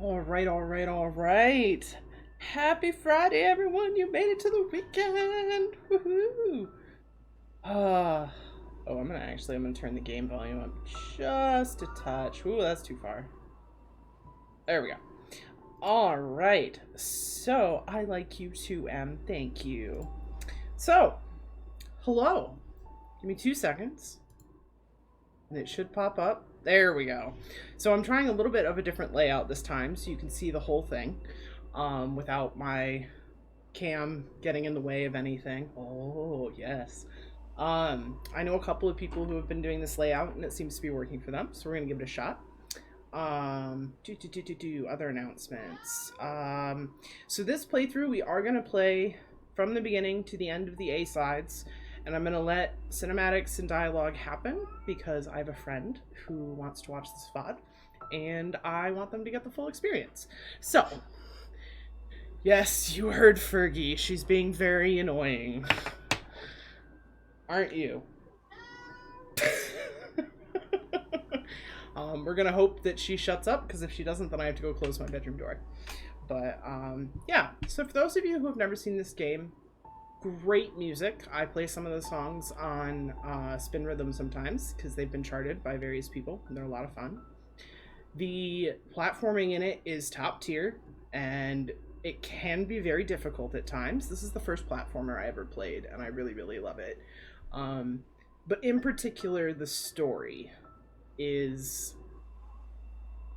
All right. Happy Friday, everyone. You made it to the weekend. Woohoo. Uh, I'm gonna turn the game volume up just a touch. Ooh, that's too far. There we go. All right. So, I like you too, Em. Thank you. So, hello. Give me 2 seconds. And it should pop up. There we go. So I'm trying a little bit of a different layout this time so you can see the whole thing without my cam getting in the way of anything. Oh, yes. I know a couple of people who have been doing this layout and it seems to be working for them, so we're going to give it a shot. Other announcements. So this playthrough, we are going to play from the beginning to the end of the A-sides. And I'm going to let cinematics and dialogue happen because I have a friend who wants to watch this VOD and I want them to get the full experience. So, yes, you heard Fergie. She's being very annoying. Aren't you? We're going to hope that she shuts up because if she doesn't, then I have to go close my bedroom door. But, yeah. So for those of you who have never seen this game, great music. I play some of the songs on Spin Rhythm sometimes because they've been charted by various people and they're a lot of fun. The platforming in it is top tier and it can be very difficult at times. This is the first platformer I ever played and I really, really love it. But in particular, the story is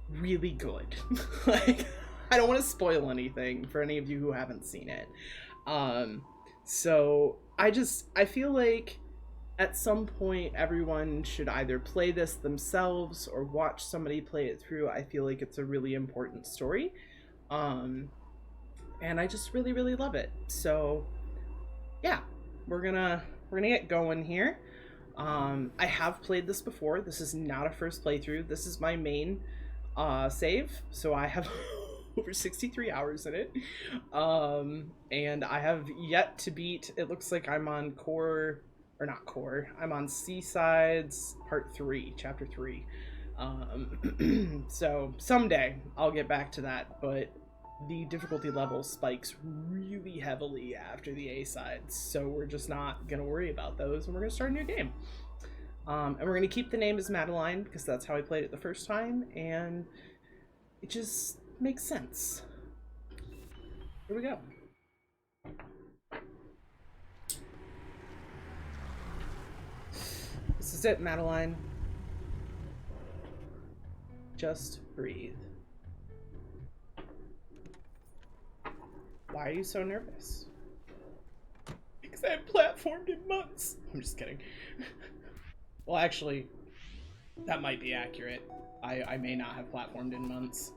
really good. Like, I don't want to spoil anything for any of you who haven't seen it. So I feel like at some point everyone should either play this themselves or watch somebody play it through. I feel like it's a really important story. And I just really, really love it. So yeah, we're gonna get going here. I have played this before. This is not a first playthrough. This is my main save. So I have over 63 hours in it. And I have yet to beat, it looks like I'm on I'm on Seasides Part 3, Chapter 3. So someday I'll get back to that, but the difficulty level spikes really heavily after the A-sides, so we're just not gonna worry about those, and we're gonna start a new game. And we're gonna keep the name as Madeline, because that's how I played it the first time, and it just makes sense. Here we go. This is it, Madeline. Just breathe. Why are you so nervous? Because I haven't platformed in months. I'm just kidding. Well, actually, that might be accurate. I may not have platformed in months.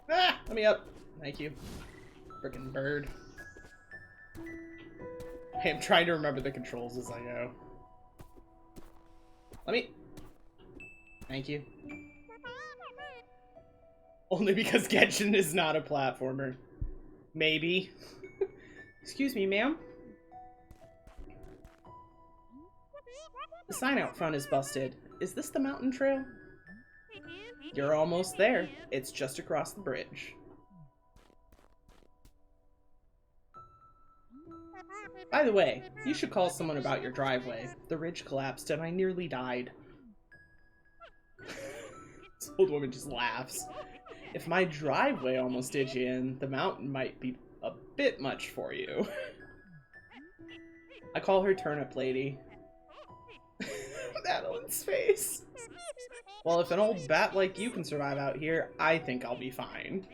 Ah! Let me up. Thank you. Frickin' bird. I am trying to remember the controls as I go. Let me... Thank you. Only because Genshin is not a platformer. Maybe. Excuse me, ma'am. The sign out front is busted. Is this the mountain trail? You're almost there. It's just across the bridge. By the way, you should call someone about your driveway. The ridge collapsed and I nearly died. This old woman just laughs. If my driveway almost did you in, the mountain might be a bit much for you. I call her Turnip Lady. Madeline's face. Well, if an old bat like you can survive out here, I think I'll be fine.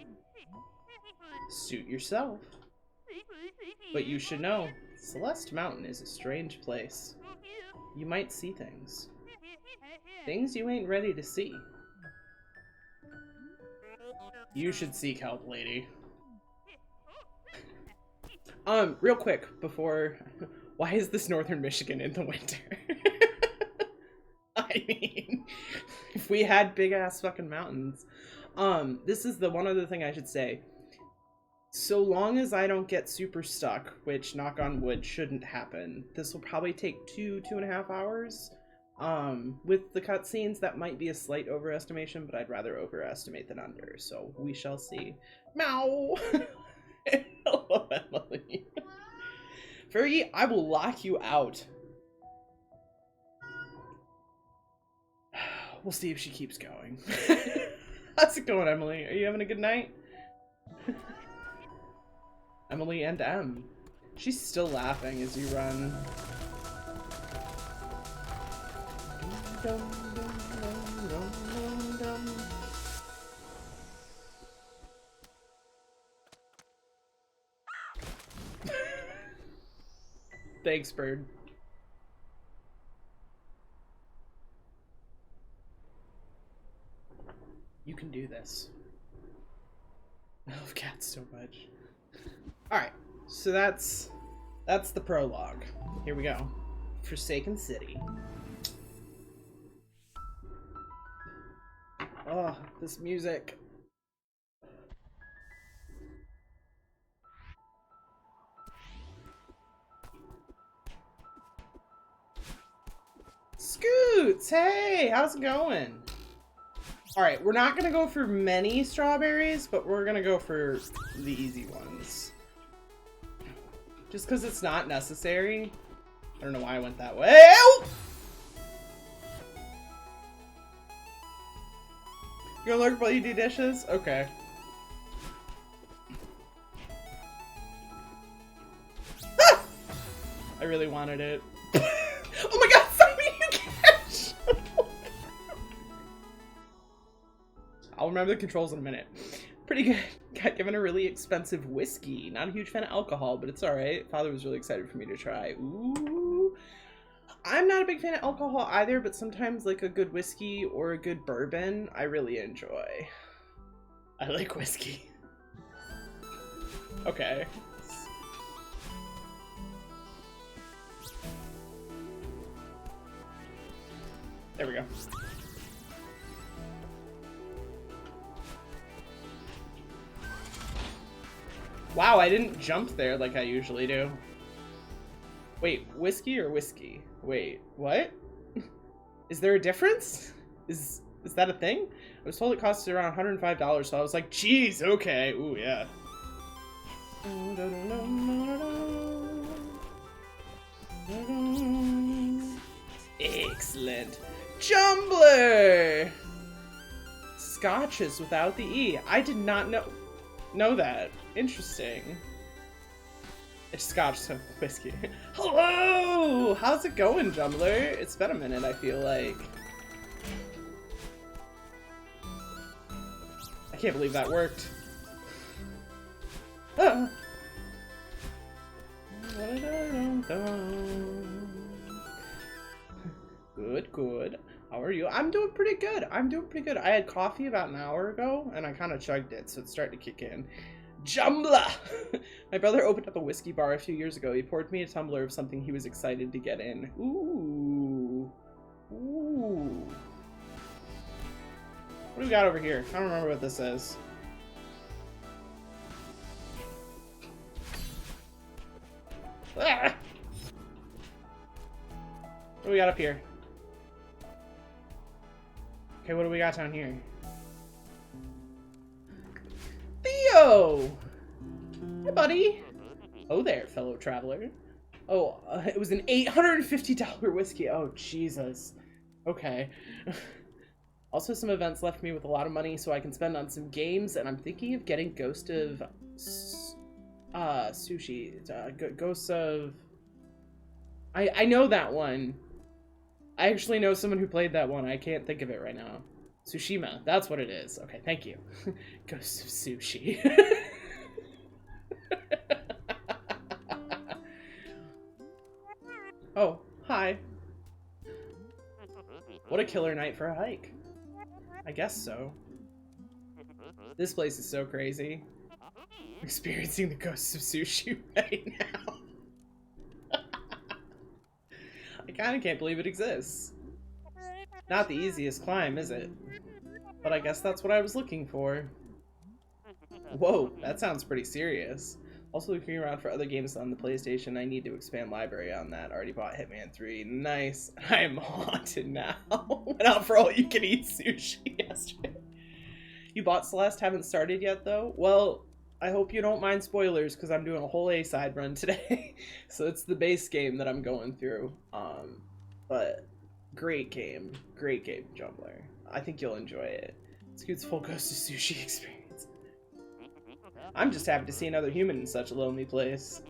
Suit yourself. But you should know, Celeste Mountain is a strange place. You might see things. Things you ain't ready to see. You should seek help, lady. Real quick, before... Why is this northern Michigan in the winter? I mean, if we had big-ass fucking mountains. This is the one other thing I should say. So long as I don't get super stuck, which, knock on wood, shouldn't happen, this will probably take 2.5 hours. With the cutscenes, that might be a slight overestimation, but I'd rather overestimate than under, so we shall see. Meow! Hello, Emily. Fergie, I will lock you out. We'll see if she keeps going. How's it going, Emily? Are you having a good night? Emily and M. She's still laughing as you run. Thanks, bird. You can do this. I love cats so much. Alright, so that's the prologue. Here we go. Forsaken City. Oh, this music. Scoots! Hey, how's it going? Alright, we're not gonna go for many strawberries, but we're gonna go for the easy ones. Just because it's not necessary. I don't know why I went that way. Oh! You gonna learn while you do dishes? Okay. Ah! I really wanted it. Oh my god, something you catch! I'll remember the controls in a minute. Pretty good. Got given a really expensive whiskey. Not a huge fan of alcohol, but it's alright. Father was really excited for me to try. Ooh. I'm not a big fan of alcohol either, but sometimes like a good whiskey or a good bourbon, I really enjoy. I like whiskey. Okay. There we go. Wow, I didn't jump there like I usually do. Wait, whiskey or whiskey? Wait, what? Is there a difference? Is that a thing? I was told it costs around $105, so I was like, geez, okay. Ooh, yeah. Excellent. Jumbler! Scotches without the E. I did not know that. Interesting. It's Scotch, so whiskey. Hello! How's it going, Jumbler? It's been a minute, I feel like. I can't believe that worked. Ah. Good, good. How are you? I'm doing pretty good. I'm doing pretty good. I had coffee about an hour ago, and I kind of chugged it, so it's starting to kick in. Jumbler! My brother opened up a whiskey bar a few years ago. He poured me a tumbler of something he was excited to get in. Ooh. Ooh. What do we got over here? I don't remember what this is. Ah! What do we got up here? Okay, what do we got down here? Theo! Hey, buddy. Oh there, fellow traveler. Oh, it was an $850 whiskey. Oh, Jesus. Okay. Also, some events left me with a lot of money so I can spend on some games, and I'm thinking of getting Ghost of... Sushi. Ghosts of... I know that one. I actually know someone who played that one. I can't think of it right now. Tsushima. That's what it is. Okay, thank you. Ghosts of Sushi. Oh, hi. What a killer night for a hike. I guess so. This place is so crazy. I'm experiencing the Ghosts of Sushi right now. I kinda can't believe it exists. Not the easiest climb, is it? But I guess that's what I was looking for. Whoa, that sounds pretty serious. Also looking around for other games on the PlayStation. I need to expand library on that. Already bought Hitman 3. Nice. I am haunted now. Went out for all you can eat sushi yesterday. You bought Celeste? Haven't started yet though? Well, I hope you don't mind spoilers because I'm doing a whole A-side run today. So it's the base game that I'm going through. But great game, Jumbler. I think you'll enjoy it. Scoot's full Ghost of Sushi experience. I'm just happy to see another human in such a lonely place.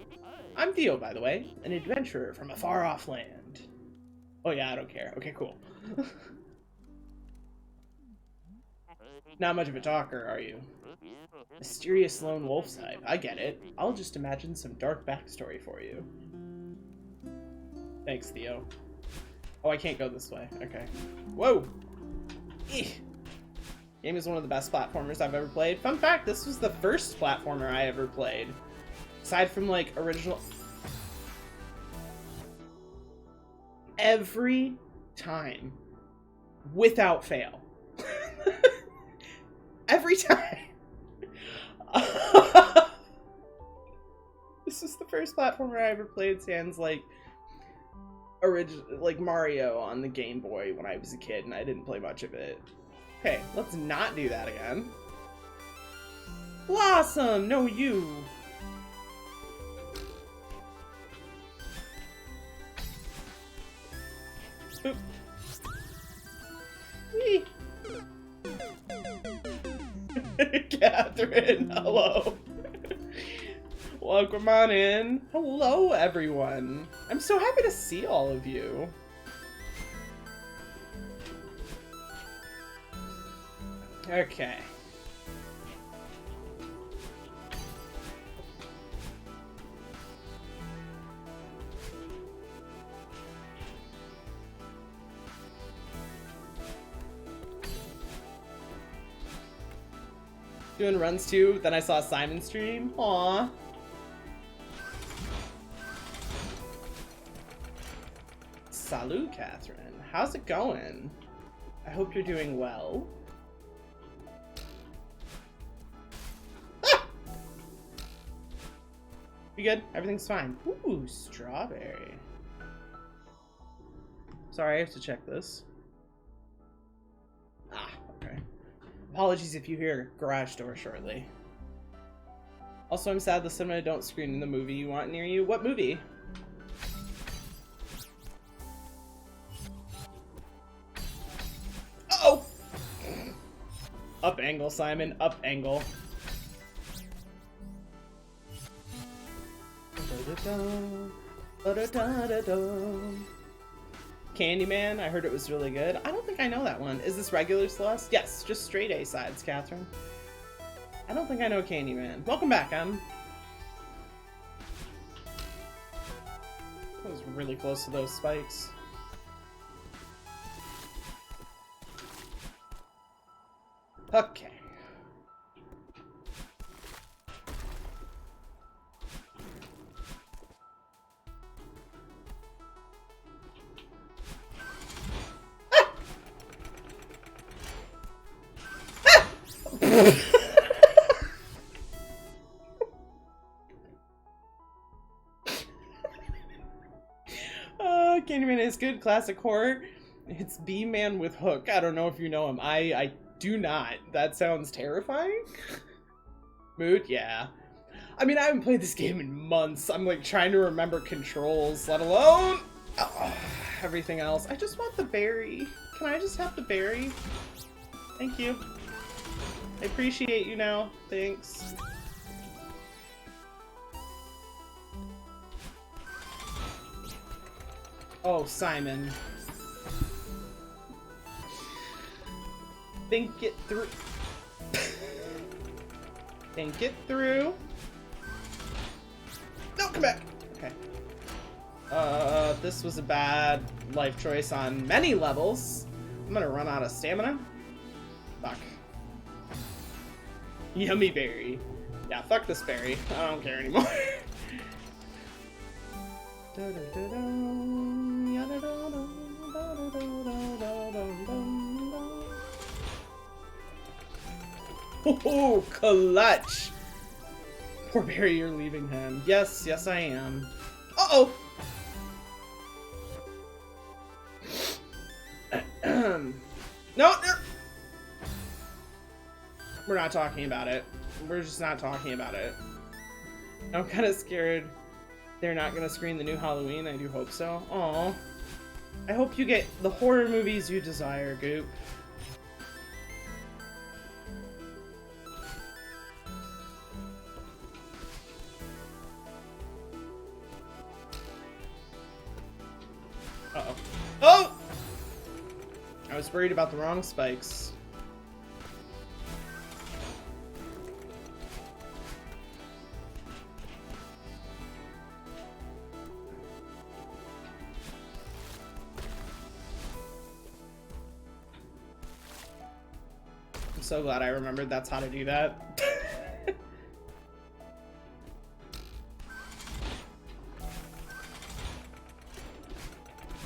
I'm Theo, by the way, an adventurer from a far-off land. Oh yeah, I don't care. Okay, cool. Not much of a talker, are you? Mysterious lone wolf type. I get it. I'll just imagine some dark backstory for you. Thanks, Theo. Oh, I can't go this way. Okay. Whoa! Eek. Game is one of the best platformers I've ever played. Fun fact, this was the first platformer I ever played. Aside from, like, original... Every time. Without fail. Every time. This is the first platformer I ever played, sans, like, like Mario on the Game Boy when I was a kid, and I didn't play much of it. Okay, let's not do that again. Blossom! No, you! Oop. Whee! Catherine, hello! Welcome on in. Hello, everyone. I'm so happy to see all of you. Okay. Doing runs too, then I saw Simon stream. Aww. Salut, Catherine. How's it going? I hope you're doing well. Ah! You good? Everything's fine. Ooh, strawberry. Sorry, I have to check this. Ah, okay. Apologies if you hear garage door shortly. Also, I'm sad the cinema don't screen the movie you want near you. What movie? Uh-oh! Up angle, Simon. Up angle. Candyman, I heard it was really good. I don't think I know that one. Is this regular Celeste? Yes, just straight A-sides, Catherine. I don't think I know Candyman. Welcome back, Em. That was really close to those spikes. Okay. Candyman is good. Classic horror. It's B-Man with Hook. I don't know if you know him. I do not. That sounds terrifying. Mood? Yeah. I mean, I haven't played this game in months. I'm like trying to remember controls, let alone everything else. I just want the berry. Can I just have the berry? Thank you. I appreciate you now. Thanks. Oh, Simon. Think it through. Think it through. No, come back. Okay. This was a bad life choice on many levels. I'm gonna run out of stamina. Fuck. Yummy berry. Yeah, fuck this berry. I don't care anymore. Oh, clutch! Poor Barry, you're leaving him. Yes, yes I am. Uh-oh! No, no! We're not talking about it. We're just not talking about it. I'm kind of scared they're not gonna screen the new Halloween. I do hope so. Aww. I hope you get the horror movies you desire, Goop. Uh-oh. Oh! I was worried about the wrong spikes. I'm so glad I remembered that's how to do that.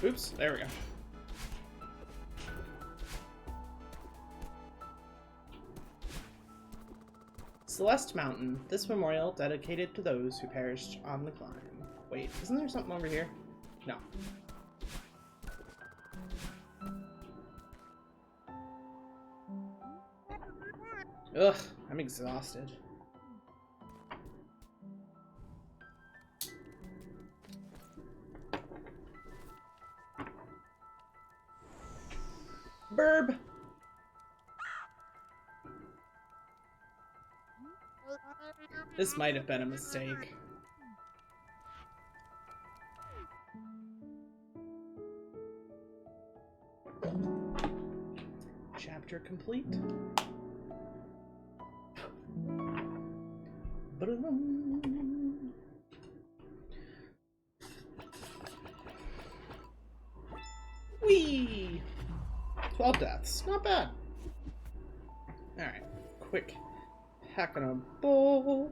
Oops, there we go. Celeste Mountain. This memorial dedicated to those who perished on the climb. Wait, isn't there something over here? No. Ugh, I'm exhausted. Burb! This might have been a mistake. Chapter complete. Whee! 12 deaths. Not bad. Alright. Quick hack on a bowl.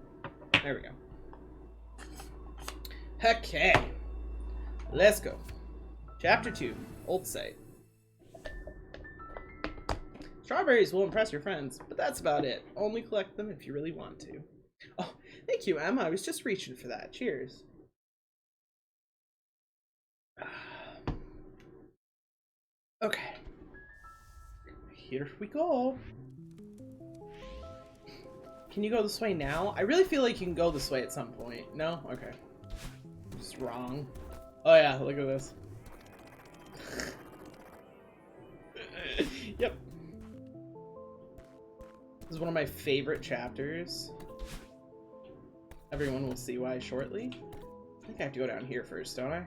There we go. Okay. Let's go. Chapter 2. Old Site. Strawberries will impress your friends, but that's about it. Only collect them if you really want to. Oh, thank you, Emma. I was just reaching for that. Cheers. Okay. Here we go. Can you go this way now? I really feel like you can go this way at some point. No? Okay. Just wrong. Oh yeah, look at this. Yep. This is one of my favorite chapters. Everyone will see why shortly. I think I have to go down here first, don't I?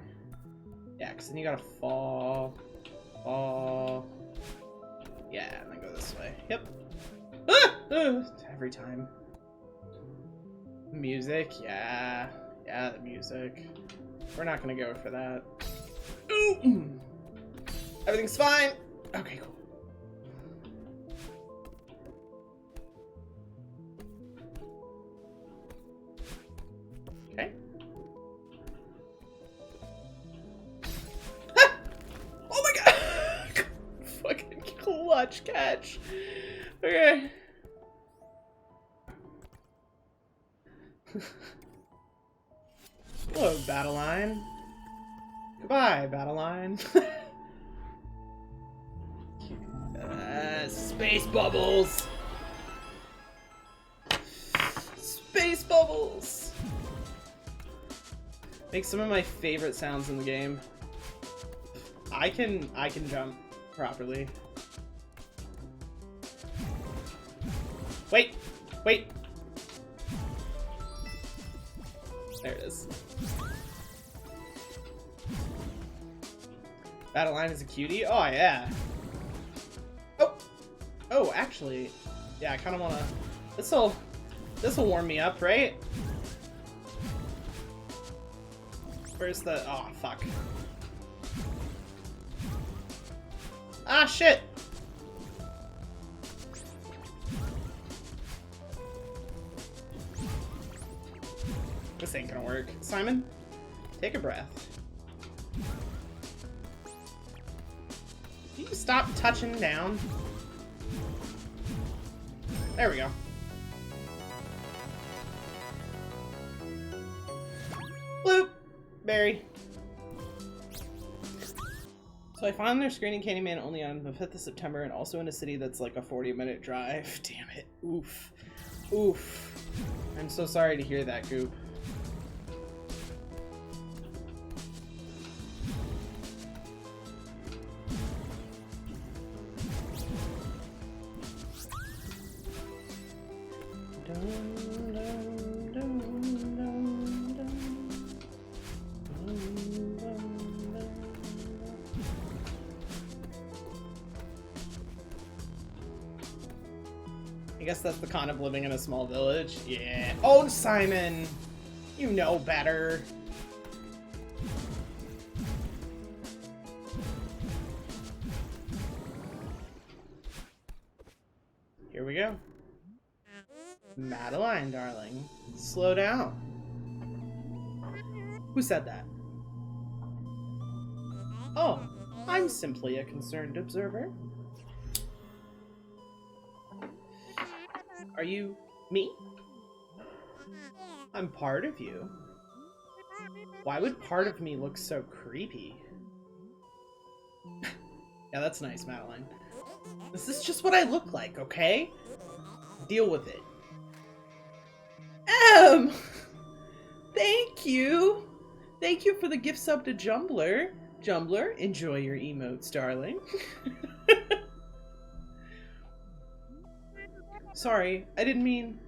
Yeah, because then you gotta fall. Fall. Yeah, and then go this way. Yep. Ah! Every time. Music, yeah. Yeah, the music. We're not gonna go for that. Ooh! Everything's fine! Okay, cool. Okay. Ah! Oh my god! Fucking clutch catch. Okay. Hello, Battleline. Goodbye, Battleline. Space bubbles! Space bubbles! Make some of my favorite sounds in the game. I can jump properly. Wait! Wait! There it is. Battleline is a cutie? Oh, yeah. Oh! Oh, actually, yeah, I kind of want to... This'll warm me up, right? Where's the... Oh, fuck. Ah, shit! This ain't gonna work. Simon, take a breath. Can you stop touching down? There we go. Barry. So I found their screening Candyman only on the 5th of September and also in a city that's like a 40-minute drive. Damn it. Oof. Oof. I'm so sorry to hear that, Goop. I guess that's the con of living in a small village. Yeah. Oh, Simon! You know better. Here we go. Madeline, darling. Slow down. Who said that? Oh, I'm simply a concerned observer. Are you me? I'm part of you. Why would part of me look so creepy? Yeah, that's nice, Madeline. This is just what I look like, okay? Deal with it. Thank you! Thank you for the gift sub to Jumbler. Jumbler, enjoy your emotes, darling. Sorry, I didn't mean...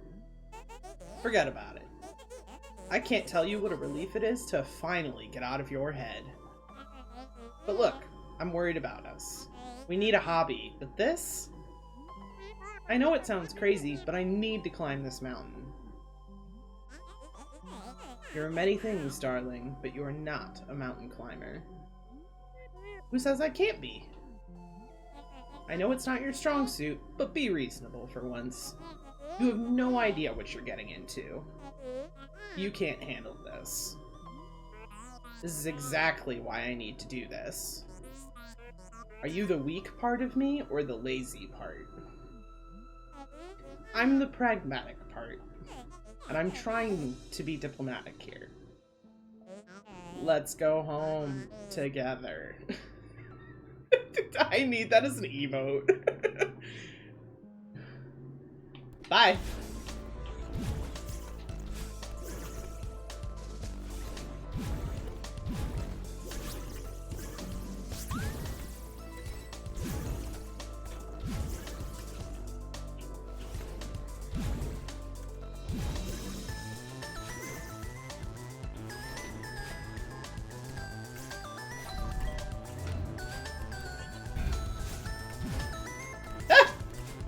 Forget about it. I can't tell you what a relief it is to finally get out of your head. But look, I'm worried about us. We need a hobby, but this? I know it sounds crazy, but I need to climb this mountain. You're many things, darling, but you're not a mountain climber. Who says I can't be? I know it's not your strong suit, but be reasonable for once. You have no idea what you're getting into. You can't handle this. This is exactly why I need to do this. Are you the weak part of me or the lazy part? I'm the pragmatic part, and I'm trying to be diplomatic here. Let's go home together. I need that as an emote. Bye.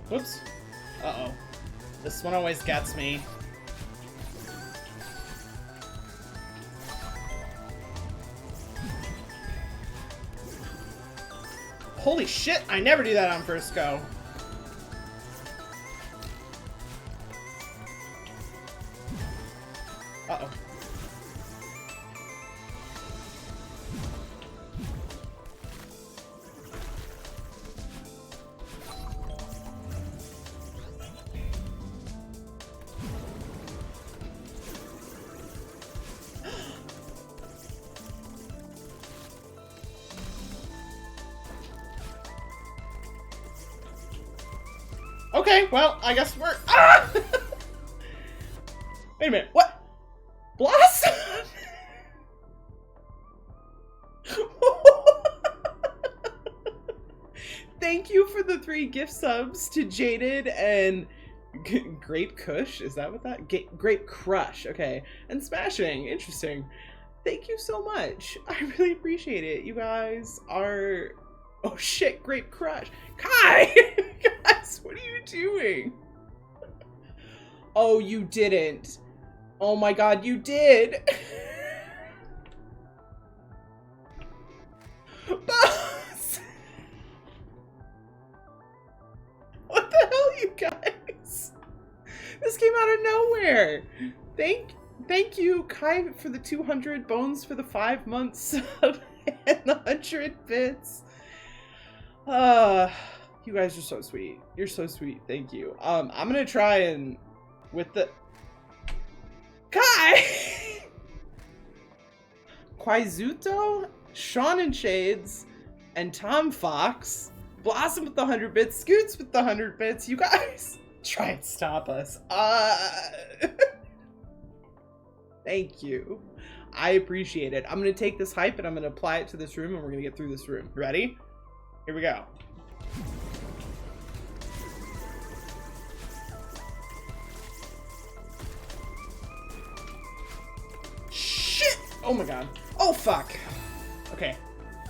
Whoops. Uh-oh. This one always gets me. Holy shit, I never do that on first go. Uh-oh. Okay, well, I guess we're... Ah! Wait a minute, what? Blossom? Thank you for the 3 gift subs to Jaded and Grape Kush. Is that what that? Grape Crush. Okay. And Smashing. Interesting. Thank you so much. I really appreciate it. You guys are... Oh shit, Grape Crush. Kai! Guys, what are you doing? Oh, you didn't. Oh my god, you did. Boss! What the hell, you guys? This came out of nowhere. Thank you, Kai, for the 200 bones for the 5 months sub and the 100 bits. You guys are so sweet. You're so sweet. Thank you. I'm gonna try and with the Kai. Quaizuto, Sean and Shades, and Tom Fox. Blossom with the 100 bits, Scoots with the 100 bits. You guys try and stop us. Thank you. I appreciate it. I'm going to take this hype and I'm going to apply it to this room and we're going to get through this room. Ready? Here we go. Shit! Oh my god. Oh fuck. Okay.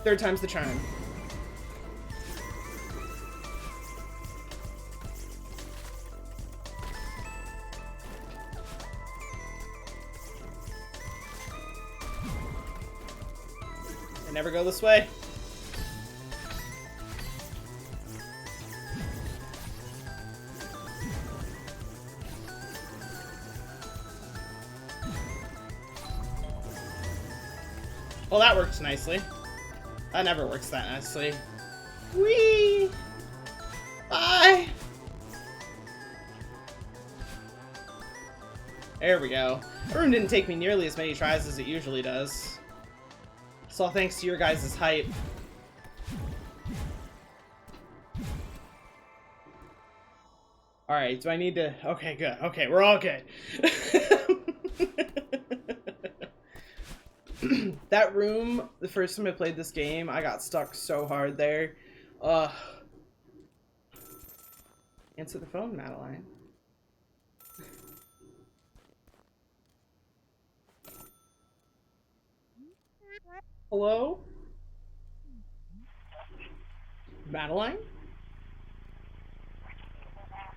Third time's the charm. Never go this way. Well, that works nicely. That never works that nicely. Whee! Bye! There we go. The room didn't take me nearly as many tries as it usually does. It's all thanks to your guys' hype. Alright, do I need to... Okay, good. Okay, we're all good. That room, the first time I played this game, I got stuck so hard there. Answer the phone, Madeline. Hello? Madeline?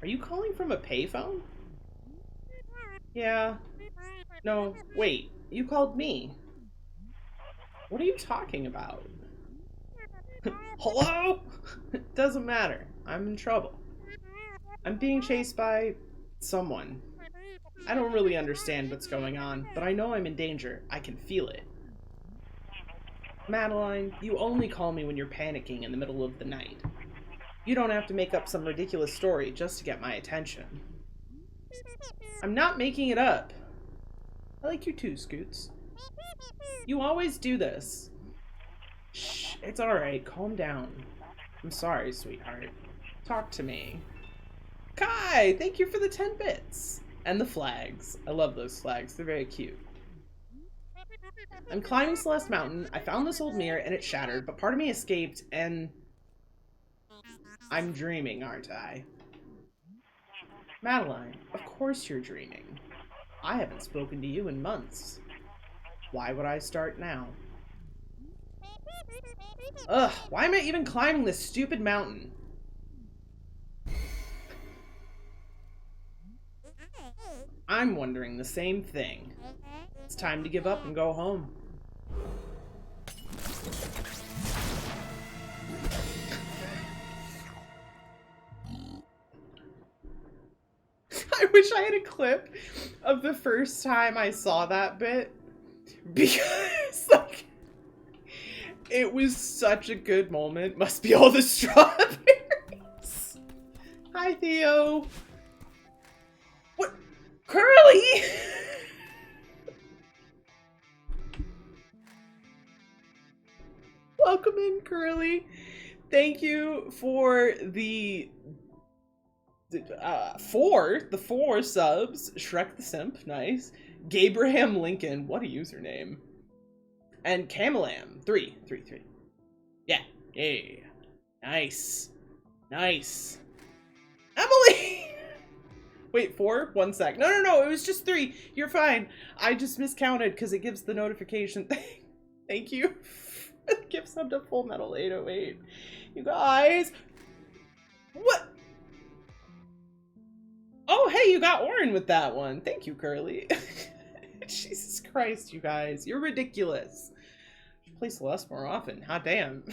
Are you calling from a payphone? Yeah. No, wait. You called me. What are you talking about? Hello? It doesn't matter. I'm in trouble. I'm being chased by someone. I don't really understand what's going on, but I know I'm in danger. I can feel it. Madeline, you only call me when you're panicking in the middle of the night. You don't have to make up some ridiculous story just to get my attention. I'm not making it up. I like you too, Scoots. You always do this. Shh, it's alright. Calm down. I'm sorry, sweetheart. Talk to me. Kai, thank you for the 10 bits. And the flags. I love those flags. They're very cute. I'm climbing Celeste Mountain. I found this old mirror and it shattered, but part of me escaped and... I'm dreaming, aren't I? Madeline, of course you're dreaming. I haven't spoken to you in months. Why would I start now? Ugh, why am I even climbing this stupid mountain? I'm wondering the same thing. It's time to give up and go home. I wish I had a clip of the first time I saw that bit, because like it was such a good moment. Must be all the strawberries. Hi, Theo. What? Curly? Welcome in, Curly. Thank you for the 4 subs. Shrek the Simp, nice. Gabraham Lincoln, what a username. And Camelam, 3. Yeah, hey, nice, nice. Emily. Wait, 4? 1 sec. No, it was just 3. You're fine. I just miscounted because it gives the notification thing. Thank you. Give sub to Full Metal 808. You guys. What? Oh, hey, you got Orin with that one. Thank you, Curly. Jesus Christ, you guys. You're ridiculous. You should play Celeste more often. Hot damn.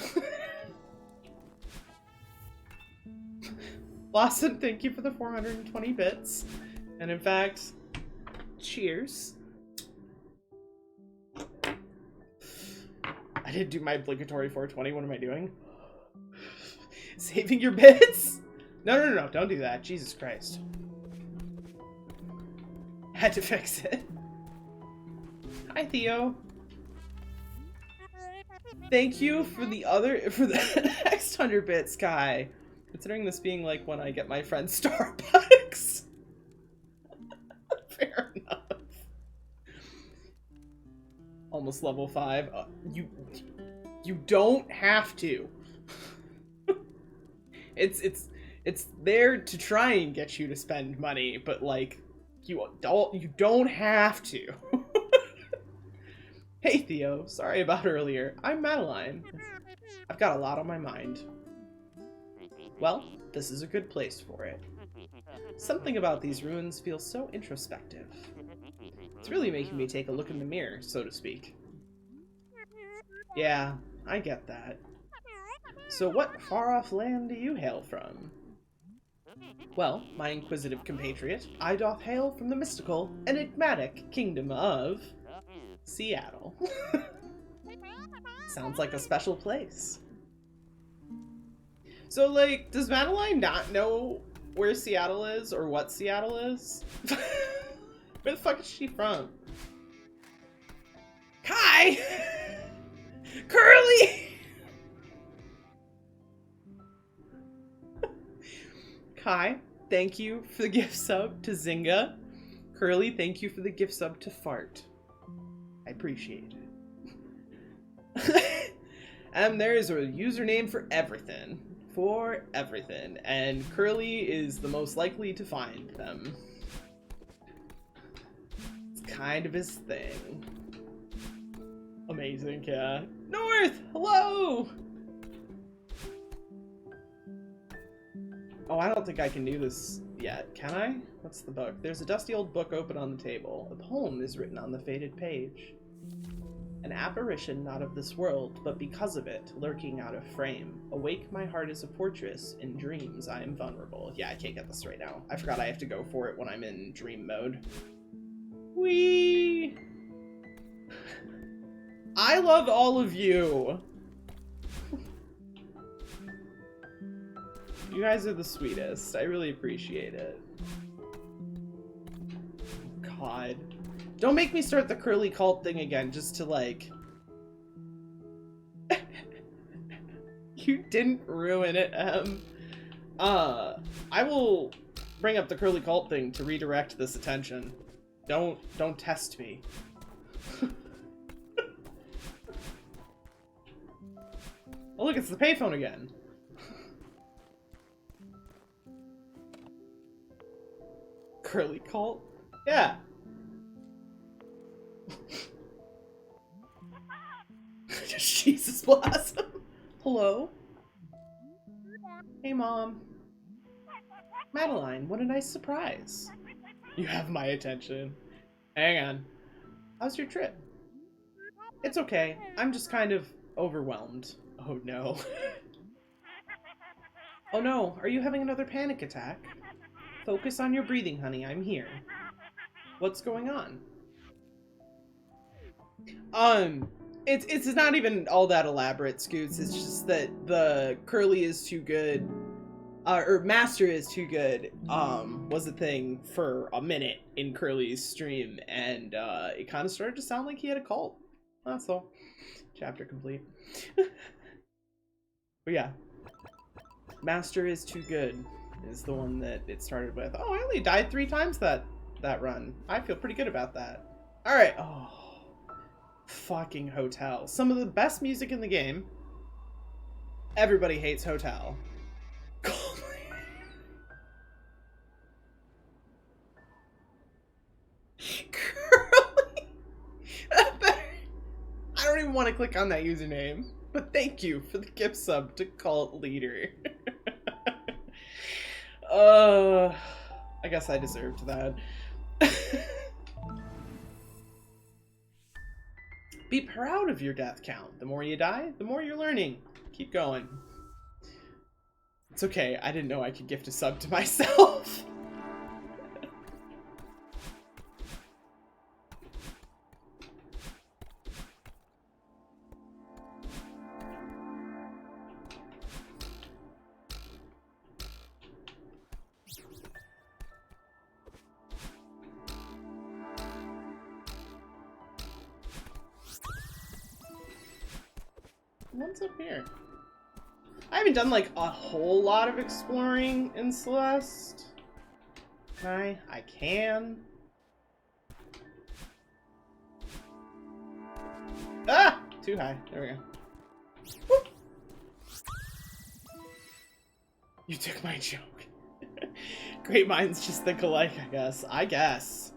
Blossom, thank you for the 420 bits. And in fact, cheers. I didn't do my obligatory 420. What am I doing? Saving your bits? No. Don't do that. Jesus Christ. Had to fix it. Hi, Theo. Thank you for the next 100 bits, Kai. Considering this being like when I get my friend Starbucks. Fair enough. Almost level 5. You don't have to. It's there to try and get you to spend money, but like you don't have to. Hey Theo, sorry about earlier. I'm Madeline. I've got a lot on my mind. Well, this is a good place for it. Something about these ruins feels so introspective. It's really making me take a look in the mirror, so to speak. Yeah, I get that. So what far-off land do you hail from? Well, my inquisitive compatriot, I doth hail from the mystical, enigmatic kingdom of... Seattle. Sounds like a special place. So, like, does Madeline not know where Seattle is or what Seattle is? Where the fuck is she from? Kai! Curly! Kai, thank you for the gift sub to Zynga. Curly, thank you for the gift sub to Fart. I appreciate it. And there's a username for everything. For everything. And Curly is the most likely to find them. It's kind of his thing. Amazing, yeah. North! Hello! Oh, I don't think I can do this yet, can I? What's the book? There's a dusty old book open on the table. A poem is written on the faded page. An apparition not of this world, but because of it, lurking out of frame. Awake, my heart is a fortress. In dreams, I am vulnerable. Yeah, I can't get this right now. I forgot I have to go for it when I'm in dream mode. Whee! I love all of you! You guys are the sweetest. I really appreciate it. God. Don't make me start the Curly cult thing again just to like... You didn't ruin it, I will bring up the Curly cult thing to redirect this attention. Don't test me. Oh look, it's the payphone again. Curly cult? Yeah. Jesus Blossom. Hello? Hey, Mom. Madeline, what a nice surprise. You have my attention. Hang on. How's your trip? It's okay. I'm just kind of overwhelmed. Oh, no. Oh, no. Are you having another panic attack? Focus on your breathing, honey. I'm here. What's going on? It's not even all that elaborate, Scoots. It's just that the Curly is too good, or Master is too good, was a thing for a minute in Curly's stream, and it kind of started to sound like he had a cult. That's all. Chapter complete. But yeah, Master is too good is the one that it started with. Oh, I only died 3 times that run. I feel pretty good about that. All right. Oh. Fucking Hotel. Some of the best music in the game. Everybody hates Hotel. Curly. I don't even want to click on that username. But thank you for the gift sub to Cult Leader. I guess I deserved that. Be proud of your death count. The more you die, the more you're learning. Keep going. It's okay, I didn't know I could gift a sub to myself. What's up here? I haven't done like a whole lot of exploring in Celeste. I can. Ah! Too high. There we go. Whoop. You took my joke. Great minds just think alike, I guess. I guess.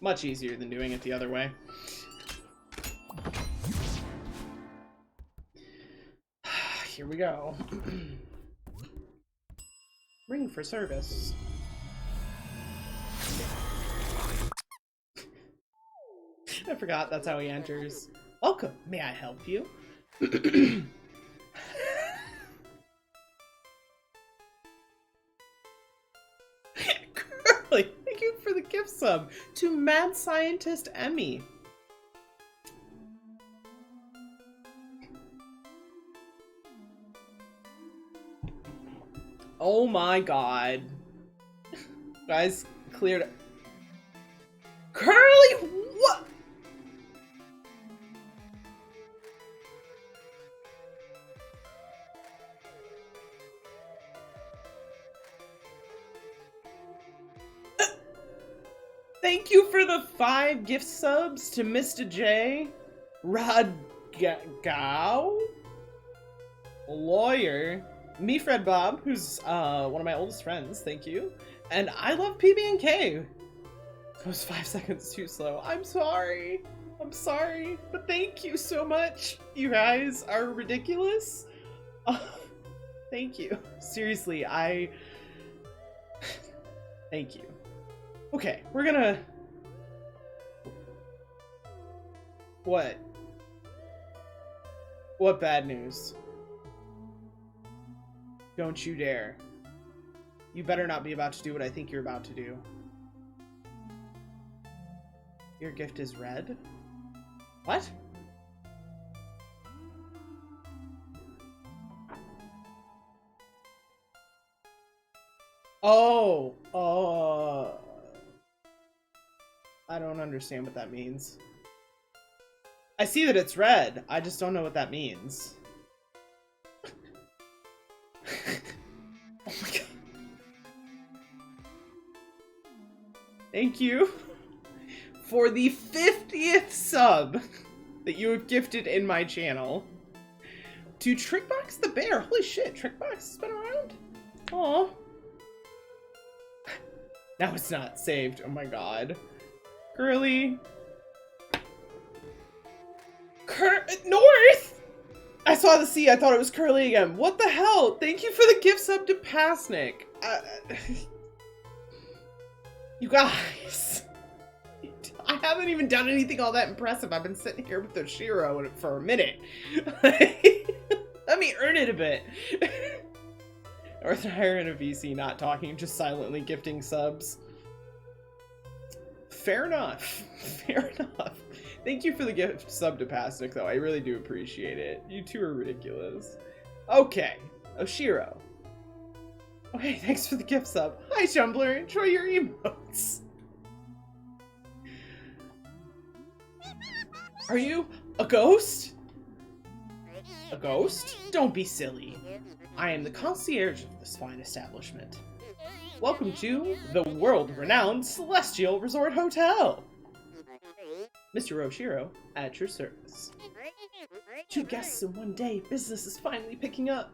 Much easier than doing it the other way. Here we go. Ring for service. I forgot that's how he enters. Welcome. May I help you? Curly, thank you for the gift sub to Mad Scientist Emmy. Oh my god. Guys, cleared. Curly, what? Thank you for the 5 gift subs to Mr. J. Radgao? Lawyer. Me, Fred Bob, who's one of my oldest friends, thank you. And I love PB&K. That was 5 seconds too slow. I'm sorry. I'm sorry. But thank you so much. You guys are ridiculous. Thank you. Seriously, thank you. Okay, we're gonna... What? What bad news? Don't you dare. You better not be about to do what I think you're about to do. Your gift is red? What? Oh, I don't understand what that means. I see that it's red. I just don't know what that means. Oh my god. Thank you for the 50th sub that you have gifted in my channel. To Trickbox the Bear. Holy shit, Trickbox has been around? Aw. Now it's not saved. Oh my god. Curly. North! I saw the C. I thought it was Curly again. What the hell? Thank you for the gift sub to Pasnick. You guys. I haven't even done anything all that impressive. I've been sitting here with Oshiro for a minute. Let me earn it a bit. Or hiring a VC, not talking, just silently gifting subs. Fair enough. Fair enough. Thank you for the gift sub to Pasnick, though. I really do appreciate it. You two are ridiculous. Okay. Oshiro. Okay, thanks for the gift sub. Hi, Jumbler. Enjoy your emotes. Are you a ghost? A ghost? Don't be silly. I am the concierge of this fine establishment. Welcome to the world-renowned Celestial Resort Hotel. Mr. Oshiro, at your service. 2 guests in 1 day. Business is finally picking up.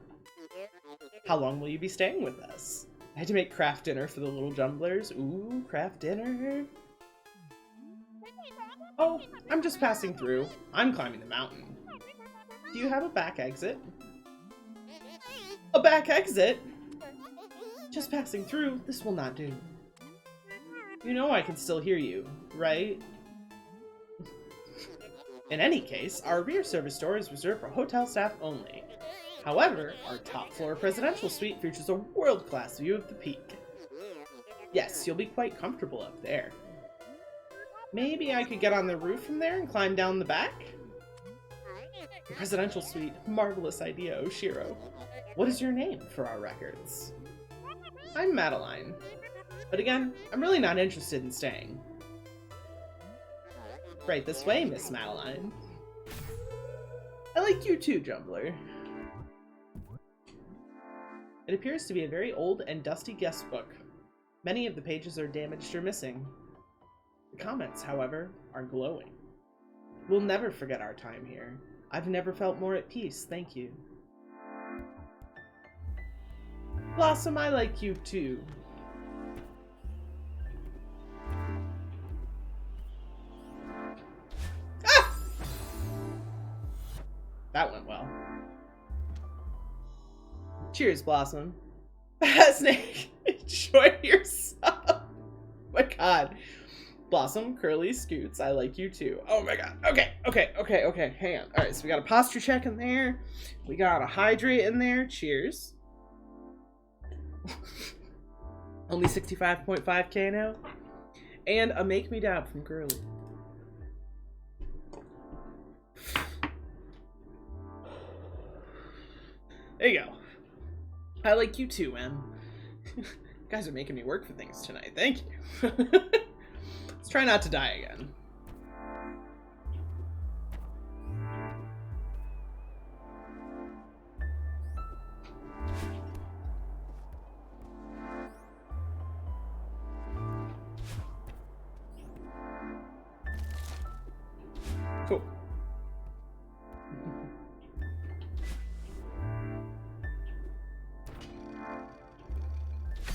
How long will you be staying with us? I had to make craft dinner for the little jumblers. Ooh, craft dinner. Oh, I'm just passing through. I'm climbing the mountain. Do you have a back exit? A back exit? Just passing through. This will not do. You know I can still hear you, right? In any case, our rear service door is reserved for hotel staff only. However, our top floor presidential suite features a world-class view of the peak. Yes, you'll be quite comfortable up there. Maybe I could get on the roof from there and climb down the back? The presidential suite, marvelous idea, Oshiro. What is your name for our records? I'm Madeline. But again, I'm really not interested in staying. Right this way, Miss Madeline. I like you too, Jumbler. It appears to be a very old and dusty guest book. Many of the pages are damaged or missing. The comments, however, are glowing. We'll never forget our time here. I've never felt more at peace, thank you. Blossom, I like you too. Ah! That went well. Cheers, Blossom. Snake, enjoy yourself. Oh my god. Blossom, Curly, Scoots, I like you too. Oh my god. Okay. Hang on. Alright, so we got a posture check in there. We got a hydrate in there. Cheers. Only 65.5k now. And a make me dab from Curly. There you go. I like you too, Em. You guys are making me work for things tonight. Thank you. Let's try not to die again. Cool.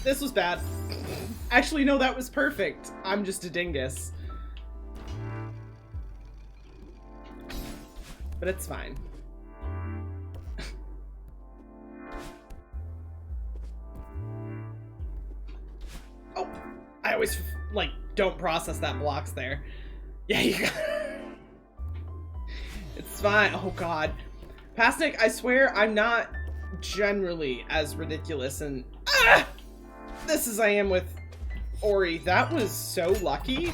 This was bad. Actually, no, that was perfect. I'm just a dingus. But it's fine. Oh, I always, like, don't process that blocks there. Yeah, you got It's fine. Oh, God. Pasnik, I swear I'm not generally as ridiculous and... Ah! This as I am with Ori. That was so lucky.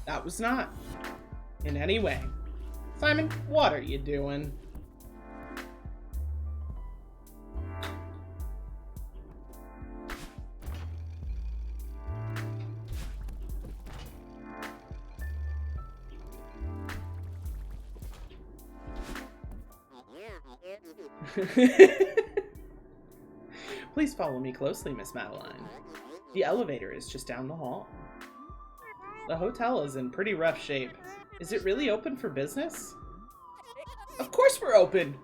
That was not in any way. Simon, what are you doing? Please follow me closely, Miss Madeline. The elevator is just down the hall. The hotel is in pretty rough shape. Is it really open for business? Of course we're open!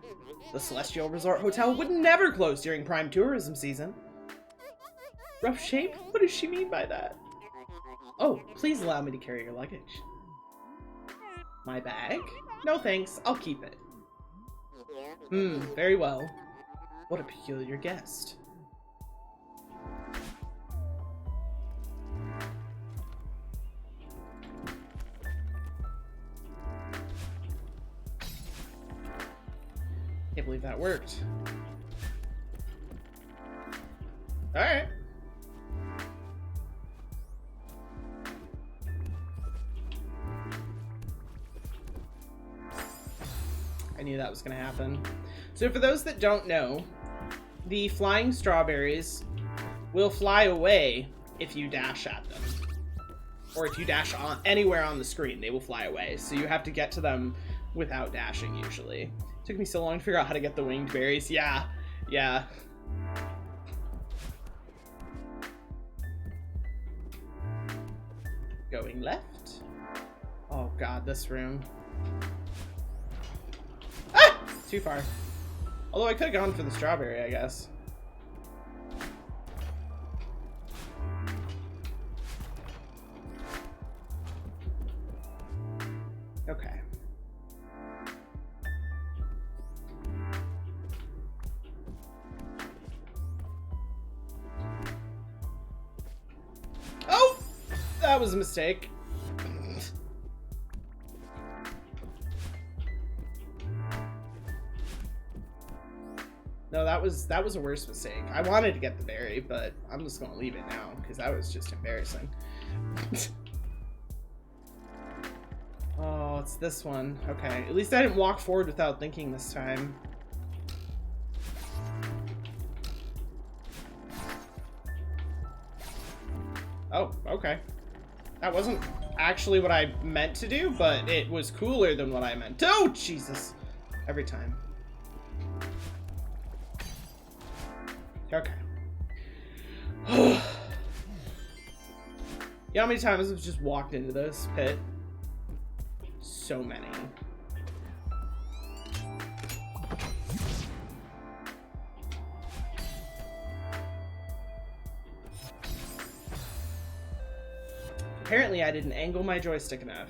The Celestial Resort Hotel would never close during prime tourism season. Rough shape? What does she mean by that? Oh, please allow me to carry your luggage. My bag? No thanks, I'll keep it. Very well. What a peculiar guest. Can't believe that worked. Alright. I knew that was going to happen. So for those that don't know, the flying strawberries will fly away if you dash at them. Or if you dash on anywhere on the screen, they will fly away. So you have to get to them without dashing usually. It took me so long to figure out how to get the winged berries. Yeah. Going left. Oh god, this room. Ah! Too far. Although I could have gone for the strawberry, I guess. Okay. Oh! That was a mistake. No, that was a worse mistake. I wanted to get the berry, but I'm just gonna leave it now because that was just embarrassing. Oh, it's this one. Okay, at least I didn't walk forward without thinking this time. Oh, okay. That wasn't actually what I meant to do, but it was cooler than what I meant to. Oh, Jesus. Every time. Okay. You know how many times I've just walked into this pit? So many. Apparently I didn't angle my joystick enough.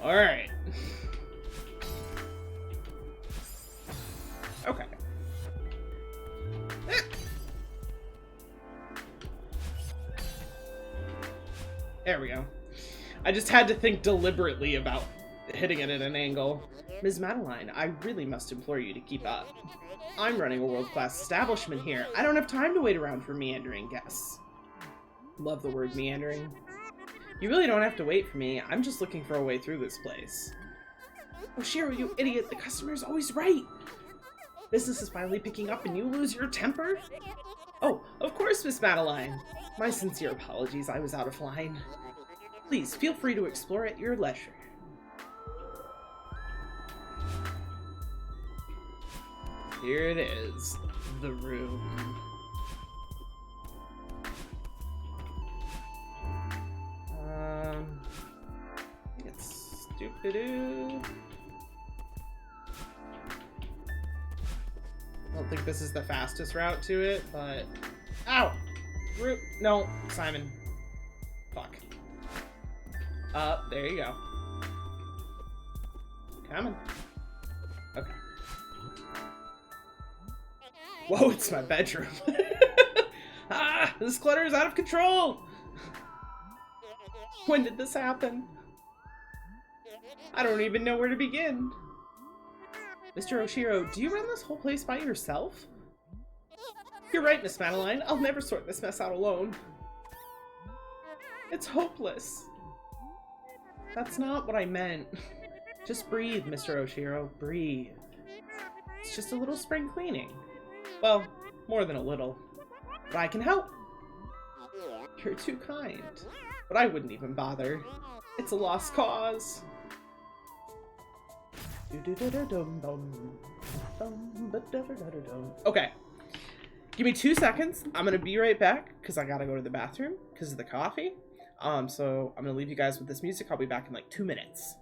Alright. Okay. There we go. I just had to think deliberately about hitting it at an angle. Ms. Madeline, I really must implore you to keep up. I'm running a world-class establishment here. I don't have time to wait around for meandering guests. Love the word meandering. You really don't have to wait for me. I'm just looking for a way through this place. Oh, Shiro, you idiot. The customer's always right. Business is finally picking up and you lose your temper? Oh, of course, Miss Madeline. My sincere apologies. I was out of line. Please, feel free to explore at your leisure. Here it is. The room. It's stupid. I don't think this is the fastest route to it, but... Ow! No, Simon. Fuck. There you go. Coming. Okay. Whoa, it's my bedroom. Ah! This clutter is out of control! When did this happen? I don't even know where to begin. Mr. Oshiro, do you run this whole place by yourself? You're right, Miss Madeline. I'll never sort this mess out alone. It's hopeless. That's not what I meant. Just breathe, Mr. Oshiro. Breathe. It's just a little spring cleaning. Well, more than a little. But I can help. You're too kind. But I wouldn't even bother. It's a lost cause. Okay. Give me 2 seconds. I'm gonna be right back because I gotta go to the bathroom because of the coffee. So I'm gonna leave you guys with this music. I'll be back in like 2 minutes.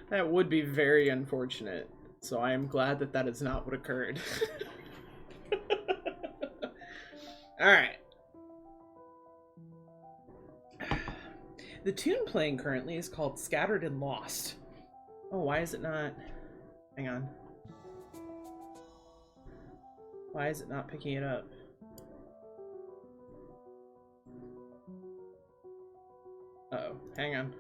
That would be very unfortunate. So I am glad that that is not what occurred. Alright. The tune playing currently is called Scattered and Lost. Oh, why is it not... Hang on. Why is it not picking it up? Uh-oh, hang on.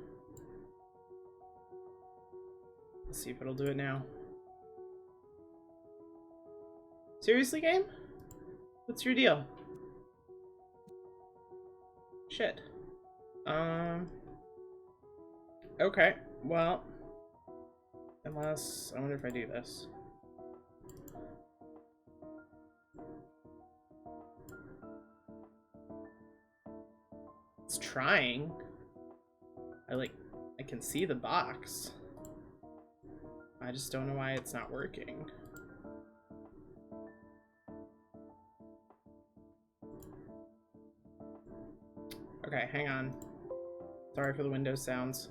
Let's see if it'll do it now. Seriously, game? What's your deal? Shit. Okay, well, unless, I wonder if I do this. It's trying. I can see the box. I just don't know why it's not working. Okay, hang on. Sorry for the Windows sounds.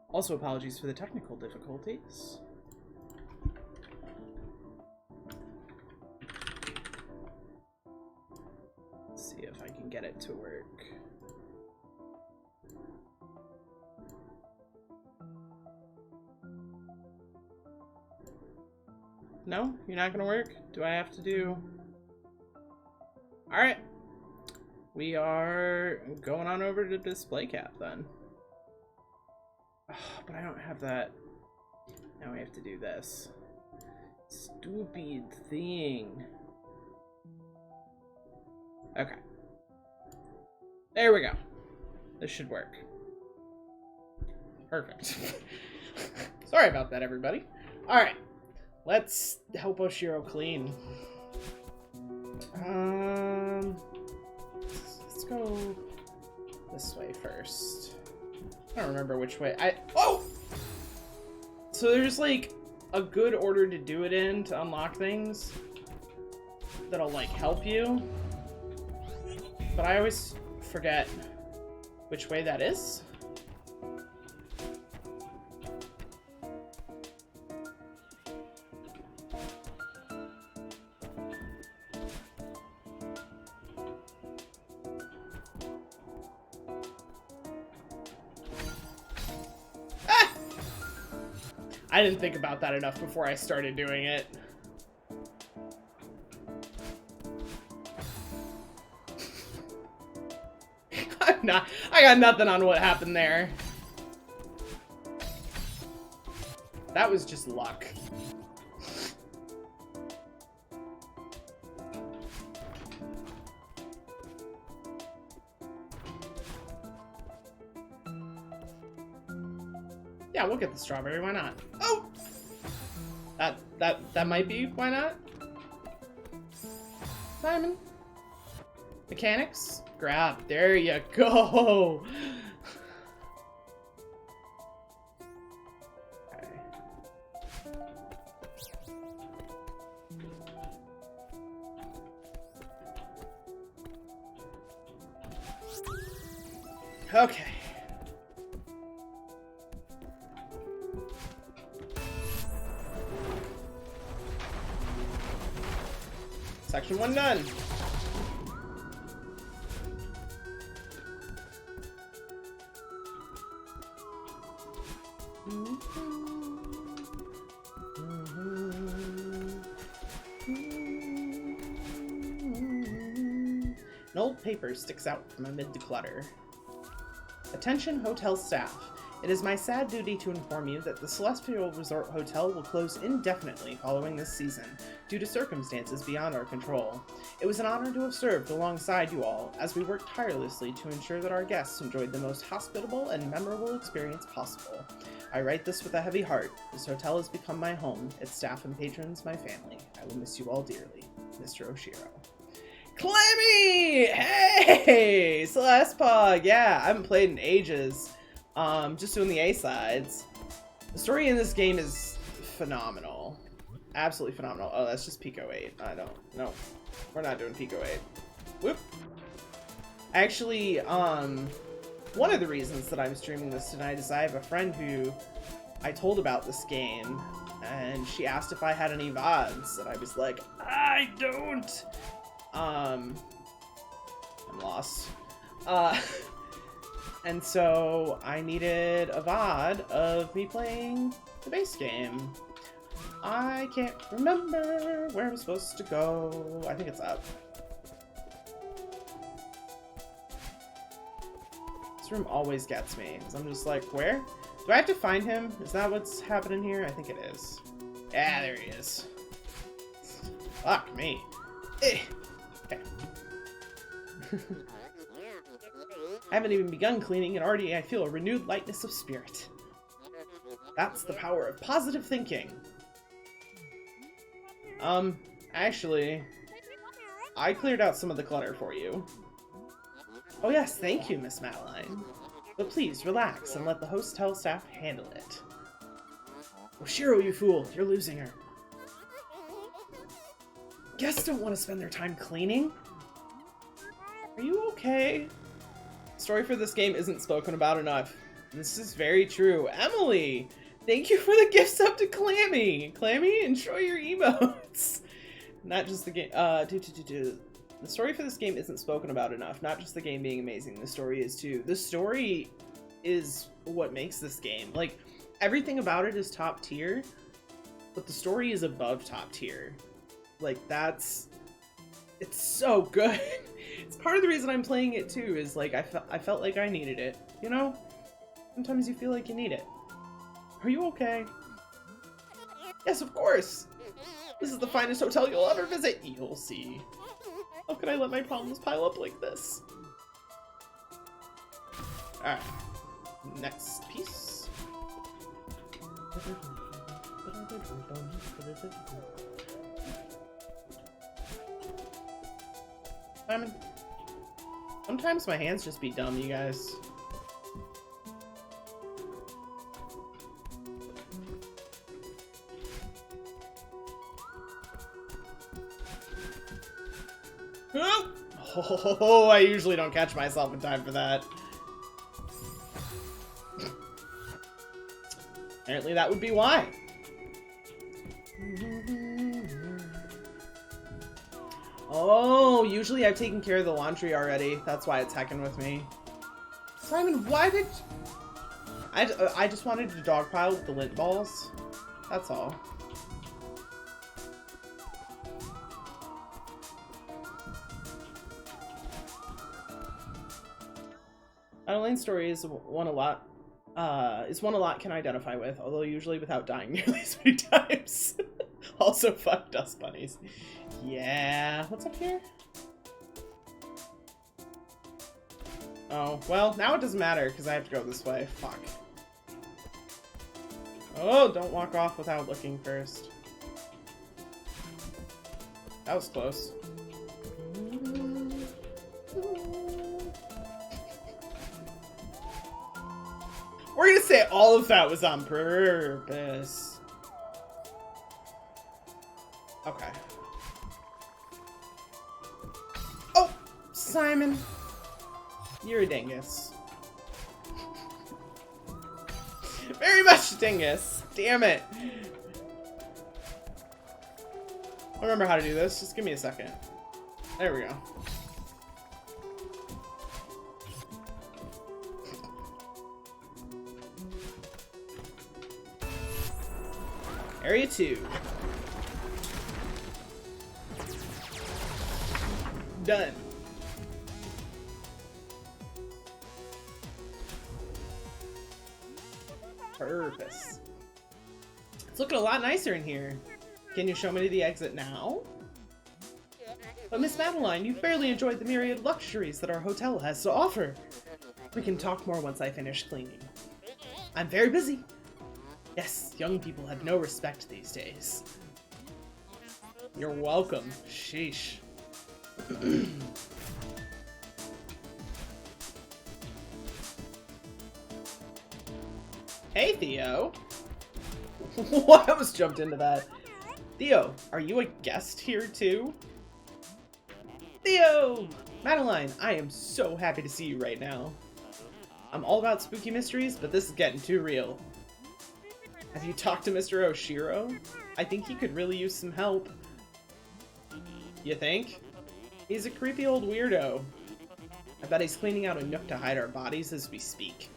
Also, apologies for the technical difficulties. Let's see if I can get it to work. No? You're not gonna work? Do I have to do... Alright. We are going on over to display cap then. Oh, but I don't have that. Now we have to do this. Stupid thing. Okay. There we go. This should work. Perfect. Sorry about that, everybody. Alright. Let's help Oshiro clean. Let's go this way first. I don't remember which way. Oh! So there's like a good order to do it in to unlock things that'll like help you. But I always forget which way that is. I didn't think about that enough before I started doing it. I got nothing on what happened there. That was just luck. Yeah, we'll get the strawberry, why not? Oh! That might be, why not? Simon. Mechanics? Grab. There you go! Okay. Section 1 done. An old paper sticks out from amid the clutter. Attention hotel staff. It is my sad duty to inform you that the Celestial Resort Hotel will close indefinitely following this season, due to circumstances beyond our control. It was an honor to have served alongside you all, as we worked tirelessly to ensure that our guests enjoyed the most hospitable and memorable experience possible. I write this with a heavy heart. This hotel has become my home, its staff and patrons my family. I will miss you all dearly. Mr. Oshiro. Clemmy! Hey! Celeste Pog! Yeah, I haven't played in ages. Just doing the A-sides. The story in this game is phenomenal. Absolutely phenomenal. Oh, that's just Pico 8. I don't... No. We're not doing Pico 8. Whoop! Actually, one of the reasons that I'm streaming this tonight is I have a friend who I told about this game, and she asked if I had any VODs, and I was like, I don't! I'm lost. And so I needed a VOD of me playing the base game. I can't remember where I'm supposed to go. I think it's up. This room always gets me, because I'm just like, where? Do I have to find him? Is that what's happening here? I think it is. Yeah, there he is. Fuck me. Eh. Okay. I haven't even begun cleaning and already I feel a renewed lightness of spirit. That's the power of positive thinking. Actually, I cleared out some of the clutter for you. Oh yes, thank you, Miss Madeline. But please, relax and let the hotel staff handle it. Oh, Shiro, you fool! You're losing her. Guests don't want to spend their time cleaning. Are you okay? Story for this game isn't spoken about enough. This is very true. Emily! Thank you for the gift sub to Clammy! Clammy, enjoy your emotes! Not just the game, The story for this game isn't spoken about enough. Not just the game being amazing, the story is too. The story is what makes this game. Like, everything about it is top tier, but the story is above top tier. Like, it's so good. It's part of the reason I'm playing it too, is like, I felt like I needed it, you know? Sometimes you feel like you need it. Are you okay? Yes, of course! This is the finest hotel you'll ever visit! You'll see. How could I let my problems pile up like this? Alright. Next piece. Sometimes my hands just be dumb, you guys. Oh, I usually don't catch myself in time for that. Apparently that would be why. Oh, usually I've taken care of the laundry already. That's why it's hecking with me. Simon, why did... I just wanted to dogpile with the lint balls. That's all. Madeline's story is one a lot can identify with, although usually without dying nearly as many times. Also, fuck dust bunnies. Yeah, what's up here? Oh, well, now it doesn't matter because I have to go this way. Fuck. Oh, don't walk off without looking first. That was close. We're gonna say all of that was on purpose. Okay. Oh, Simon. You're a dingus. Very much a dingus. Damn it. I remember how to do this. Just give me a second. There we go. Area 2. Done. Purpose. It's looking a lot nicer in here. Can you show me the exit now? But Miss Madeline, you've barely enjoyed the myriad luxuries that our hotel has to offer. We can talk more once I finish cleaning. I'm very busy. Yes, young people have no respect these days. You're welcome. Sheesh. Hey, Theo. What? I was jumped into that. Theo, are you a guest here too? Theo! Madeline, I am so happy to see you right now. I'm all about spooky mysteries, but this is getting too real. Have you talked to Mr. Oshiro? I think he could really use some help. You think? He's a creepy old weirdo. I bet he's cleaning out a nook to hide our bodies as we speak.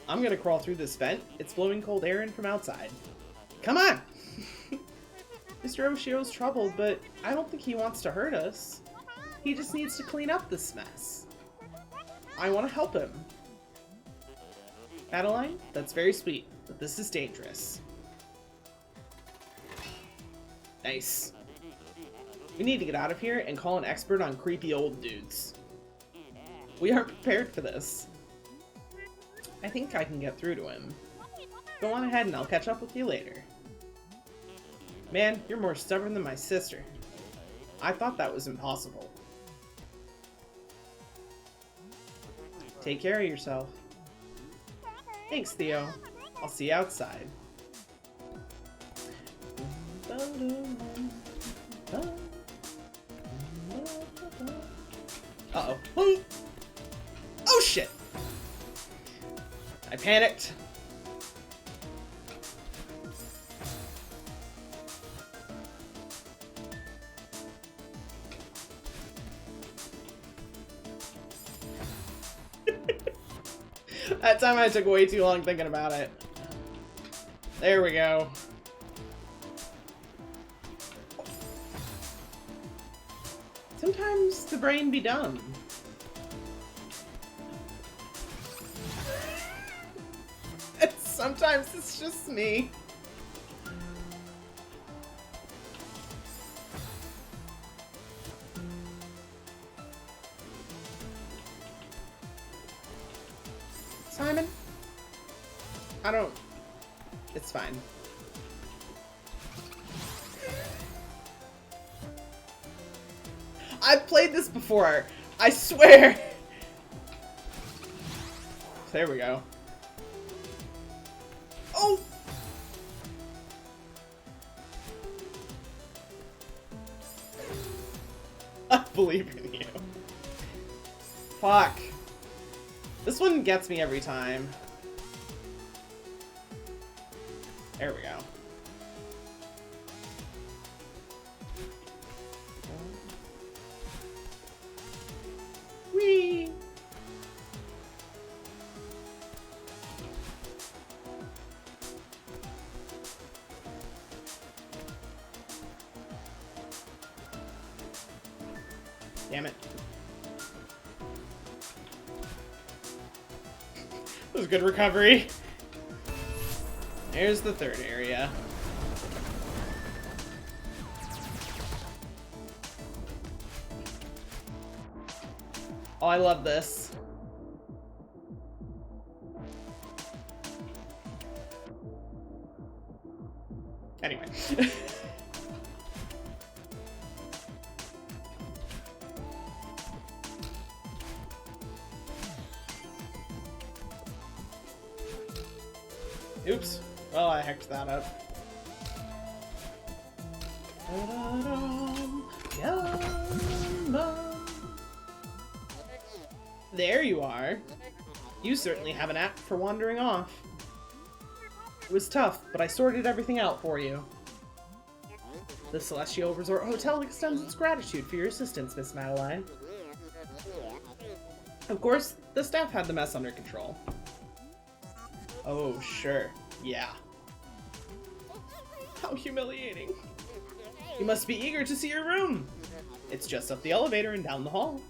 I'm gonna crawl through this vent. It's blowing cold air in from outside. Come on! Mr. Oshiro's troubled, but I don't think he wants to hurt us. He just needs to clean up this mess. I want to help him. Madeline, that's very sweet, but this is dangerous. Nice. We need to get out of here and call an expert on creepy old dudes. We aren't prepared for this. I think I can get through to him. Go on ahead and I'll catch up with you later. Man, you're more stubborn than my sister. I thought that was impossible. Take care of yourself. Thanks, Theo. I'll see you outside. Uh-oh. Oh, shit! I panicked. That time I took way too long thinking about it. There we go. Sometimes the brain be dumb. And sometimes it's just me. Simon? I don't... It's fine. I've played this before. I swear. There we go. Oh! I believe in you. Fuck. This one gets me every time. There we go. Whee! Damn it. That was good recovery. There's the third area. Oh, I love this. Anyway. Oops. Well, I hacked that up. There you are. You certainly have an app for wandering off. It was tough, but I sorted everything out for you. The Celestial Resort Hotel extends its gratitude for your assistance, Miss Madeline. Of course, the staff had the mess under control. Oh, sure. Yeah. How humiliating. You must be eager to see your room. It's just up the elevator and down the hall.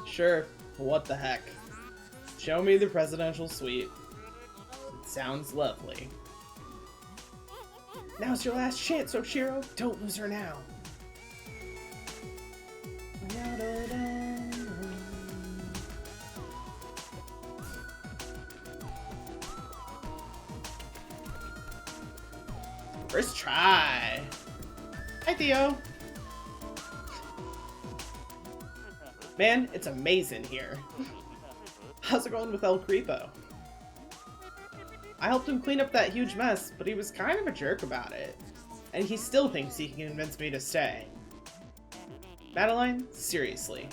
Sure. What the heck. Show me the presidential suite. It sounds lovely. Now's your last chance, Oshiro. Don't lose her now. First try. Hi, Theo. Man, it's amazing here. How's it going with El Creepo? I helped him clean up that huge mess, but he was kind of a jerk about it. And he still thinks he can convince me to stay. Madeline, seriously.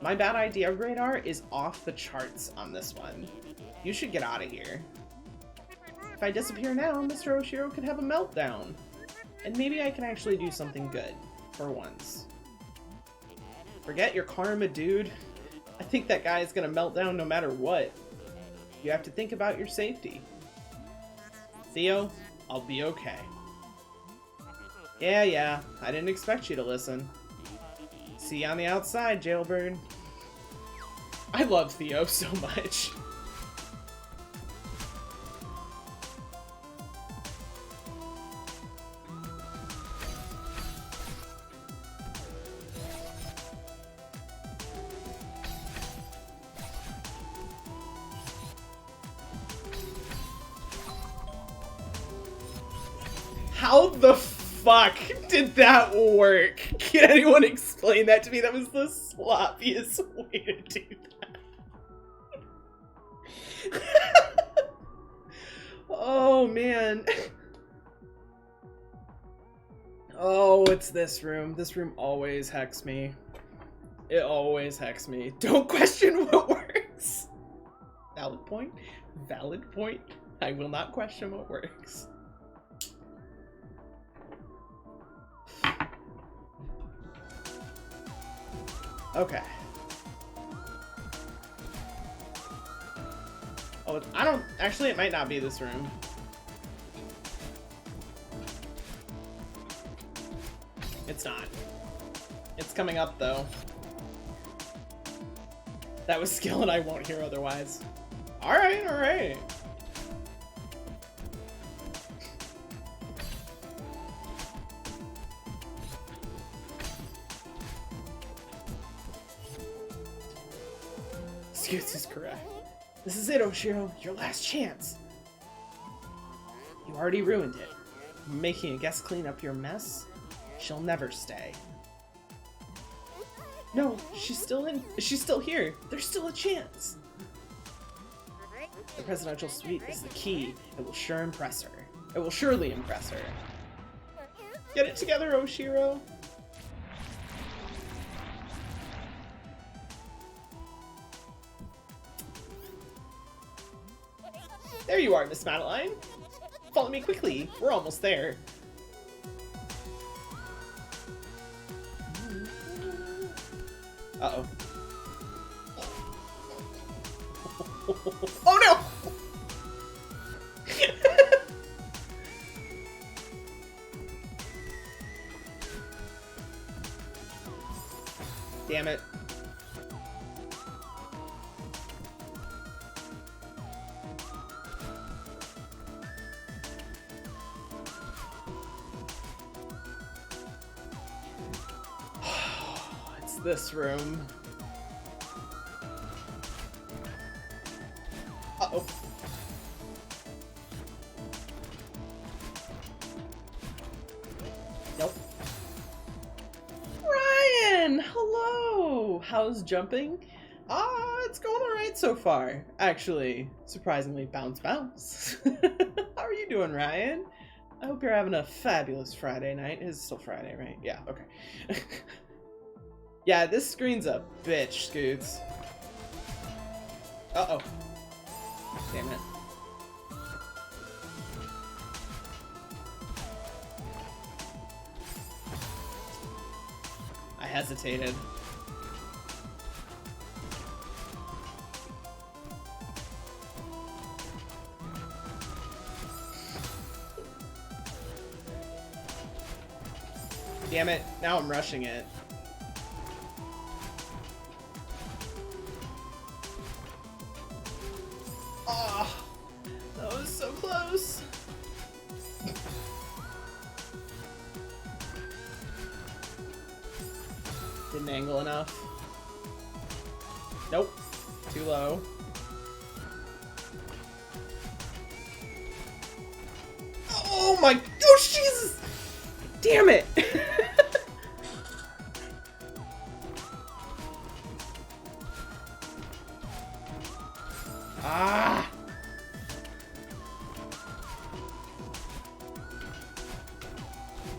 My bad idea radar is off the charts on this one. You should get out of here. If I disappear now, Mr. Oshiro could have a meltdown. And maybe I can actually do something good. For once. Forget your karma, dude. I think that guy is gonna melt down no matter what. You have to think about your safety. Theo, I'll be okay. Yeah, I didn't expect you to listen. See you on the outside, Jailbird. I love Theo so much. How the fuck did that work? Can anyone explain that to me? That was the sloppiest way to do that. Oh, man. Oh, it's this room. This room always hecks me. It always hecks me. Don't question what works. Valid point. Valid point. I will not question what works. Okay. Oh, I don't... Actually, it might not be this room. It's not. It's coming up, though. That was skill and I won't hear otherwise. Alright, alright. Scoots is correct. This is it, Oshiro. Your last chance. You already ruined it. Making a guest clean up your mess? She'll never stay. No, she's still here. There's still a chance. The presidential suite is the key. It will surely impress her. Get it together, Oshiro. There you are, Miss Madeline. Follow me quickly. We're almost there. Uh-oh. Oh no! Damn it. It's this room. Uh-oh. Nope. Ryan! Hello! How's jumping? It's going alright so far. Actually, surprisingly, bounce. How are you doing, Ryan? I hope you're having a fabulous Friday night. It's still Friday, right? Yeah, okay. Yeah, this screen's a bitch, Scoots. Uh-oh. Damn it. I hesitated. Damn it, now I'm rushing it. Oh, that was so close. Didn't angle enough. Nope, too low. Oh my, oh Jesus! Damn it! Ah!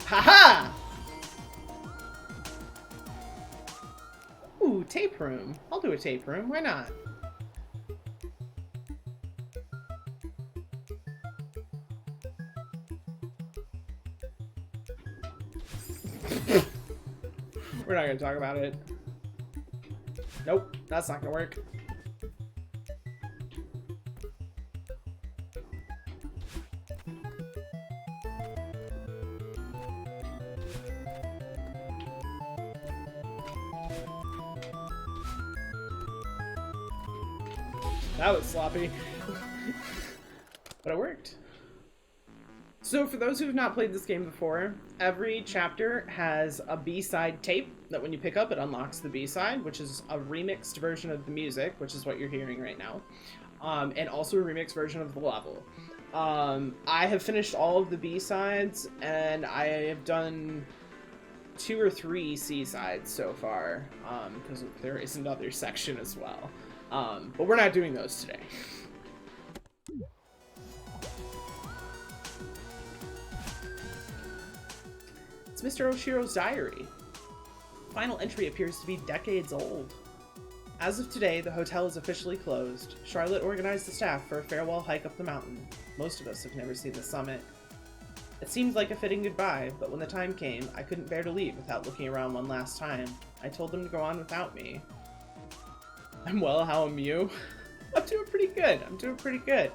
Haha! Ooh, tape room. I'll do a tape room. Why not? We're not gonna talk about it. Nope, that's not gonna work. That was sloppy. But it worked. So for those who have not played this game before, every chapter has a B-side tape that when you pick up, it unlocks the B-side, which is a remixed version of the music, which is what you're hearing right now, and also a remixed version of the level. I have finished all of the B-sides, and I have done 2 or 3 C-sides so far, because there is another section as well. But we're not doing those today. It's Mr. Oshiro's diary. Final entry appears to be decades old. As of today, the hotel is officially closed. Charlotte organized the staff for a farewell hike up the mountain. Most of us have never seen the summit. It seemed like a fitting goodbye, but when the time came, I couldn't bear to leave without looking around one last time. I told them to go on without me. I'm well, how am you? I'm doing pretty good.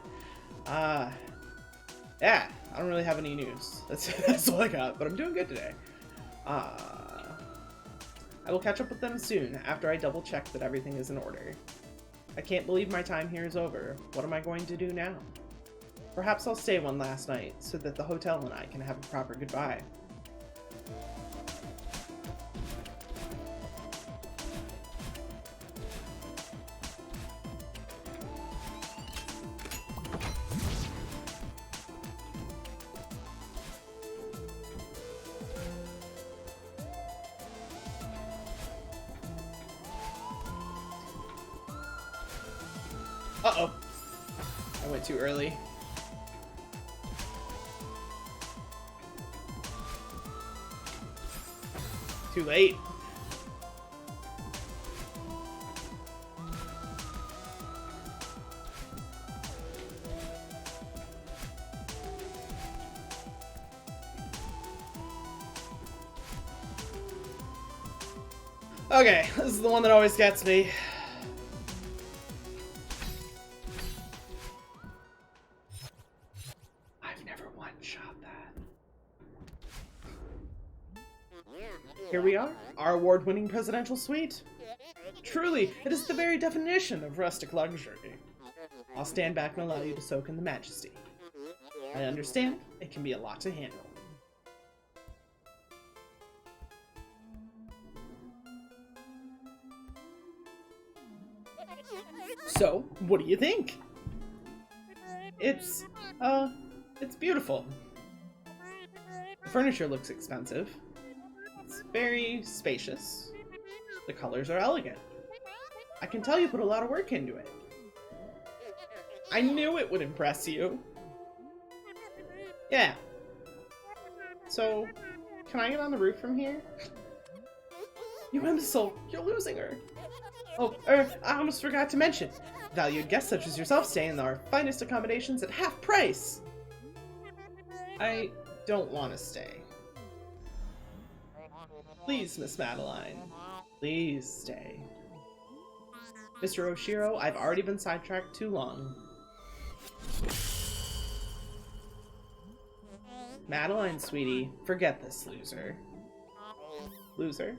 Yeah, I don't really have any news. That's all I got, but I'm doing good today. I will catch up with them soon, after I double check that everything is in order. I can't believe my time here is over. What am I going to do now? Perhaps I'll stay one last night, so that the hotel and I can have a proper goodbye. Uh-oh. I went too early. Too late. Okay, this is the one that always gets me. Here we are, our award-winning presidential suite. Truly, it is the very definition of rustic luxury. I'll stand back and allow you to soak in the majesty. I understand, it can be a lot to handle. So, what do you think? It's beautiful. The furniture looks expensive. It's very spacious. The colors are elegant. I can tell you put a lot of work into it. I knew it would impress you. Yeah. So, can I get on the roof from here? You imbecile, you're losing her. Oh, I almost forgot to mention. Valued guests such as yourself stay in our finest accommodations at half price. I don't want to stay. Please, Miss Madeline. Please stay. Mr. Oshiro, I've already been sidetracked too long. Madeline, sweetie, forget this loser. Loser?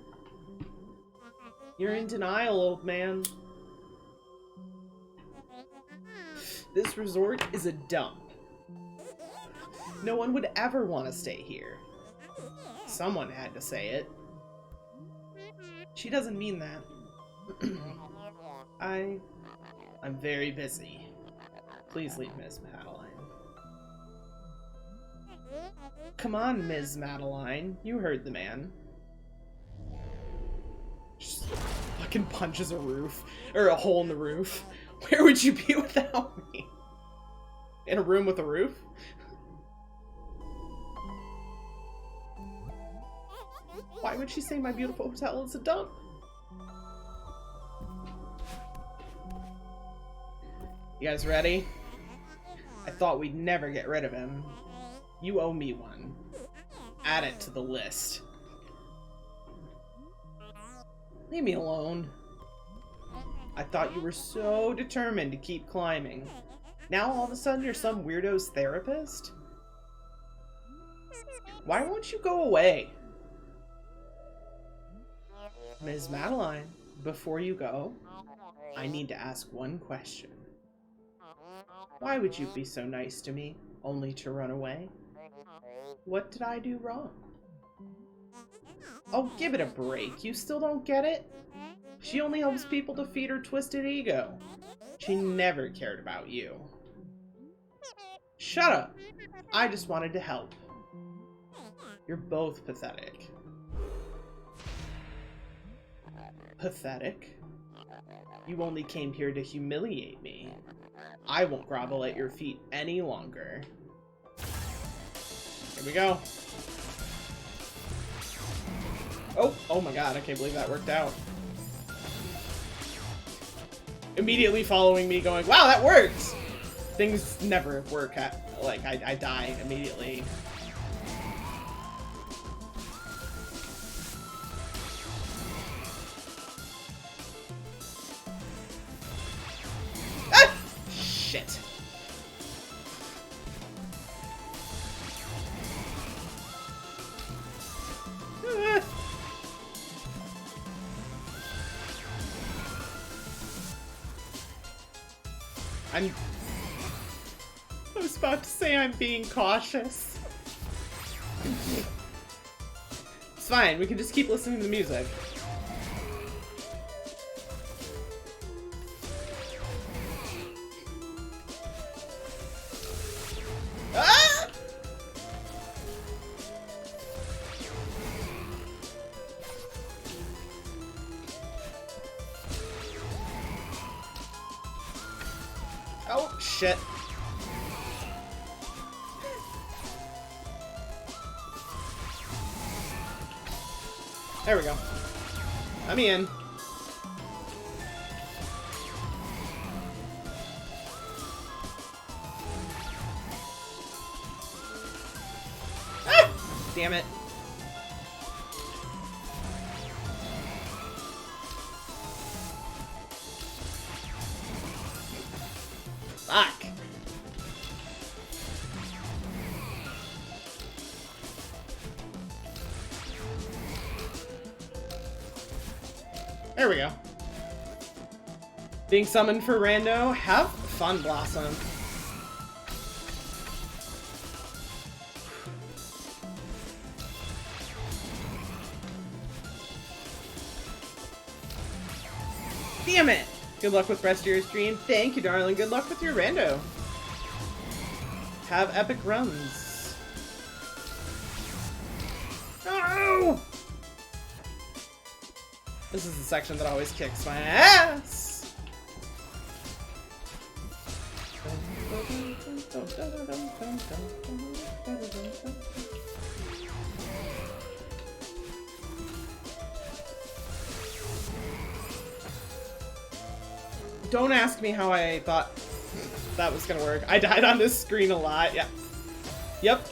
You're in denial, old man. This resort is a dump. No one would ever want to stay here. Someone had to say it. She doesn't mean that. I'm very busy. Please leave, Miss Madeline. Come on, Ms. Madeline. You heard the man. Just fucking punches a roof. Or a hole in the roof. Where would you be without me? In a room with a roof? Why would she say my beautiful hotel is a dump? You guys ready? I thought we'd never get rid of him. You owe me one. Add it to the list. Leave me alone. I thought you were so determined to keep climbing. Now all of a sudden you're some weirdo's therapist? Why won't you go away? Ms. Madeline, before you go, I need to ask one question. Why would you be so nice to me, only to run away? What did I do wrong? Oh, give it a break. You still don't get it? She only helps people to feed her twisted ego. She never cared about you. Shut up. I just wanted to help. You're both pathetic. Pathetic? You only came here to humiliate me. I won't grovel at your feet any longer. Here we go. Oh my god, I can't believe that worked out. Immediately following me going, wow, that worked! Things never work at, like, I die immediately. Ah! Shit. Ah. I was about to say I'm being cautious. It's fine, we can just keep listening to the music. Ah! Oh, shit. There we go. I'm in. Ah! Damn it. Fuck. There we go. Being summoned for rando. Have fun, Blossom. Damn it! Good luck with the rest of your stream. Thank you, darling. Good luck with your rando. Have epic runs. No! This is the section that always kicks my ass. Don't ask me how I thought that was gonna work. I died on this screen a lot. Yeah. Yep.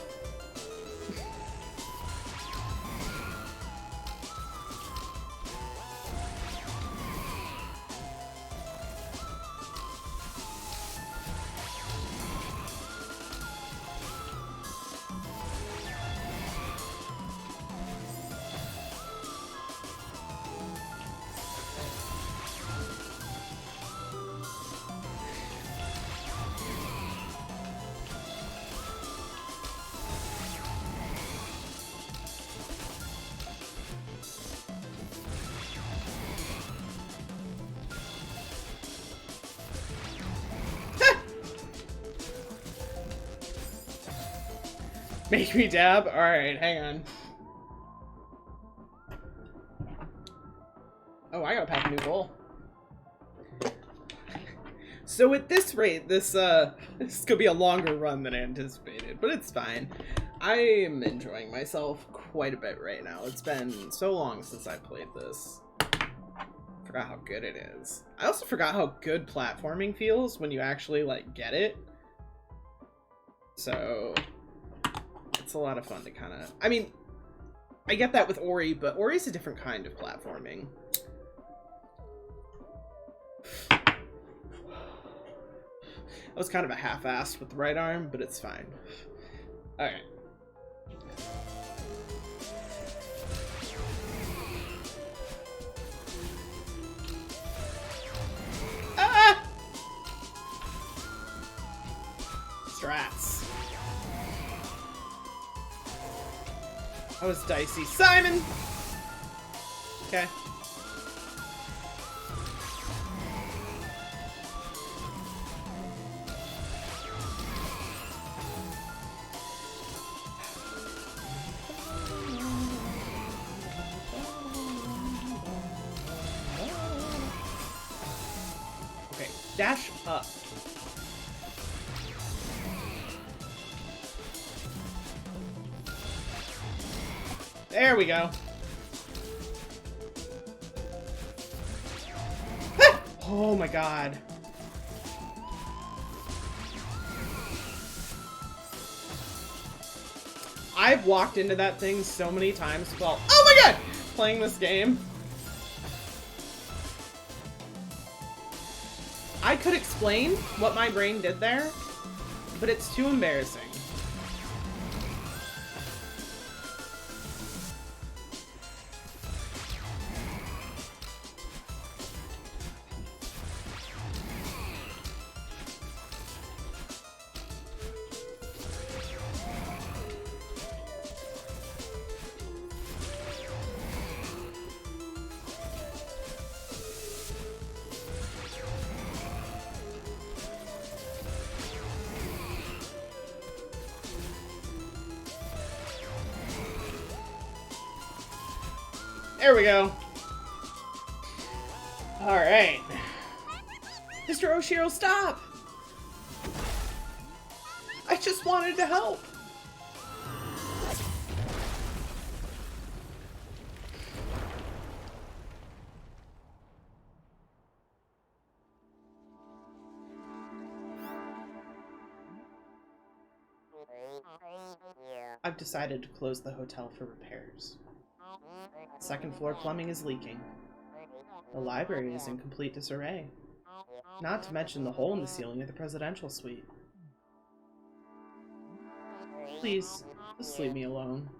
Make me dab? Alright, hang on. Oh, I gotta pack a new bowl. So at this rate, this is gonna be a longer run than I anticipated, but it's fine. I'm enjoying myself quite a bit right now. It's been so long since I played this. Forgot how good it is. I also forgot how good platforming feels when you actually, like, get it. So it's a lot of fun to kind of... I mean, I get that with Ori, but Ori's a different kind of platforming. That was kind of a half-assed with the right arm, but it's fine. Alright. Ah! Strats. That was dicey. Simon! Okay. Dash up. There we go. Oh my god. I've walked into that thing so many times while, oh my god, playing this game. I could explain what my brain did there, but it's too embarrassing. There we go. Alright. Mr. Oshiro, stop! I just wanted to help. I've decided to close the hotel for repairs. Second floor plumbing is leaking. The library is in complete disarray. Not to mention the hole in the ceiling of the presidential suite. Please, just leave me alone.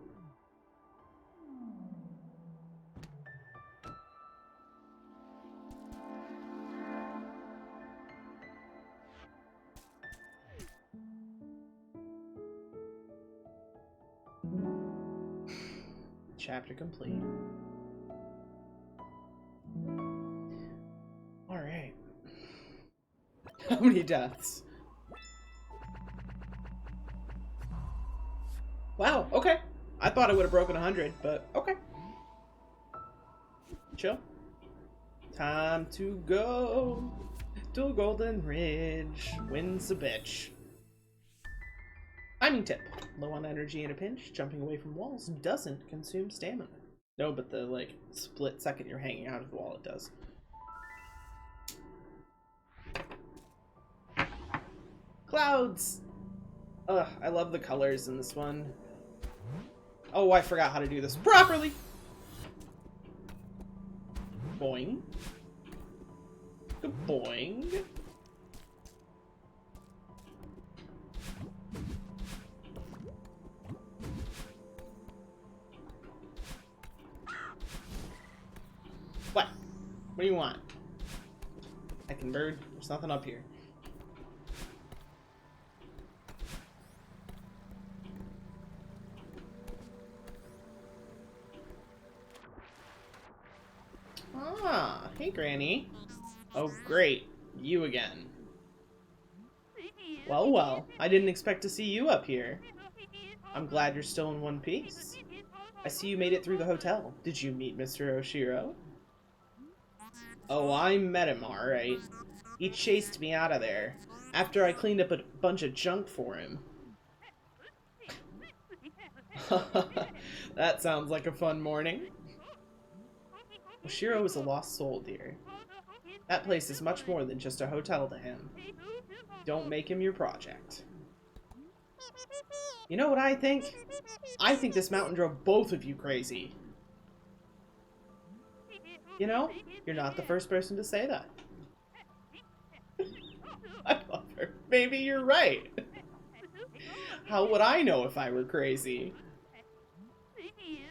Chapter complete. Alright. How many deaths? Wow, okay. I thought I would have broken 100, but okay. Chill. Time to go to Golden Ridge. Wins a bitch. Timing tip. Low on energy in a pinch, jumping away from walls doesn't consume stamina. No, but the, like, split second you're hanging out of the wall, it does. Clouds! Ugh, I love the colors in this one. Oh, I forgot how to do this properly! Boing. Boing. What do you want? I can bird. There's nothing up here. Ah, hey Granny. Oh great, you again. Well, well, I didn't expect to see you up here. I'm glad you're still in one piece. I see you made it through the hotel. Did you meet Mr. Oshiro? Oh, I met him, alright. He chased me out of there, after I cleaned up a bunch of junk for him. That sounds like a fun morning. Oshiro is a lost soul, dear. That place is much more than just a hotel to him. Don't make him your project. You know what I think? I think this mountain drove both of you crazy. You know, you're not the first person to say that. I love her. Maybe you're right. How would I know if I were crazy?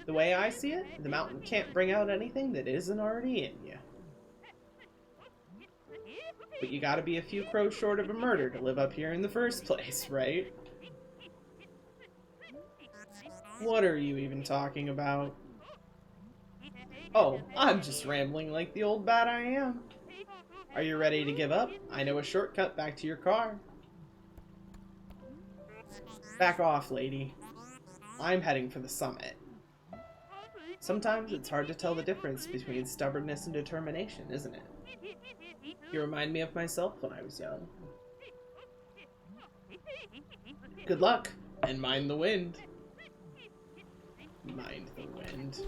The way I see it, the mountain can't bring out anything that isn't already in you. But you gotta be a few crows short of a murder to live up here in the first place, right? What are you even talking about? Oh, I'm just rambling like the old bat I am. Are you ready to give up? I know a shortcut back to your car. Back off, lady. I'm heading for the summit. Sometimes it's hard to tell the difference between stubbornness and determination, isn't it? You remind me of myself when I was young. Good luck, and mind the wind. Mind the wind.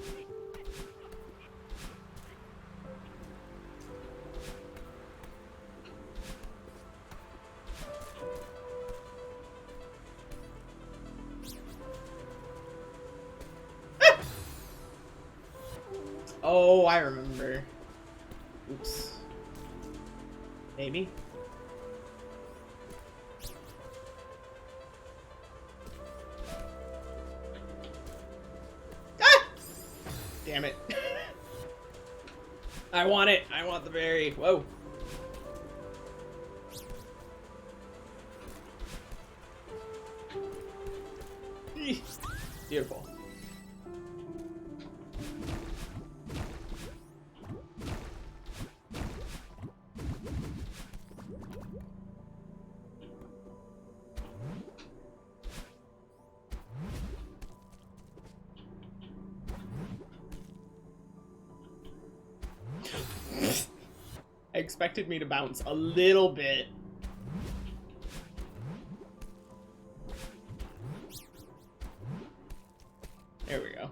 Ah! Oh, I remember. Oops. Maybe. Damn it. I want it. I want the berry. Whoa. Beautiful. Expected me to bounce a little bit. There we go.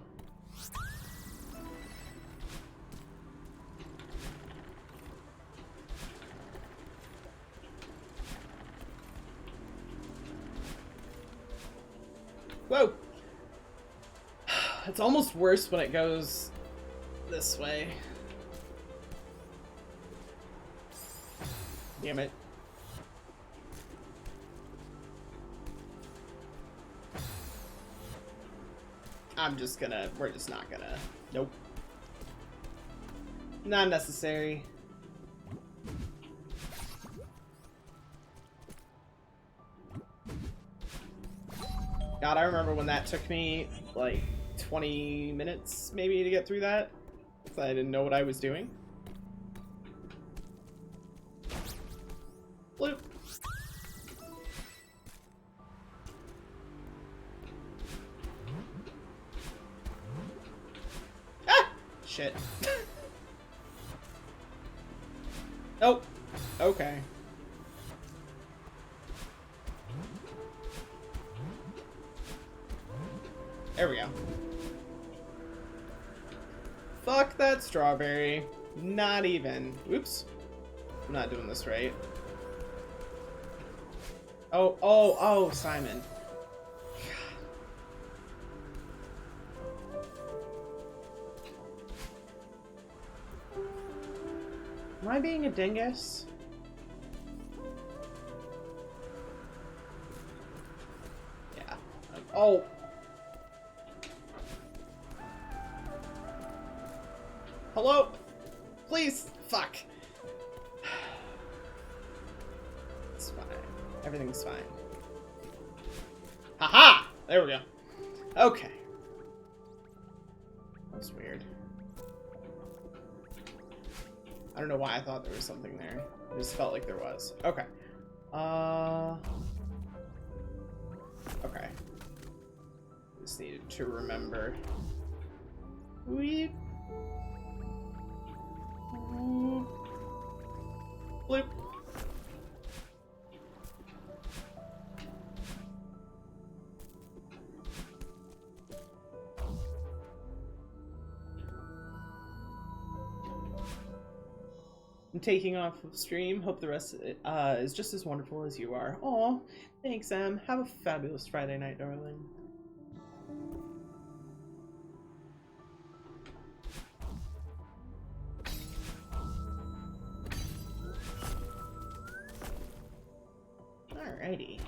Whoa! It's almost worse when it goes this way. Damn it. We're just not gonna. Nope. Not necessary. God, I remember when that took me like 20 minutes maybe to get through that. So I didn't know what I was doing. Bloop. Ah! Shit. Oh. Okay. There we go. Fuck that strawberry. Not even. Oops. I'm not doing this right. Oh, Simon. Am I being a dingus? Yeah. Oh. Hello? Please. Fuck. It's fine. Everything's fine. Haha! There we go. Okay. That was weird. I don't know why I thought there was something there. It just felt like there was. Okay. Okay. Just needed to remember. Weep. Bloop. I'm taking off of stream. Hope the rest is just as wonderful as you are. Aw, thanks, Em. Have a fabulous Friday night, darling. Alrighty.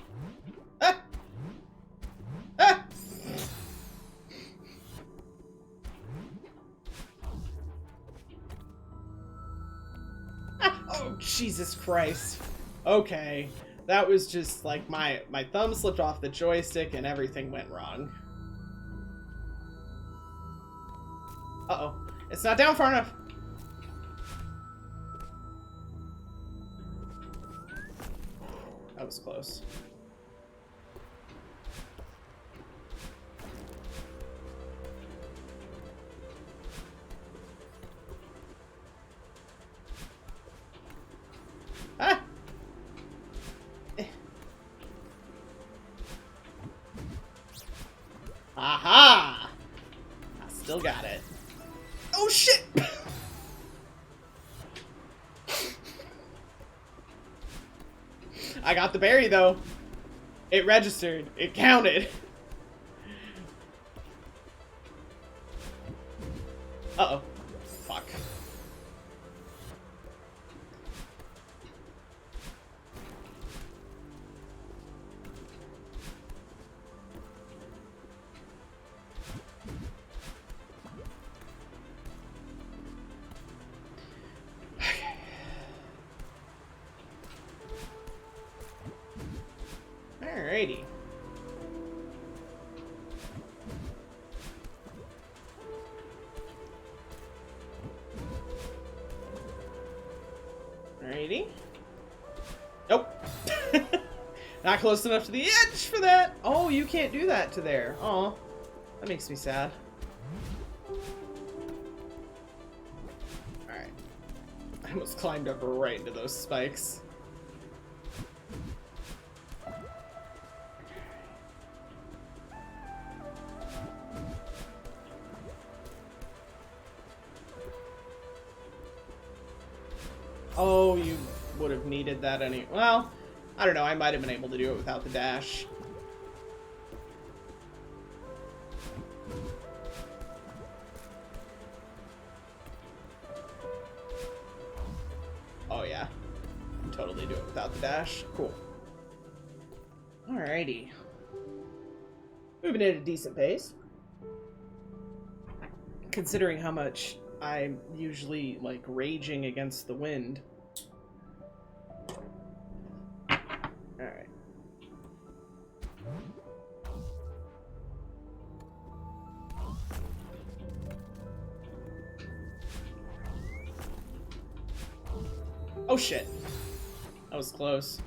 Ah! Ah! Oh, Jesus Christ. Okay. That was just like my thumb slipped off the joystick and everything went wrong. Uh-oh. It's not down far enough. That was close. Still got it. Oh shit! I got the berry though. It registered. It counted. Uh-oh. Fuck. Alrighty. Alrighty. Nope. Not close enough to the edge for that. Oh, you can't do that to there. Oh, that makes me sad. Alright. I almost climbed up right into those spikes. Oh, you would have needed that any... Well, I don't know. I might have been able to do it without the dash. Oh, yeah. Totally do it without the dash. Cool. Alrighty. Moving at a decent pace. Considering how much I'm usually, like, raging against the wind. Alright. Oh shit. That was close.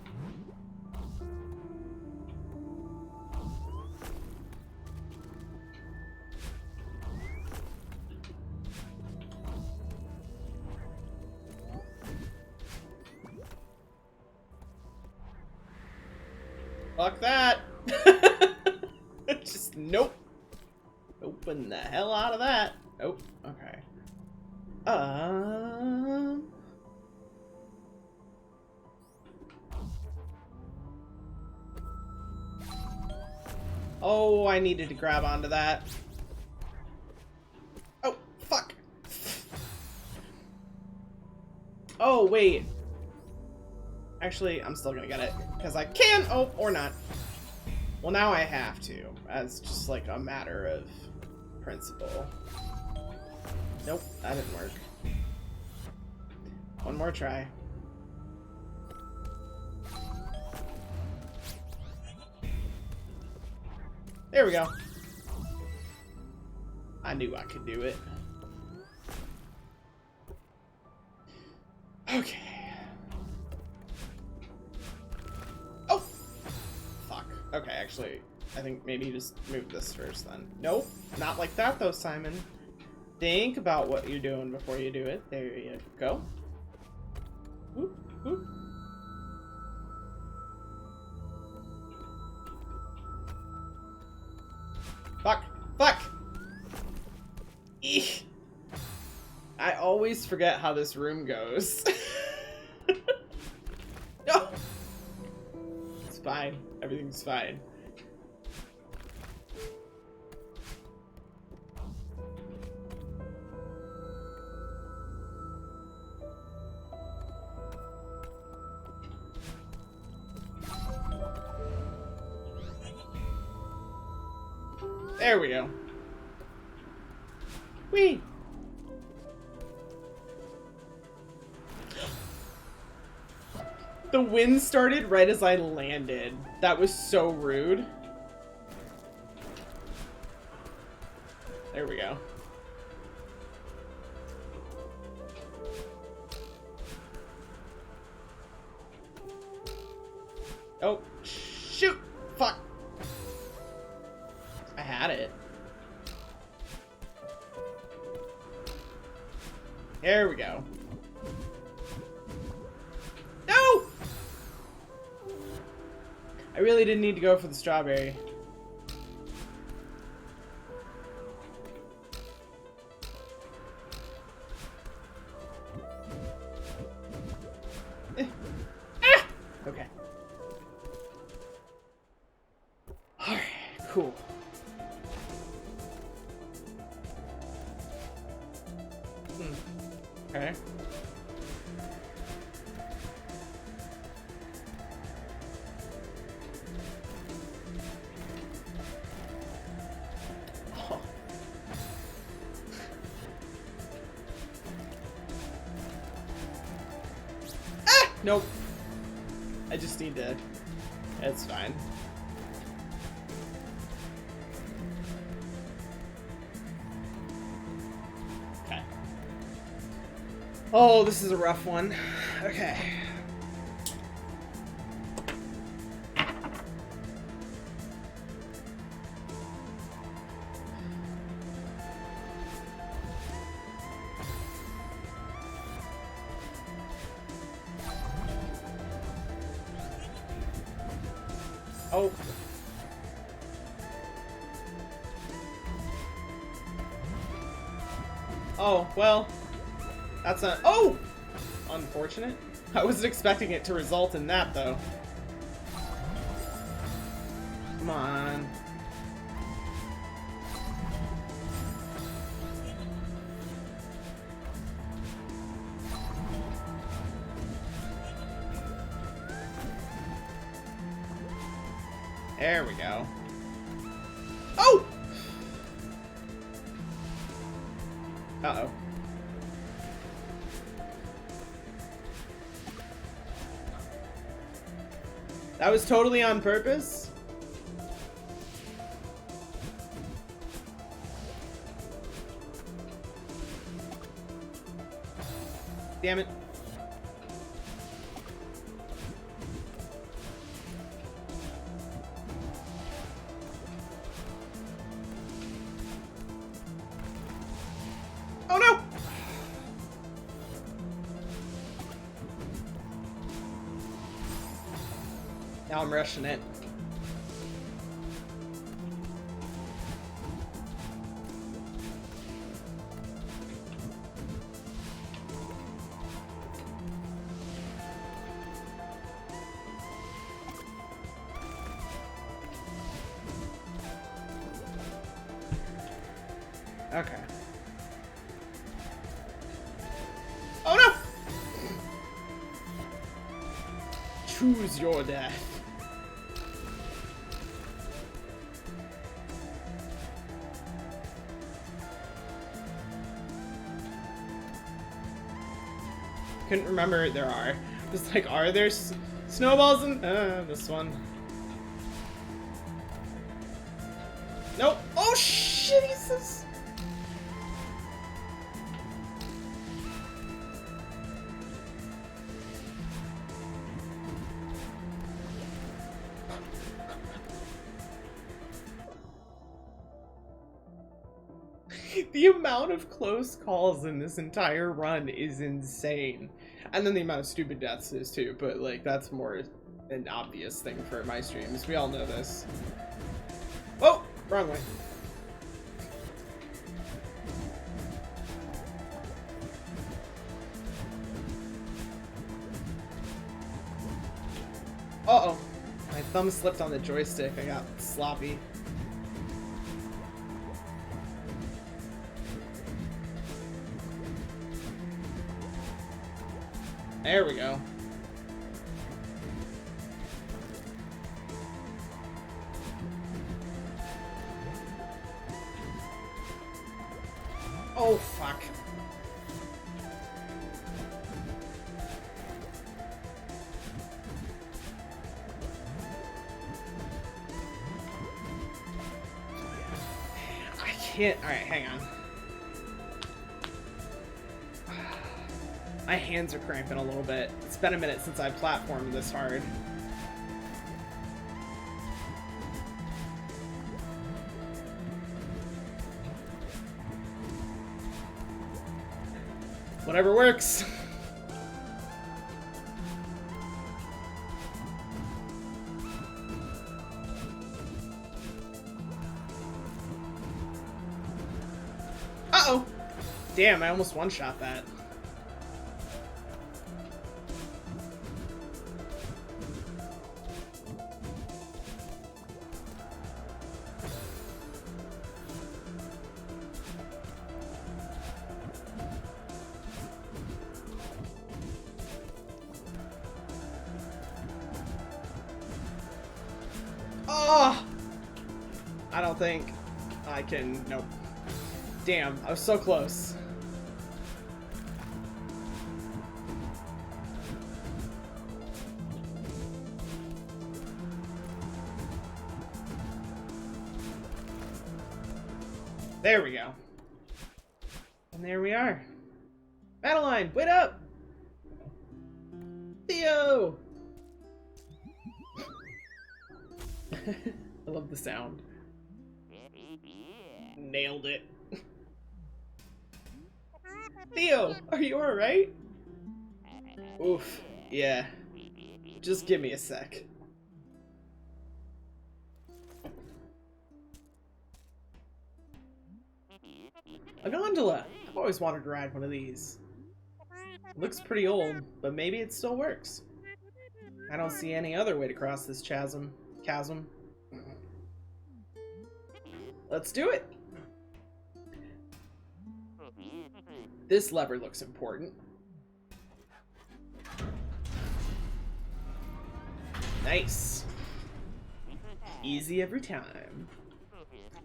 Fuck that. Just nope. Open the hell out of that. Oh, okay. Oh, I needed to grab onto that. Oh, fuck. Oh, wait. Actually, I'm still gonna get it, because I can! Oh, or not. Well, now I have to, as just like a matter of principle. Nope, that didn't work. One more try. There we go. I knew I could do it. Okay. Oh! Fuck. Okay, actually, I think maybe you just move this first then. Nope, not like that though, Simon. Think about what you're doing before you do it. There you go. Whoop, whoop. Fuck! Fuck! Eek. I always forget how this room goes. No! It's fine. Everything's fine. There we go. Whee! The wind started right as I landed. That was so rude. There we go. Oh, shoot! Fuck! I had it. There we go. No! I really didn't need to go for the strawberry. Okay. Oh. Ah! Nope. I just need to... It's fine. Okay. Oh, this is a rough one. Okay. Oh. Oh, well. That's not... Oh! Unfortunate. I wasn't expecting it to result in that, though. Come on. There we go. Oh! Uh-oh. That was totally on purpose? Damn it. Oh no! Now I'm rushing it. Okay. Oh no! Choose your death. Couldn't remember there are. Just like, are there snowballs in this one? Nope. Oh shit, Jesus! The amount of close calls in this entire run is insane. And then the amount of stupid deaths is too, but like that's more an obvious thing for my streams. We all know this. Oh, wrong way. Uh-oh. My thumb slipped on the joystick. I got sloppy. There we go. Oh, fuck. I can't. Alright, hang on. My hands are cramping a little bit. It's been a minute since I've platformed this hard. Whatever works. Uh-oh. Damn, I almost one-shot that. don't think I can... Nope. Damn, I was so close. There we go. And there we are. Madeline, wait up! Theo! I love the sound. Nailed it. Theo, are you alright? Oof, yeah. Just give me a sec. A gondola! I've always wanted to ride one of these. It looks pretty old, but maybe it still works. I don't see any other way to cross this chasm. Let's do it! This lever looks important. Nice. Easy every time.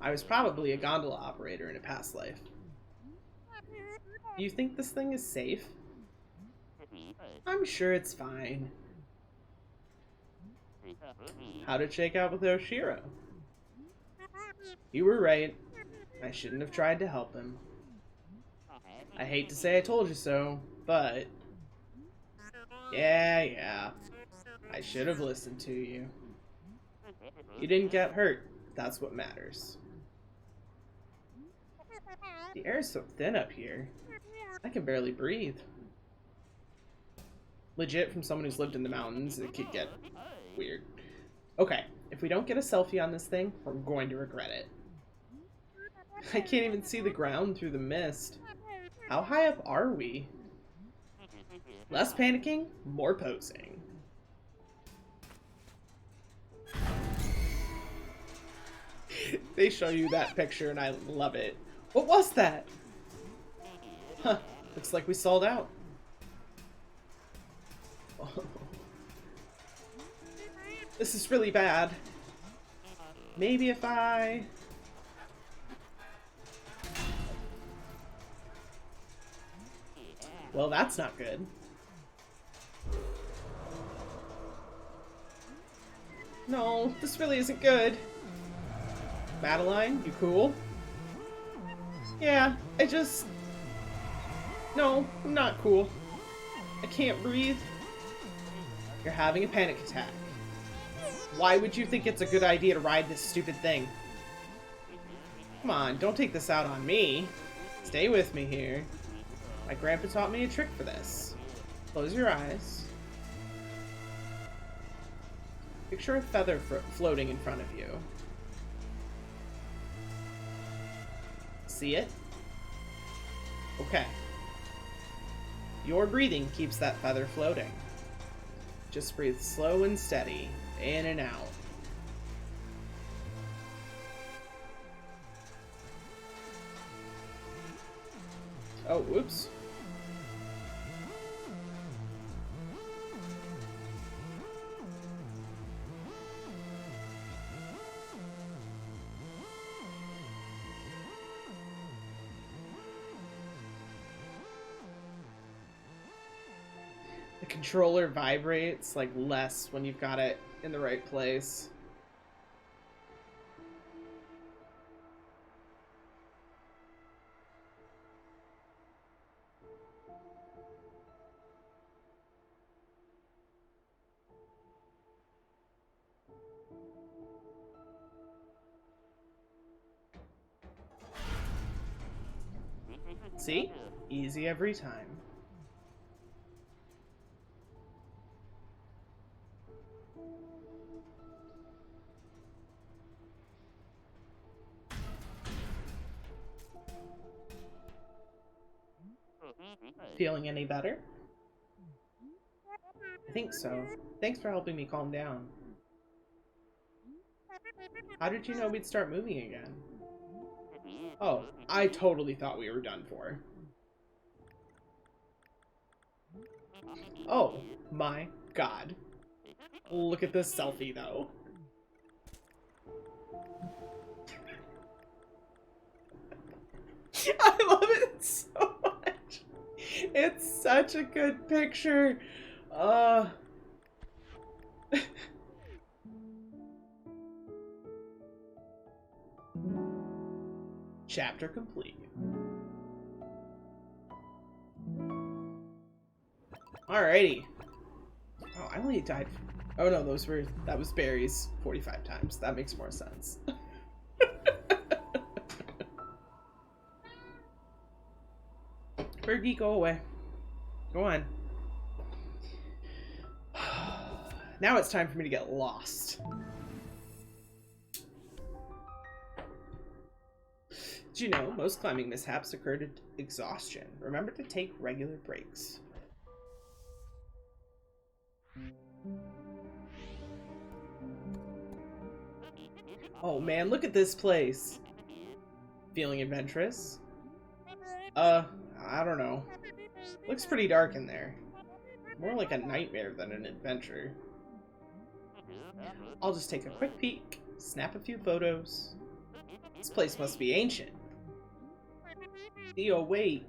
I was probably a gondola operator in a past life. You think this thing is safe? I'm sure it's fine. How'd it shake out with Oshiro? You were right. I shouldn't have tried to help him. I hate to say I told you so, but... Yeah. I should have listened to you. You didn't get hurt. That's what matters. The air is so thin up here. I can barely breathe. Legit, from someone who's lived in the mountains, it could get weird. Okay, if we don't get a selfie on this thing, we're going to regret it. I can't even see the ground through the mist. How high up are we? Less panicking, more posing. They show you that picture and I love it. What was that? Huh, looks like we sold out. Oh. This is really bad. Maybe if I... Well, that's not good. No, this really isn't good. Madeline, you cool? Yeah, I just... No, I'm not cool. I can't breathe. You're having a panic attack. Why would you think it's a good idea to ride this stupid thing? Come on, don't take this out on me. Stay with me here. My grandpa taught me a trick for this. Close your eyes. Picture a feather floating in front of you. See it? Okay. Your breathing keeps that feather floating. Just breathe slow and steady, in and out. Oh, whoops. The controller vibrates like less when you've got it in the right place. See? Easy every time. Feeling any better? I think so. Thanks for helping me calm down. How did you know we'd start moving again? Oh, I totally thought we were done for. Oh my god. Look at this selfie though. I love it so much. It's such a good picture. Chapter complete. Alrighty. Oh, I only died. Oh no, that was berries 45 times. That makes more sense. Fergie, go away. Go on. Now it's time for me to get lost. Did you know most climbing mishaps occur to exhaustion? Remember to take regular breaks. Oh man, look at this place. Feeling adventurous? I don't know. Looks pretty dark in there. More like a nightmare than an adventure. I'll just take a quick peek, snap a few photos. This place must be ancient. Theo, wait.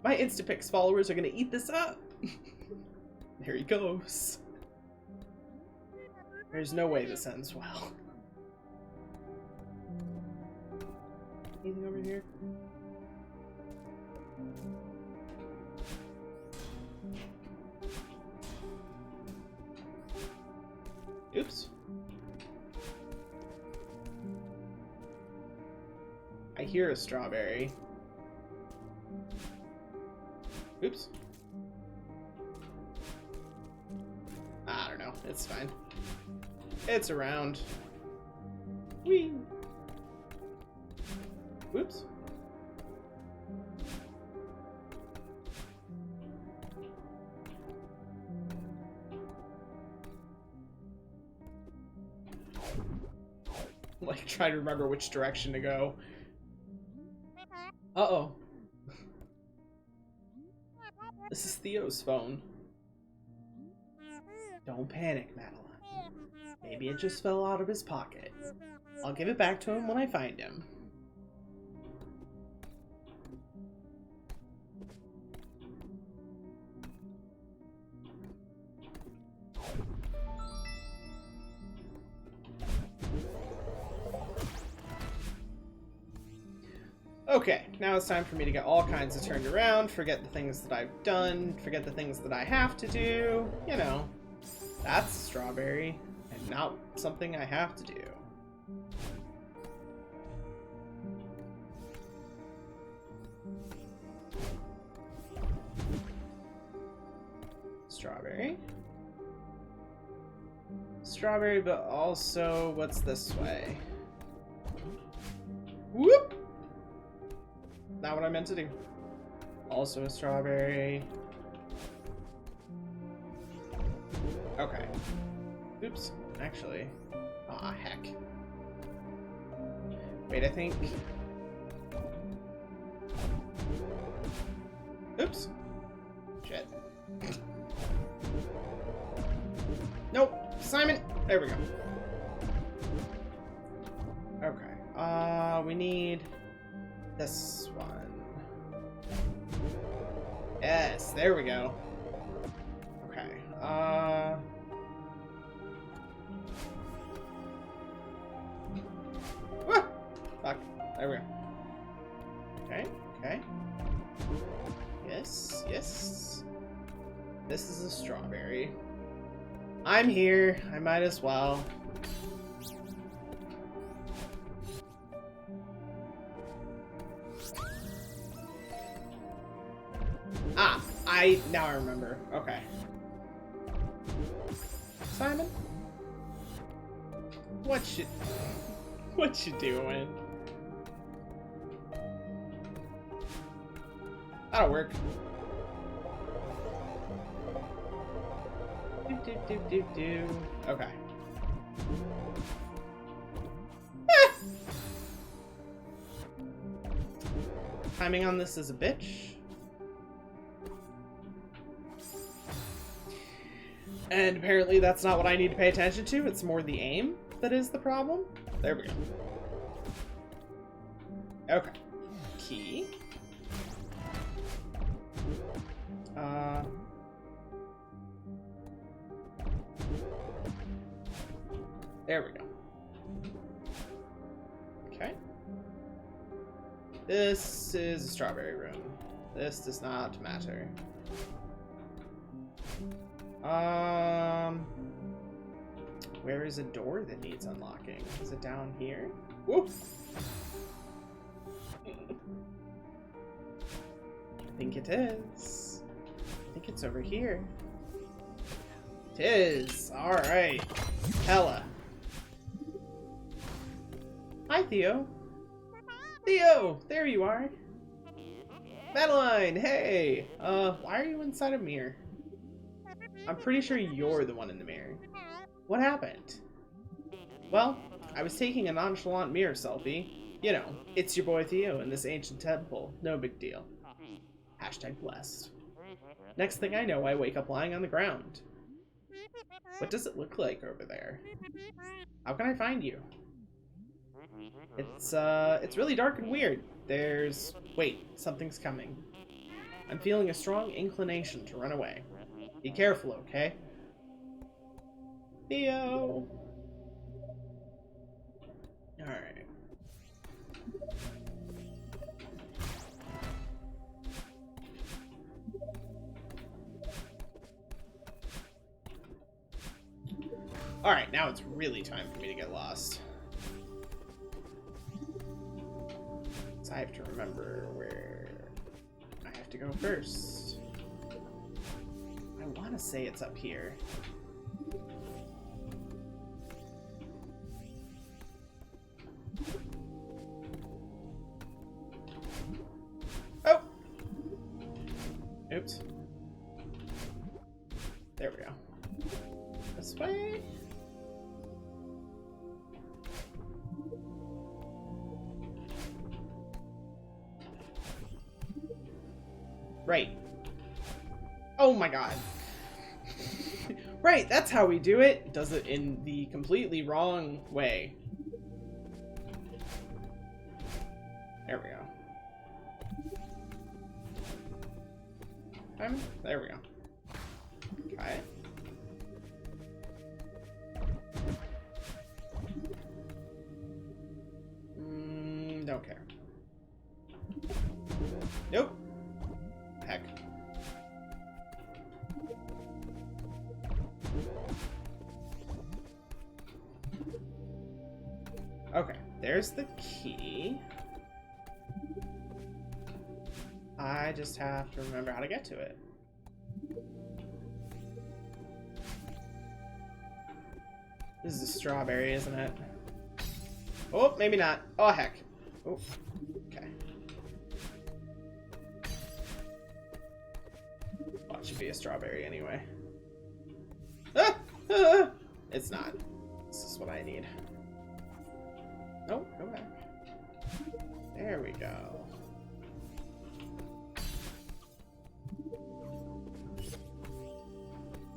My Instapix followers are gonna eat this up. There he goes. There's no way this ends well. Anything over here? Oops. I hear a strawberry. Oops. I don't know. It's fine. It's around. Whee! Oops. Like, try to remember which direction to go. Uh-oh. This is Theo's phone. Don't panic, Madeline. Maybe it just fell out of his pocket. I'll give it back to him when I find him. Okay, now it's time for me to get all kinds of turned around, forget the things that I've done, forget the things that I have to do. You know, that's a strawberry, and not something I have to do. Strawberry. Strawberry, but also, what's this way? Whoop! Not what I meant to do. Also a strawberry. Okay. Oops. Actually. Aw, heck. Wait, I think... Oops. Shit. Nope. Simon! There we go. Okay. We need... this one. Yes, there we go. Okay, ah, fuck. There we go. Okay, okay. Yes, yes. This is a strawberry. I'm here. I might as well. Ah, now I remember. Okay. Simon? What you doing? That'll work. Do. Okay. Timing on this is a bitch. And apparently that's not what I need to pay attention to. It's more the aim that is the problem. There we go. Okay. key. There we go. Okay. This is a strawberry room. This does not matter. Where is a door that needs unlocking? Is it down here? Whoop! I think it is. I think it's over here. It is. Alright. Hella. Hi, Theo. Theo! There you are. Madeline, hey! Why are you inside a mirror? I'm pretty sure you're the one in the mirror. What happened? Well, I was taking a nonchalant mirror selfie. You know, it's your boy Theo in this ancient temple. No big deal. Hashtag blessed. Next thing I know, I wake up lying on the ground. What does it look like over there? How can I find you? It's really dark and weird. Wait, something's coming. I'm feeling a strong inclination to run away. Be careful, okay? Theo! Alright. Alright, now it's really time for me to get lost. So I have to remember where I have to go first. I want to say it's up here. Oh! Oops. There we go. This way? Right. Oh my god. Right, that's how we do it. It does it in the completely wrong way. There we go. There we go. Okay. Don't care. Nope. Heck. Okay, there's the key. I just have to remember how to get to it. This is a strawberry, isn't it? Oh, maybe not. Oh, heck. Oh, okay. Well, it should be a strawberry anyway. Ah! Ah! It's not. This is what I need. Nope, go back. There we go.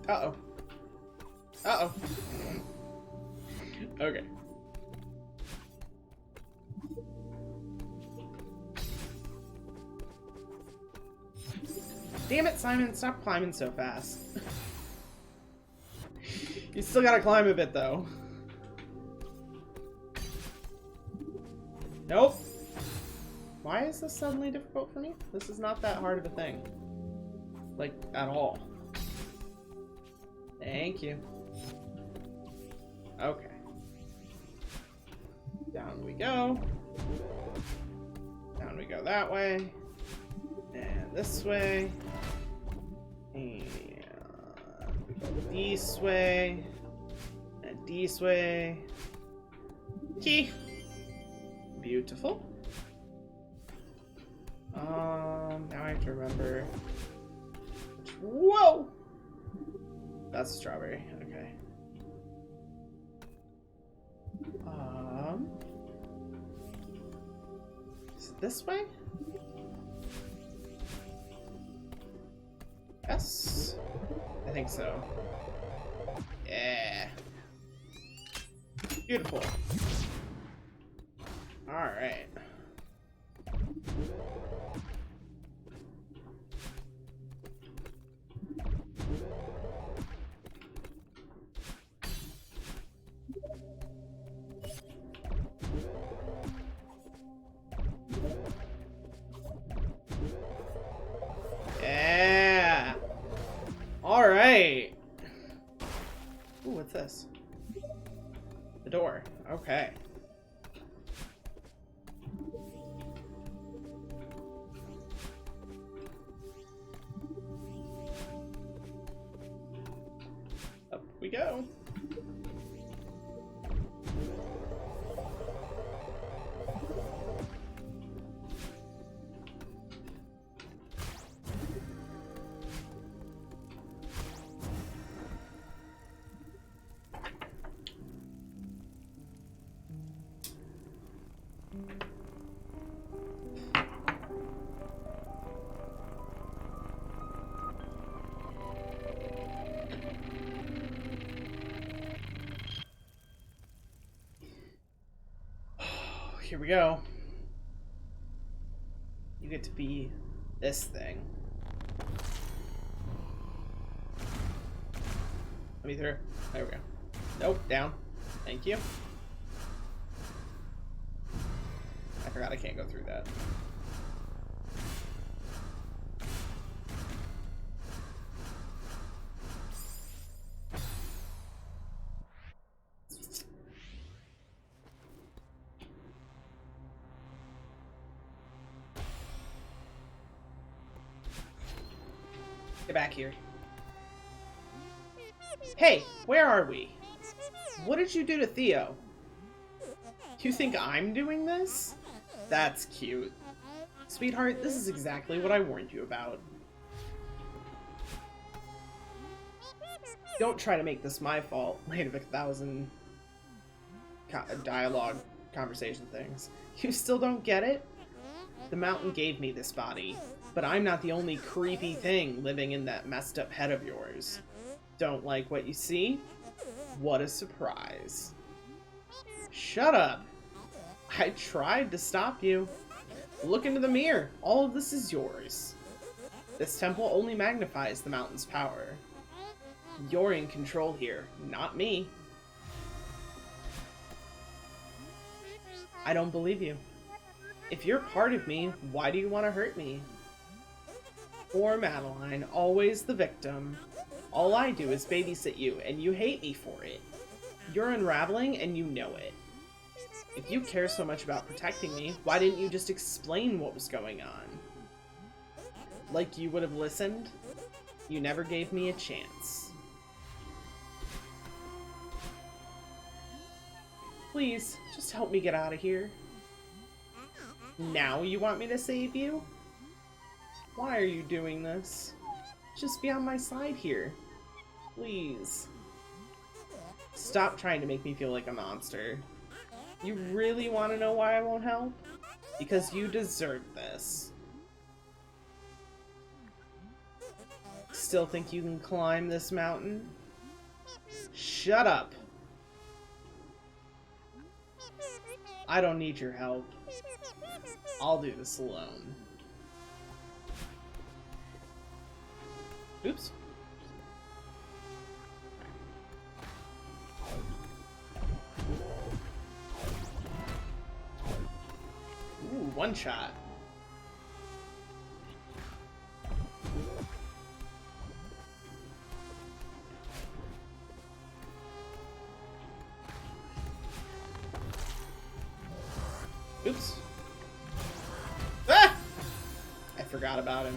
Uh-oh. Uh-oh. Okay. Damn it, Simon, stop climbing so fast. You still gotta climb a bit, though. Nope. Why is this suddenly difficult for me? This is not that hard of a thing. Like, at all. Thank you. Okay. Down we go. Down we go that way. And this way. And we go this way. And this way. Key. Beautiful. Now I have to remember. Whoa! That's a strawberry. Okay. Is it this way? Yes. I think so. Yeah. Beautiful. All right. go. Here we go. You get to be this thing. Let me through. There we go. Nope, down. Thank you. I forgot I can't go through that. Get back here. Hey, where are we? What did you do to Theo? You think I'm doing this? That's cute. Sweetheart, this is exactly what I warned you about. Don't try to make this my fault. Later of 1,000 dialogue conversation things. You still don't get it? The mountain gave me this body, but I'm not the only creepy thing living in that messed up head of yours. Don't like what you see? What a surprise. Shut up. I tried to stop you. Look into the mirror. All of this is yours. This temple only magnifies the mountain's power. You're in control here, not me. I don't believe you. If you're part of me, why do you want to hurt me? Poor Madeline, always the victim. All I do is babysit you, and you hate me for it. You're unraveling, and you know it. If you care so much about protecting me, why didn't you just explain what was going on? Like you would have listened? You never gave me a chance. Please, just help me get out of here. Now you want me to save you? Why are you doing this? Just be on my side here. Please. Stop trying to make me feel like a monster. You really want to know why I won't help? Because you deserve this. Still think you can climb this mountain? Shut up. I don't need your help. I'll do this alone. Oops. Ooh, one shot. Oops. Ah! I forgot about him.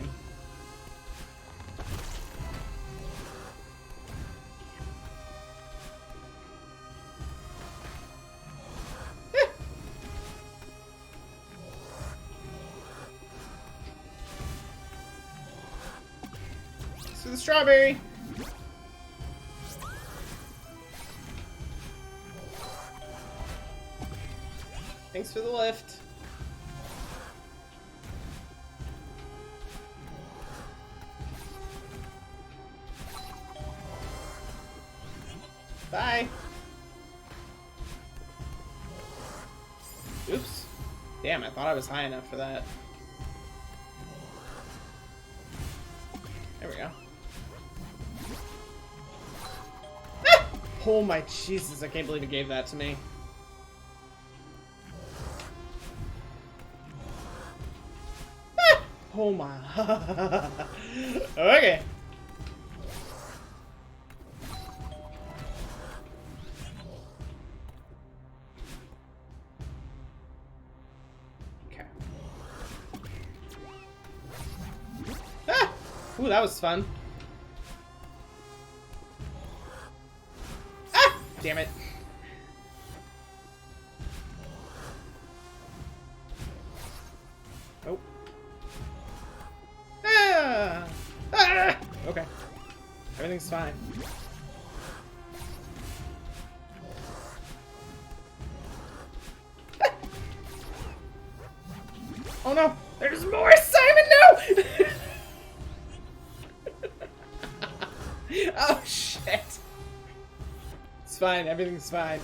To the strawberry. Thanks for the lift. Bye. Oops. Damn, I thought I was high enough for that. There we go. Ah! Oh my Jesus, I can't believe it gave that to me. Ah! Oh my. Okay. Ooh, that was fun. Damn it. Oh. Ah! Ah! Okay. Everything's fine. Oh no! There's more! Simon, no! Oh shit! It's fine, everything's fine.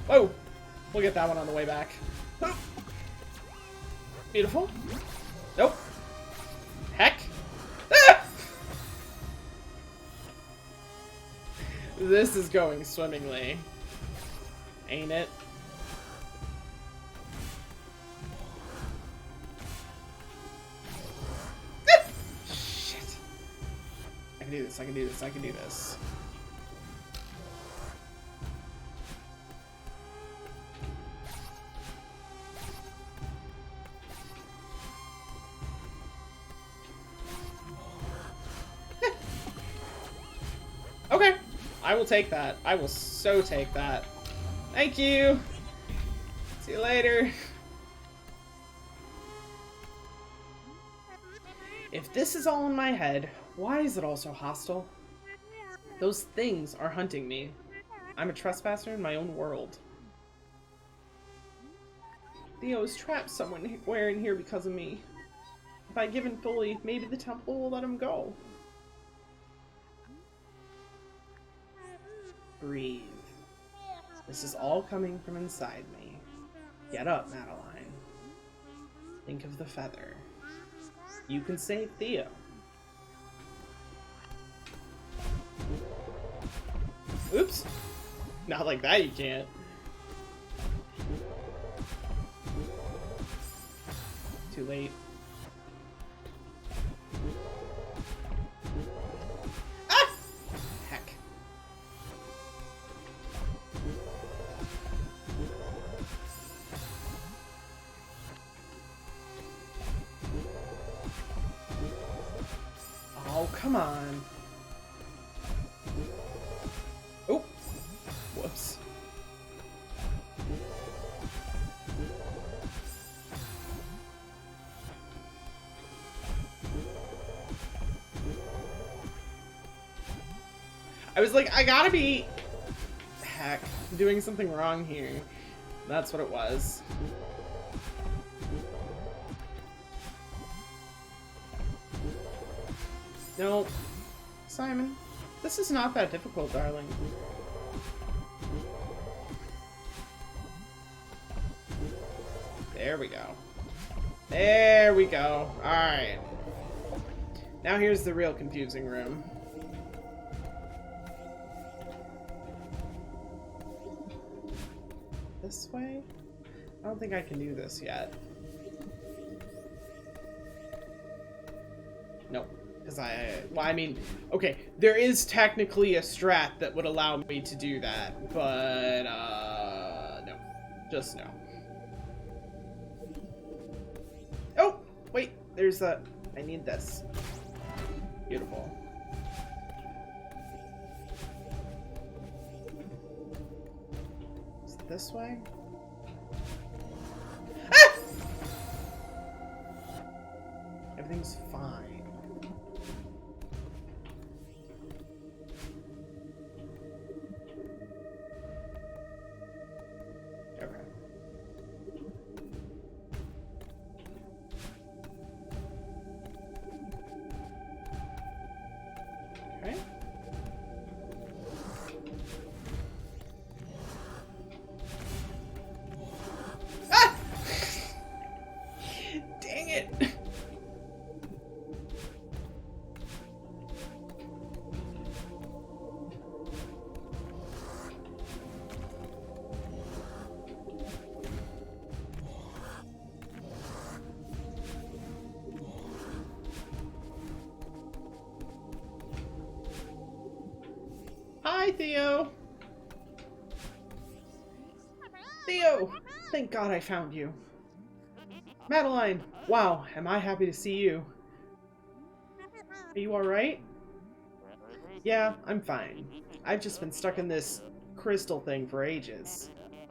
Whoa! We'll get that one on the way back. Oh. Beautiful. Nope. Heck! Ah! This is going swimmingly. Ain't it? Shit. I can do this, I can do this, I can do this. Okay. I will take that. I will so take that. Thank you. See you later. If this is all in my head, why is it all so hostile? Those things are hunting me. I'm a trespasser in my own world. Theo is trapped somewhere in here because of me. If I give in fully, maybe the temple will let him go. Breathe. This is all coming from inside me. Get up, Madeline. Think of the feather. You can save Theo. Oops. Not like that, you can't. Too late. Ah! Heck. Oh, come on. Oh. Whoops. I was like, I gotta be... Heck, doing something wrong here. That's what it was. No. Simon, this is not that difficult, darling. There we go. There we go. Alright. Now here's the real confusing room. This way? I don't think I can do this yet. Nope. Because well, I mean, okay, there is technically a strat that would allow me to do that, but, no. Just no. Oh! Wait, there's a... I need this. Beautiful. Is it this way? Ah! Everything's fine. Hi, Theo! Theo! Thank God I found you. Madeline! Wow, am I happy to see you. Are you alright? Yeah, I'm fine. I've just been stuck in this crystal thing for ages.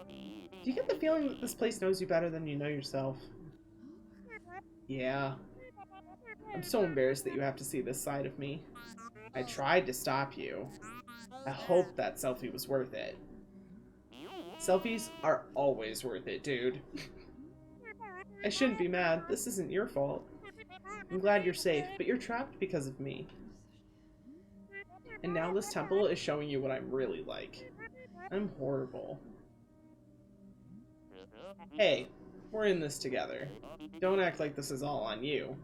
Do you get the feeling that this place knows you better than you know yourself? Yeah. I'm so embarrassed that you have to see this side of me. I tried to stop you. I hope that selfie was worth it. Selfies are always worth it, dude. I shouldn't be mad. This isn't your fault. I'm glad you're safe, but you're trapped because of me. And now this temple is showing you what I'm really like. I'm horrible. Hey, we're in this together. Don't act like this is all on you.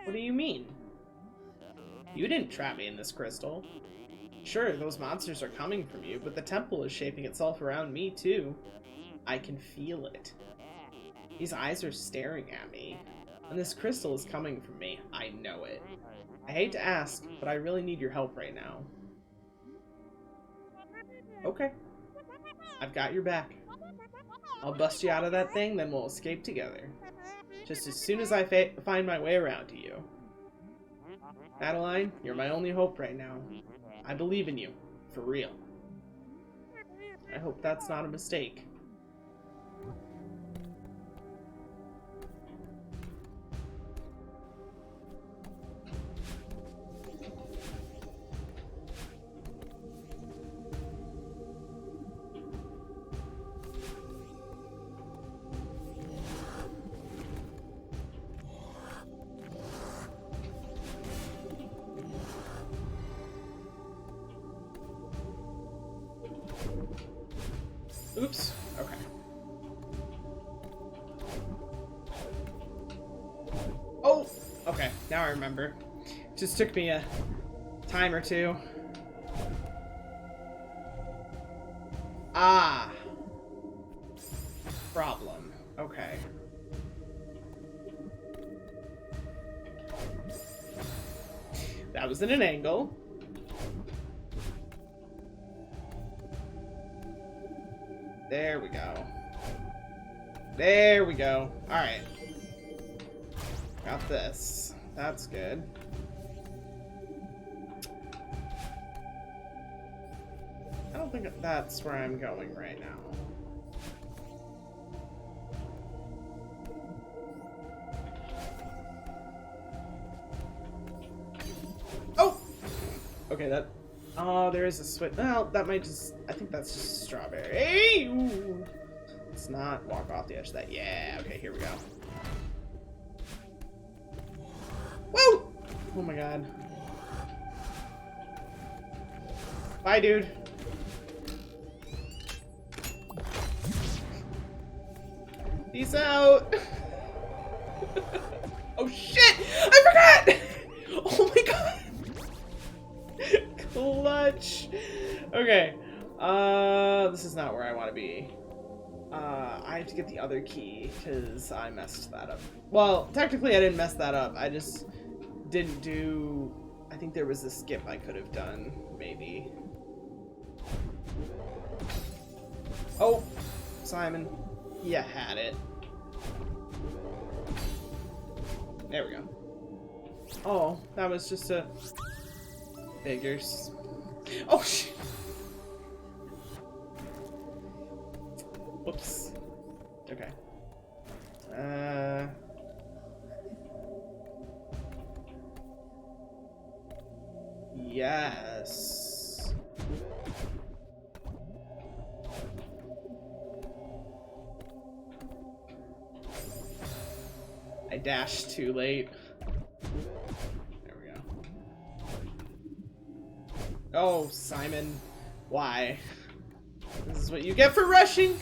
What do you mean? You didn't trap me in this crystal. Sure, those monsters are coming from you, but the temple is shaping itself around me too. I can feel it. These eyes are staring at me, and this crystal is coming from me. I know it. I hate to ask, but I really need your help right now. Okay. I've got your back. I'll bust you out of that thing, then we'll escape together. Just as soon as I find my way around to you. Madeline, you're my only hope right now. I believe in you. For real. I hope that's not a mistake. Oops. Okay. Oh! Okay, now I remember. Just took me a time or two. Ah! Problem. Okay. That was in an angle. There we go. There we go. Alright. Got this. That's good. I don't think that's where I'm going right now. Oh! Okay, that... Oh, there is a switch. Well, that might just... I think that's just strawberry. Ooh. Let's not walk off the edge of that. Yeah, okay, here we go. Woo! Oh my god. Bye, dude. Peace out. Oh shit! I forgot! Oh my god! Clutch. Okay. This is not where I want to be. I have to get the other key because I messed that up. Well, technically I didn't mess that up. I just didn't do... I think there was a skip I could have done, maybe. Oh, Simon. You had it. There we go. Oh, that was just a... Figures. Oh, shit. Whoops. Okay. Yes. I dashed too late. There we go. Oh, Simon. Why? This is what you get for rushing!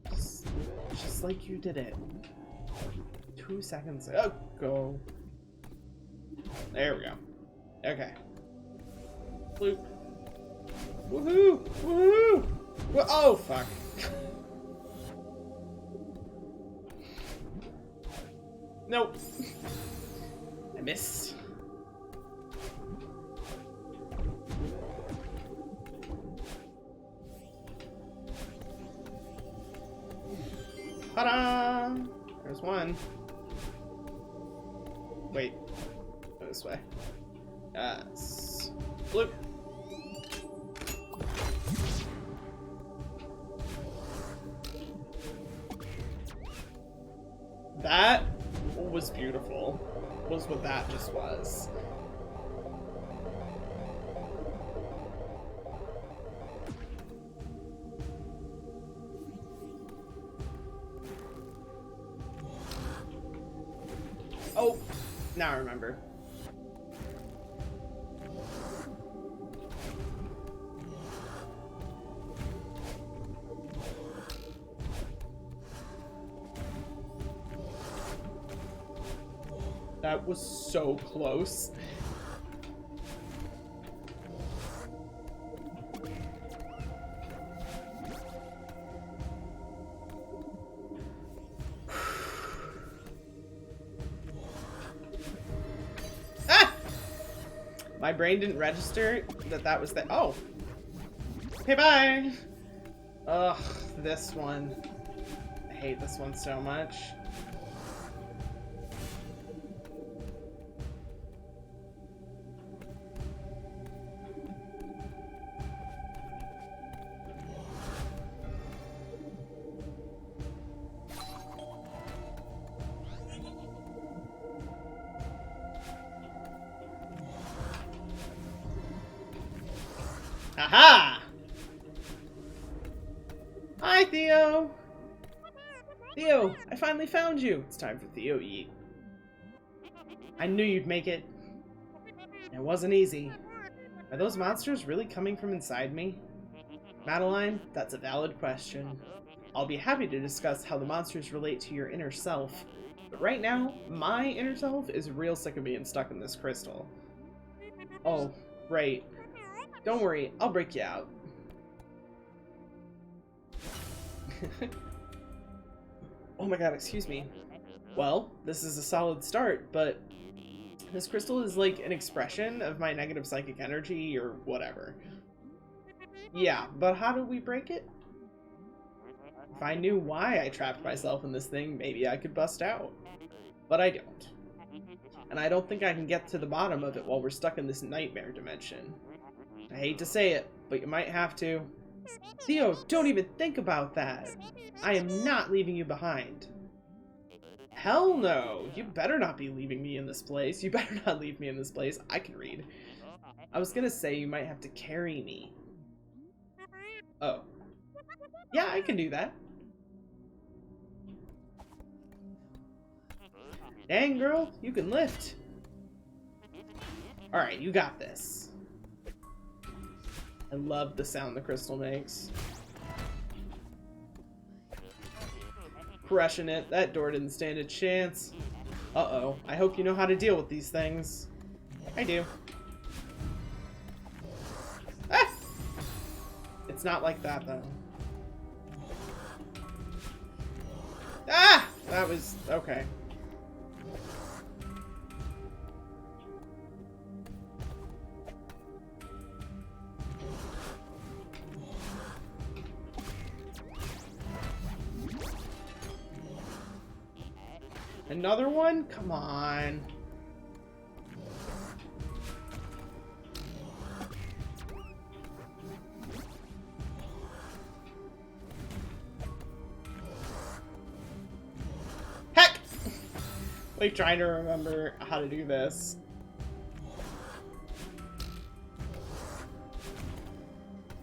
Just like you did it. 2 seconds. Oh, go. There we go. Okay. Bloop. Woohoo! Woohoo! Oh, fuck. Nope. I missed. Ta-da! There's one. wait. Go this way. Yes. Bloop. That was beautiful. Was what that just was. Oh, now I remember. That was so close. Ah! My brain didn't register that was the— oh. Okay, bye. Ugh, this one. I hate this one so much. Aha! Hi, Theo! Theo, I finally found you! It's time for Theo to eat. I knew you'd make it. It wasn't easy. Are those monsters really coming from inside me? Madeline, that's a valid question. I'll be happy to discuss how the monsters relate to your inner self. But right now, my inner self is real sick of being stuck in this crystal. Oh, right. Don't worry, I'll break you out. Oh my god, excuse me. Well, this is a solid start, but this crystal is like an expression of my negative psychic energy or whatever. Yeah, but how do we break it? If I knew why I trapped myself in this thing, maybe I could bust out. But I don't. And I don't think I can get to the bottom of it while we're stuck in this nightmare dimension. I hate to say it, but you might have to. Theo, don't even think about that. I am not leaving you behind. Hell no. You better not be leaving me in this place. You better not leave me in this place. I can read. I was gonna say you might have to carry me. Oh. Yeah, I can do that. Dang, girl, you can lift. Alright, you got this. I love the sound the crystal makes. Crushing it. That door didn't stand a chance. Uh-oh. I hope you know how to deal with these things. I do. Ah! It's not like that, though. Ah! That was... okay. Another one? Come on. Heck! Like trying to remember how to do this.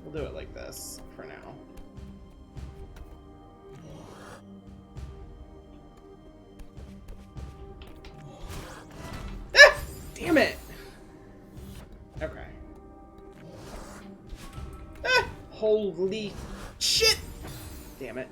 We'll do it like this for now. Damn it! Okay. Ah! Holy shit! Damn it.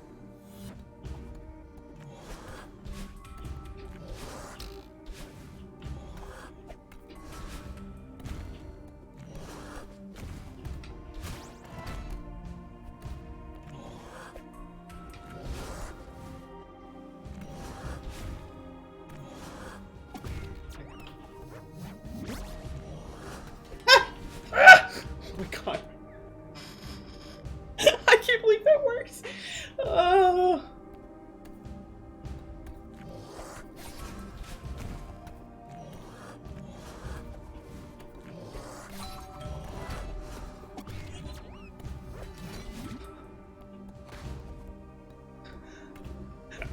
Oh my god. I can't believe that works. Oh.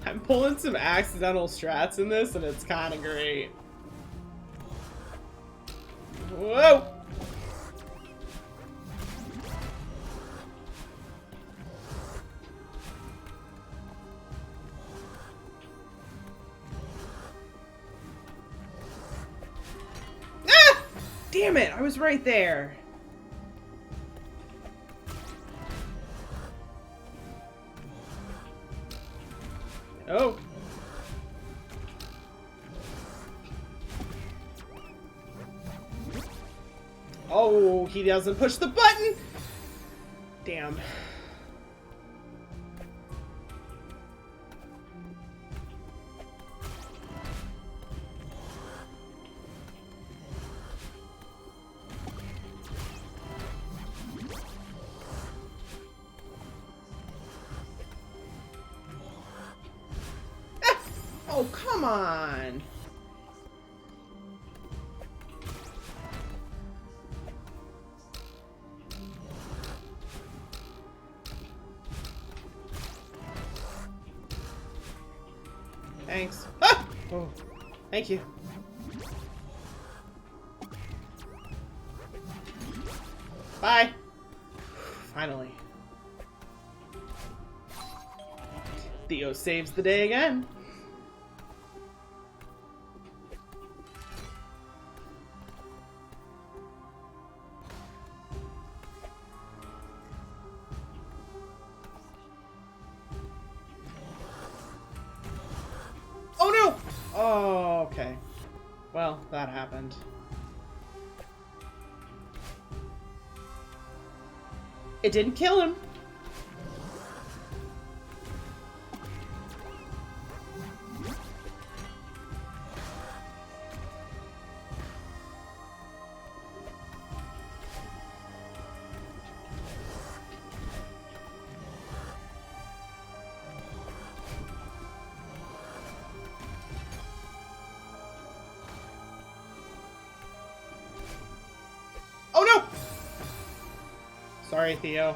I'm pulling some accidental strats in this, and it's kind of great. Whoa! Ah! Damn it! I was right there. Oh. Oh, he doesn't push the button! Damn. Ah! Oh, come on! Thanks. Ah! Oh, thank you. Bye. Finally. Theo saves the day again. Oh no! Oh, okay. Well, that happened. It didn't kill him. Oh no! Sorry, Theo.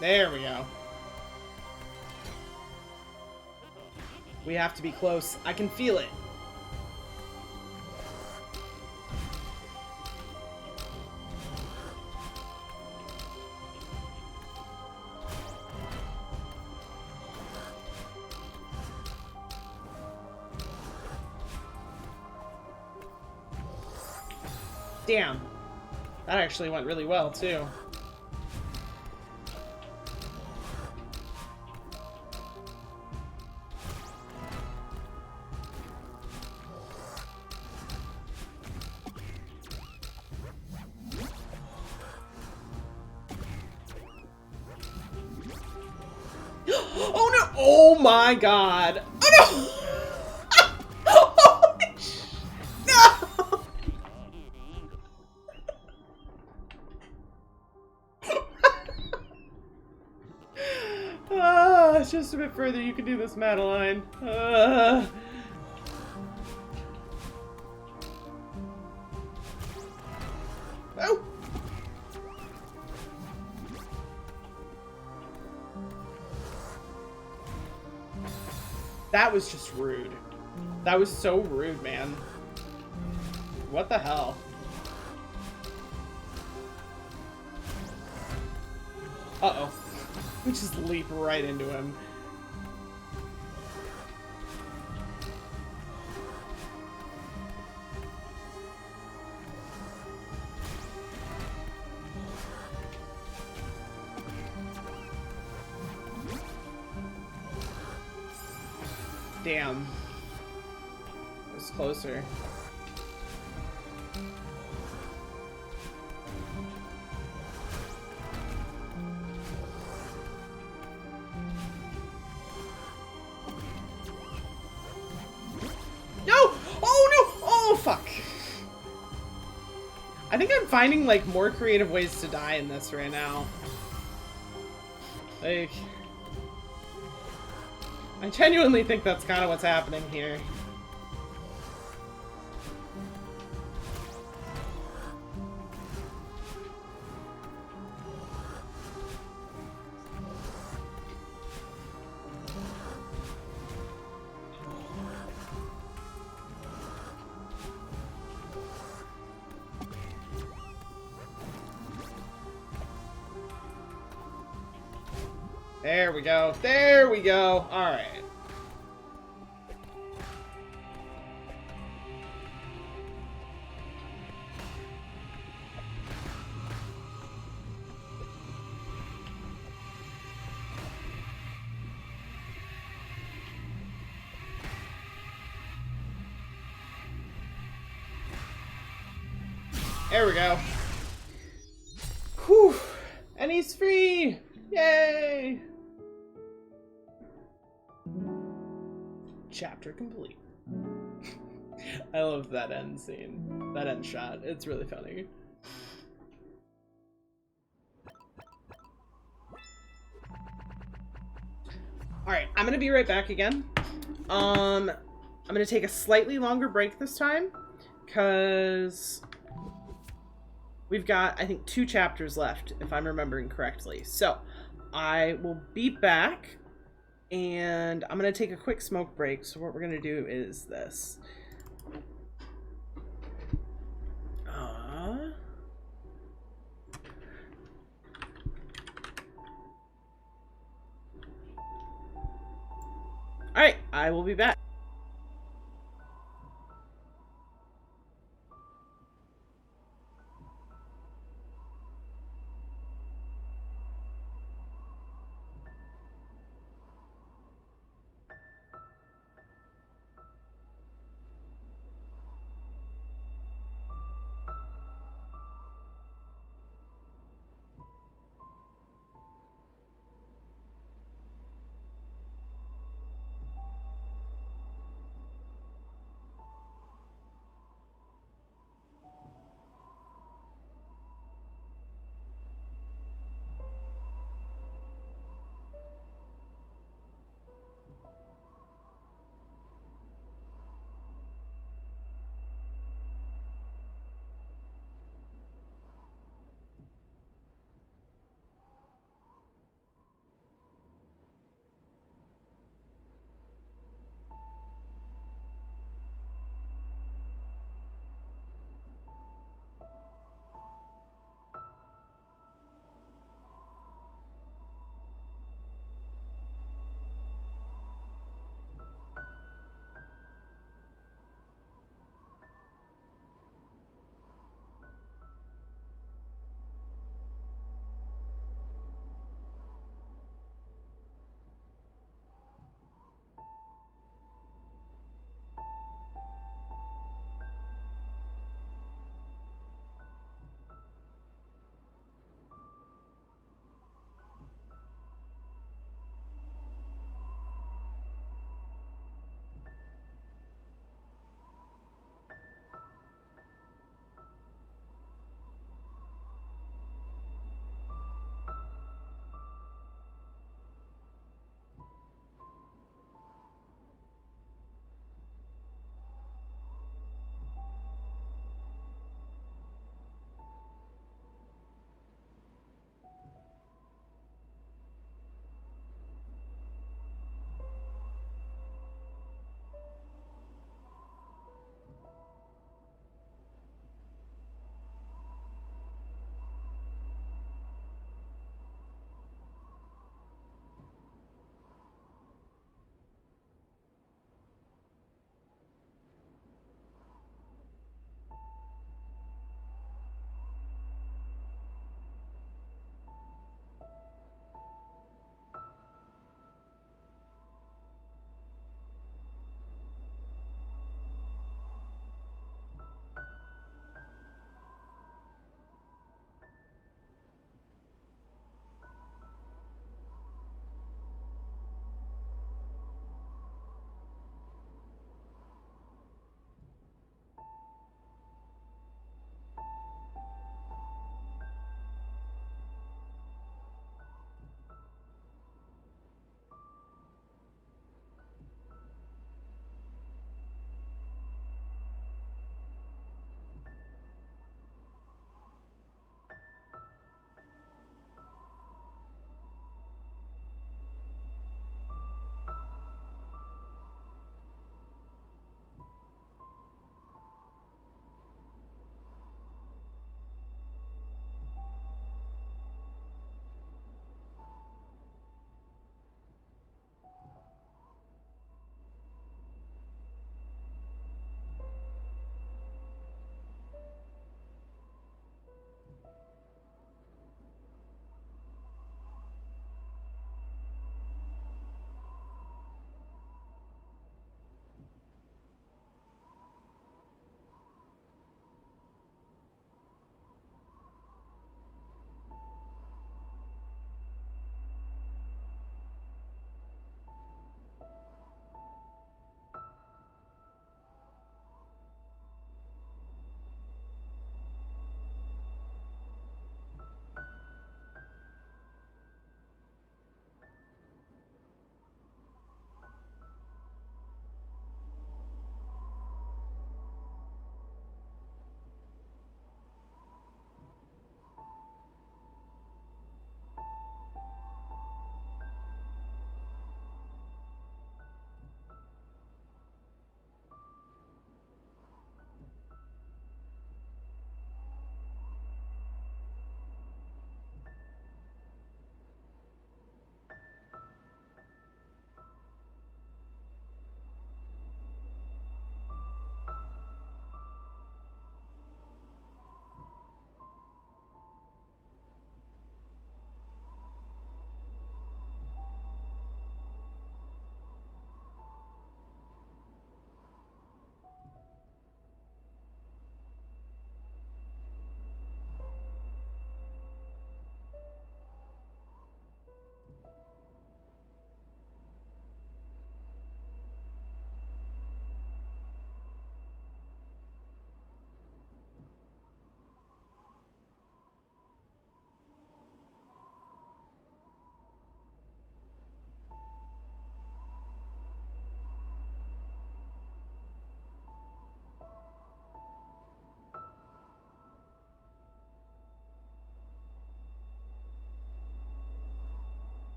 There we go. We have to be close. I can feel it. Damn. That actually went really well, too. Oh no! Oh my god! Oh no! Holy no! It's just a bit further. You can do this, Madeline. Oh! That was just rude. That was so rude, man. What the hell? Uh-oh. We just leap right into him. Damn. It was closer. No! Oh no! Oh fuck! I think I'm finding like more creative ways to die in this right now. Like, I genuinely think that's kind of what's happening here. There we go. There we go. All right. There we go. Whew. And he's free. Yay. Chapter complete. I love that end scene. That end shot. It's really funny. Alright, I'm gonna be right back again. I'm gonna take a slightly longer break this time, because we've got, I think, 2 chapters left, if I'm remembering correctly. So, I will be back, and I'm gonna take a quick smoke break. So what we're gonna do is this. Alright, I will be back.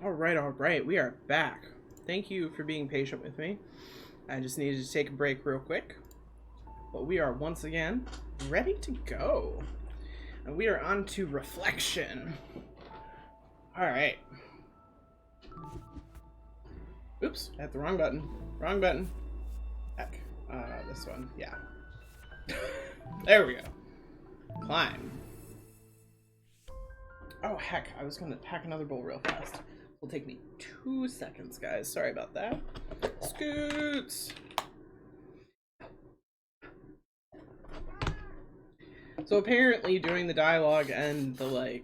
Alright, we are back. Thank you for being patient with me. I just needed to take a break real quick. But we are once again ready to go. And we are on to reflection. Alright. Oops, I hit the wrong button. Wrong button. Heck. This one, yeah. There we go. Climb. Oh heck, I was gonna pack another bowl real fast. Will take me 2 seconds, guys. Sorry about that. Scoots! So apparently doing the dialogue and the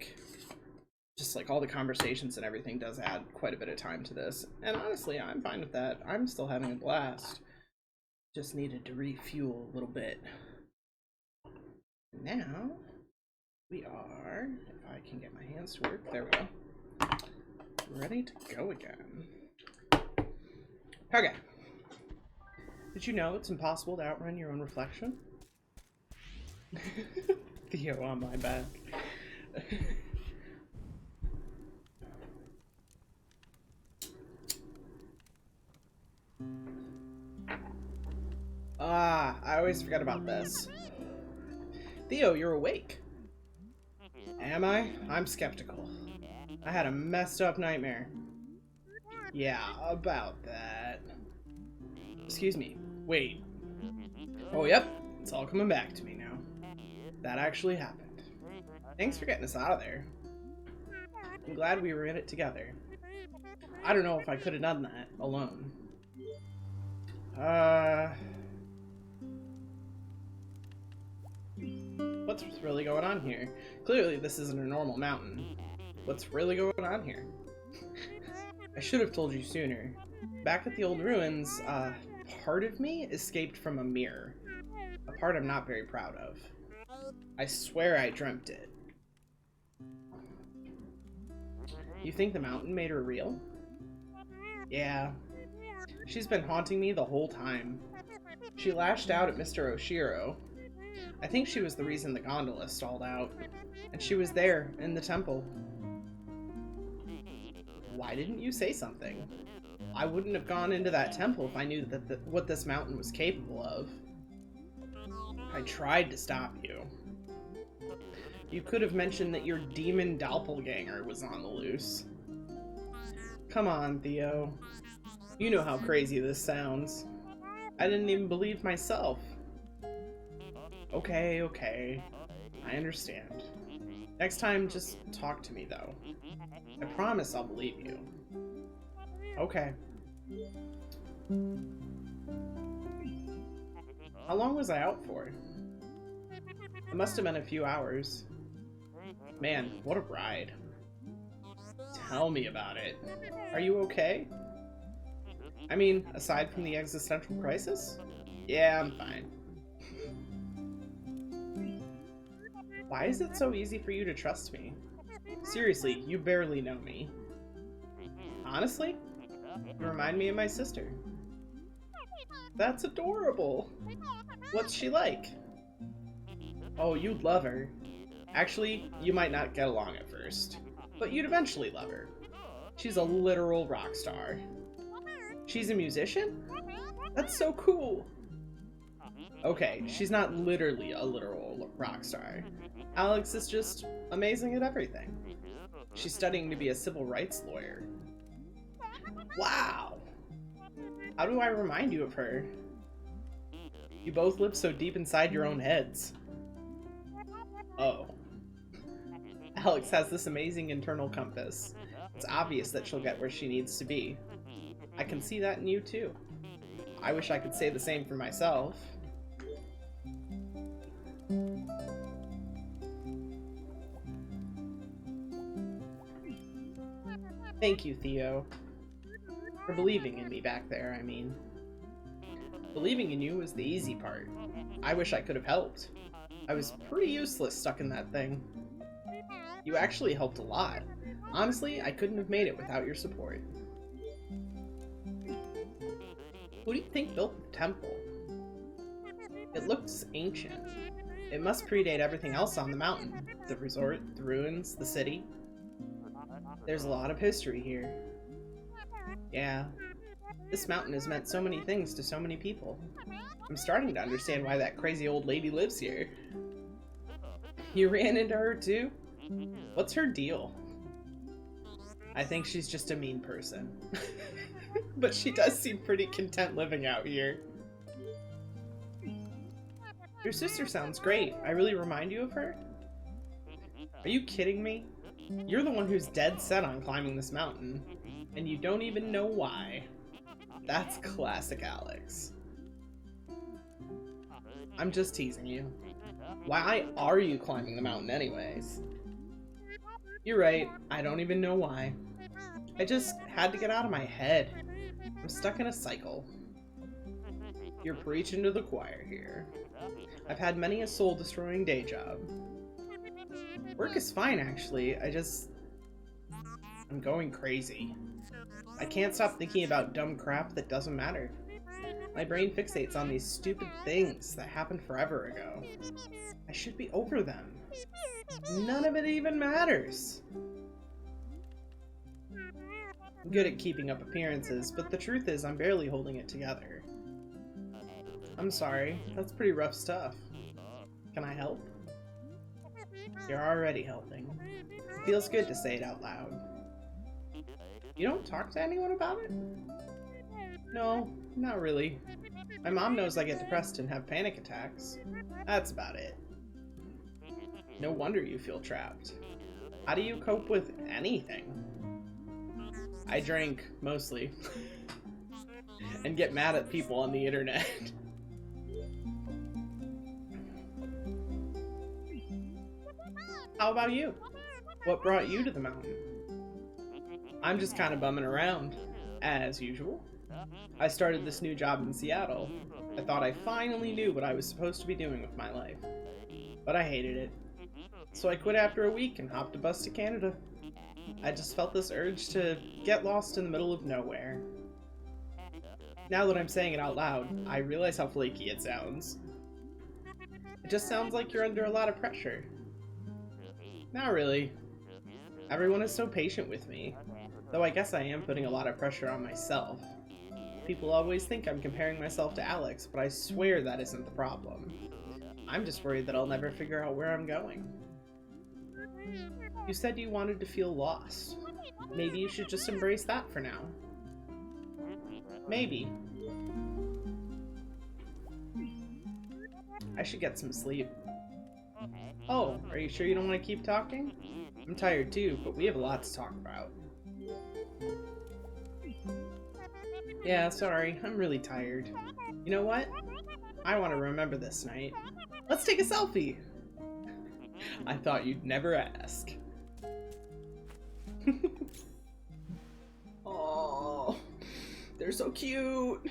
just all the conversations and everything does add quite a bit of time to this. And honestly, I'm fine with that. I'm still having a blast. Just needed to refuel a little bit. Now, we are, if I can get my hands to work, there we go. Ready to go again. Okay. Did you know it's impossible to outrun your own reflection? Theo on my back. I always forget about this. Theo, you're awake. Am I? I'm skeptical. I had a messed up nightmare. Yeah, about that. Excuse me. Wait. Oh, yep. It's all coming back to me now. That actually happened. Thanks for getting us out of there. I'm glad we were in it together. I don't know if I could have done that alone. What's really going on here? Clearly this isn't a normal mountain. What's really going on here? I should have told you sooner. Back at the old ruins, part of me escaped from a mirror. A part I'm not very proud of. I swear I dreamt it. You think the mountain made her real? Yeah. She's been haunting me the whole time. She lashed out at Mr. Oshiro. I think she was the reason the gondola stalled out. And she was there, in the temple. Why didn't you say something? I wouldn't have gone into that temple if I knew what this mountain was capable of. I tried to stop you. You could have mentioned that your demon doppelganger was on the loose. Come on, Theo. You know how crazy this sounds. I didn't even believe myself. Okay. I understand. Next time, just talk to me, though. I promise I'll believe you. Okay. How long was I out for? It must have been a few hours. Man, what a ride. Tell me about it. Are you okay? I mean, aside from the existential crisis? Yeah, I'm fine. Why is it so easy for you to trust me? Seriously, you barely know me. Honestly, you remind me of my sister. That's adorable. What's she like? Oh, you'd love her. Actually, you might not get along at first, but you'd eventually love her. She's a literal rock star. She's a musician? That's so cool. Okay, she's not literally a literal rock star. Alex is just amazing at everything. She's studying to be a civil rights lawyer. Wow! How do I remind you of her? You both live so deep inside your own heads. Oh. Alex has this amazing internal compass. It's obvious that she'll get where she needs to be. I can see that in you too. I wish I could say the same for myself. Thank you, Theo. For believing in me back there, I mean. Believing in you was the easy part. I wish I could have helped. I was pretty useless stuck in that thing. You actually helped a lot. Honestly, I couldn't have made it without your support. Who do you think built the temple? It looks ancient. It must predate everything else on the mountain. The resort, the ruins, the city. There's a lot of history here. Yeah. This mountain has meant so many things to so many people. I'm starting to understand why that crazy old lady lives here. You ran into her too? What's her deal? I think she's just a mean person. But she does seem pretty content living out here. Your sister sounds great. I really remind you of her? Are you kidding me? You're the one who's dead set on climbing this mountain, and you don't even know why. That's classic Alex. I'm just teasing you. Why are you climbing the mountain anyways? You're right, I don't even know why. I just had to get out of my head. I'm stuck in a cycle. You're preaching to the choir here. I've had many a soul-destroying day job. Work is fine, actually. I'm going crazy. I can't stop thinking about dumb crap that doesn't matter. My brain fixates on these stupid things that happened forever ago. I should be over them. None of it even matters. I'm good at keeping up appearances, but the truth is I'm barely holding it together. I'm sorry, that's pretty rough stuff. Can I help? You're already helping. It feels good to say it out loud. You don't talk to anyone about it? No, not really. My mom knows I get depressed and have panic attacks. That's about it. No wonder you feel trapped. How do you cope with anything? I drink, mostly. And get mad at people on the internet. How about you? What brought you to the mountain? I'm just kind of bumming around, as usual. I started this new job in Seattle. I thought I finally knew what I was supposed to be doing with my life. But I hated it. So I quit after a week and hopped a bus to Canada. I just felt this urge to get lost in the middle of nowhere. Now that I'm saying it out loud, I realize how flaky it sounds. It just sounds like you're under a lot of pressure. Not really. Everyone is so patient with me, though I guess I am putting a lot of pressure on myself. People always think I'm comparing myself to Alex, but I swear that isn't the problem. I'm just worried that I'll never figure out where I'm going. You said you wanted to feel lost. Maybe you should just embrace that for now. Maybe. I should get some sleep. Oh, are you sure you don't want to keep talking? I'm tired too, but we have a lot to talk about. Yeah, sorry, I'm really tired. You know what? I want to remember this night. Let's take a selfie! I thought you'd never ask. Oh, they're so cute!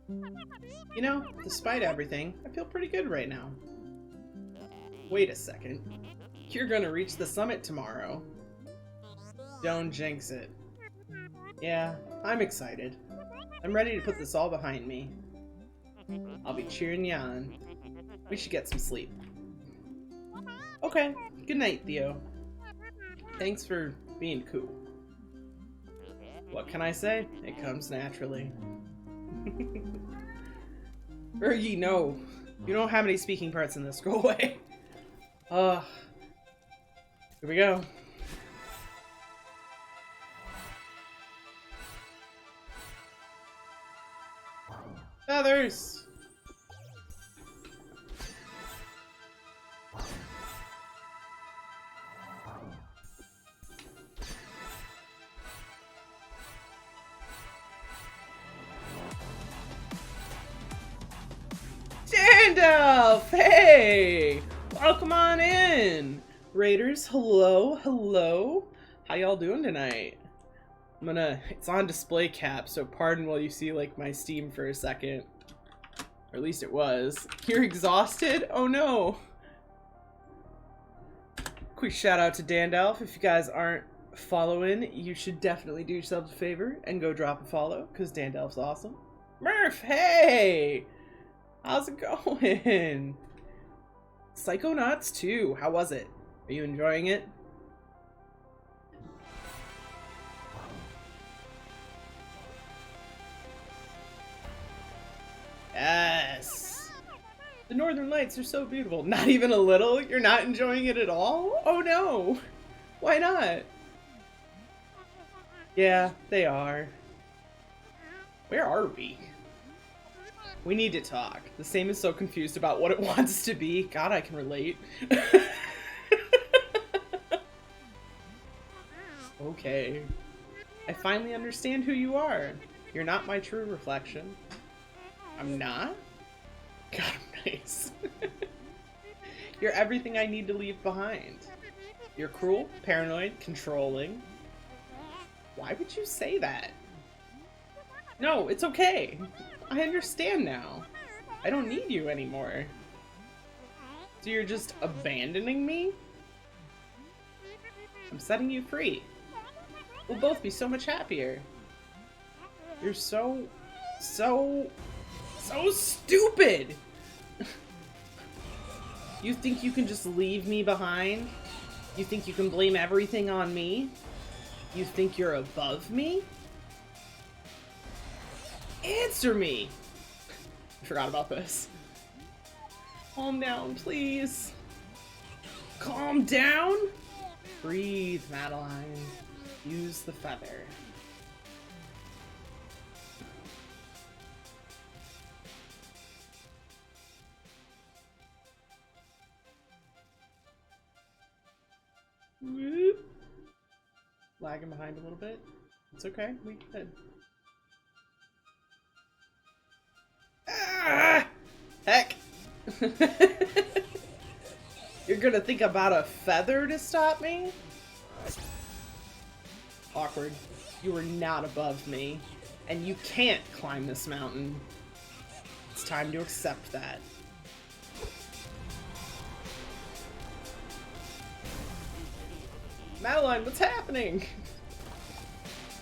You know, despite everything, I feel pretty good right now. Wait a second. You're gonna reach the summit tomorrow. Don't jinx it. Yeah, I'm excited. I'm ready to put this all behind me. I'll be cheering you on. We should get some sleep. Okay, good night, Theo. Thanks for being cool. What can I say? It comes naturally. Fergie, no. You don't have any speaking parts in this. Go away. Here we go. Feathers! Dandalf! Hey! Welcome on in! Raiders, hello, hello! How y'all doing tonight? It's on display cap, so pardon while you see, like, my Steam for a second. Or at least it was. You're exhausted? Oh no! Quick shout out to Dandalf. If you guys aren't following, you should definitely do yourselves a favor and go drop a follow, because Dandalf's awesome. Murph, hey! How's it going? Psychonauts 2, how was it? Are you enjoying it? Yes! The Northern Lights are so beautiful. Not even a little? You're not enjoying it at all? Oh no! Why not? Yeah, they are. Where are we? We need to talk. The same is so confused about what it wants to be. God, I can relate. Okay. I finally understand who you are. You're not my true reflection. I'm not? God, I'm nice. You're everything I need to leave behind. You're cruel, paranoid, controlling. Why would you say that? No, it's okay. I understand now. I don't need you anymore. So you're just abandoning me? I'm setting you free. We'll both be so much happier. You're so stupid! You think you can just leave me behind? You think you can blame everything on me? You think you're above me? Answer me! I forgot about this. Calm down, please. Calm down? Breathe, Madeline. Use the feather. Whoop. Lagging behind a little bit. It's okay, we good. Ah! Heck! You're gonna think about a feather to stop me? Awkward. You are not above me, and you can't climb this mountain. It's time to accept that. Madeline, what's happening?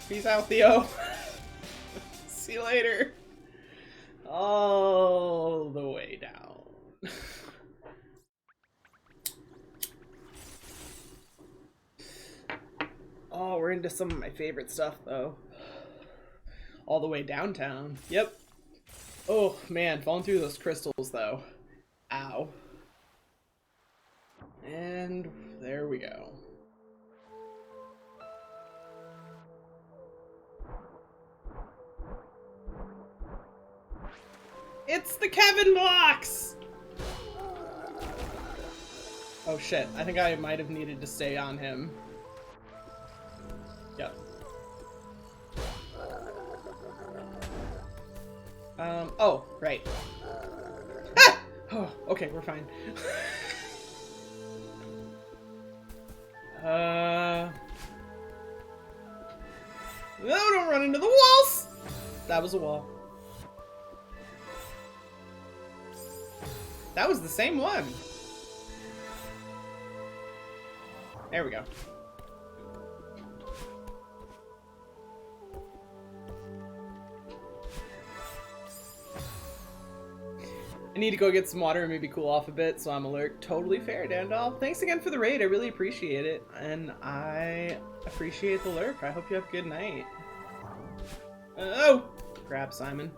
Peace out, Theo. See you later. All the way down. Oh, we're into some of my favorite stuff, though. All the way downtown. Yep. Oh, man, falling through those crystals, though. Ow. And there we go. It's the Kevin blocks! Oh shit, I think I might have needed to stay on him. Yep. Oh, right. Ah! Oh, okay, we're fine. No, don't run into the walls! That was a wall. That was the same one. There we go. I need to go get some water and maybe cool off a bit, so I'm alert. Totally fair, Dandol. Thanks again for the raid. I really appreciate it. And I appreciate the lurk. I hope you have a good night. Oh! Crap, Simon.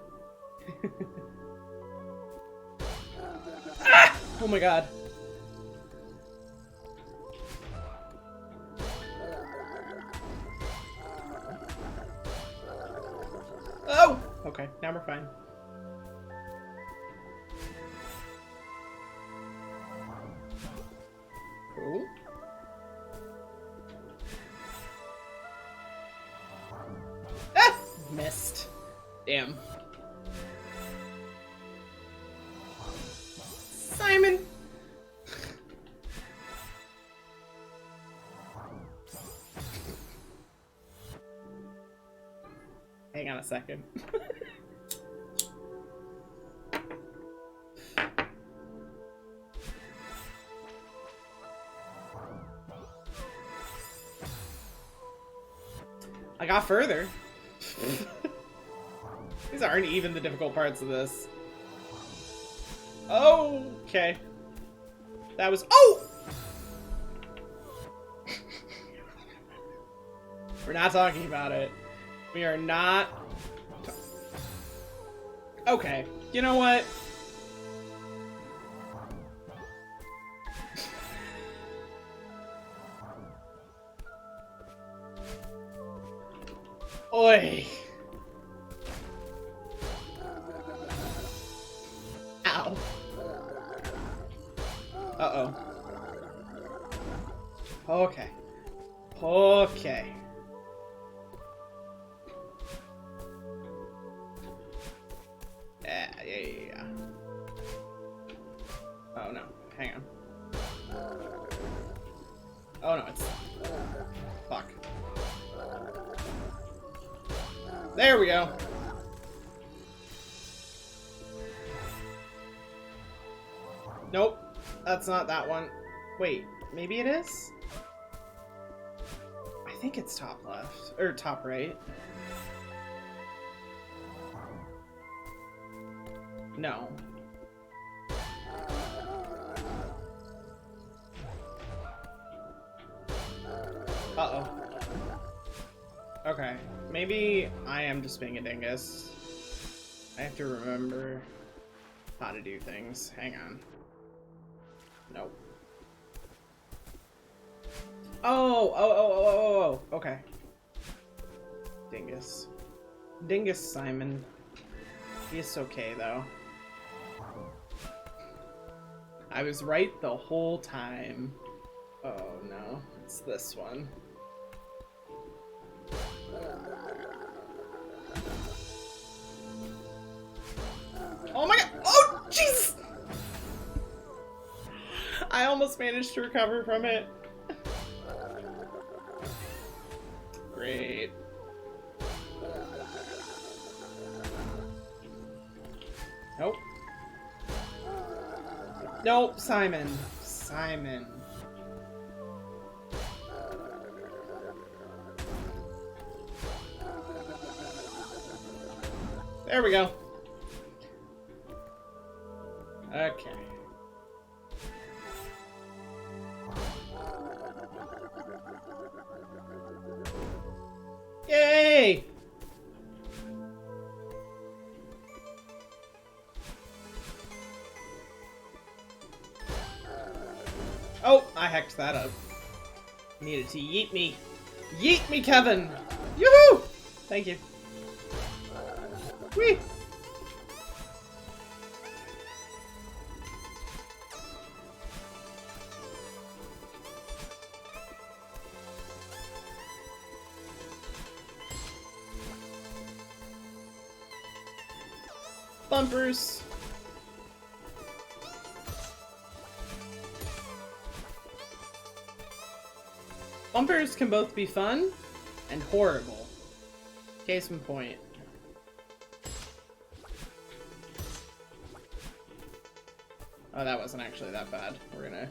Ah! Oh my god. Oh! Okay, now we're fine. Cool. Ah! Missed. Damn. Simon! Hang on a second. I got further. These aren't even the difficult parts of this. Oh, okay. That was... Oh! We're not talking about it. We are not... Okay. You know what? Oi. Ow. Uh-oh. Okay. Okay. Yeah. Oh no. Hang on. Oh no, it's... Fuck. There we go. Nope. That's not that one. Wait, maybe it is? I think it's top left. Or top right. No. Uh-oh. Okay. Maybe I am just being a dingus. I have to remember how to do things. Hang on. Nope. Oh. Okay. Dingus. Dingus Simon. He's okay, though. I was right the whole time. Oh, no. It's this one. Oh my god! Oh, jeez! I almost managed to recover from it. Great. Nope. Nope, Simon. Simon. There we go. Okay. Yay! Oh, I hacked that up. Needed to yeet me. Yeet me, Kevin! Yoo-hoo! Thank you. Whee! Bumpers. Bumpers can both be fun and horrible. Case in point. Oh, that wasn't actually that bad. We're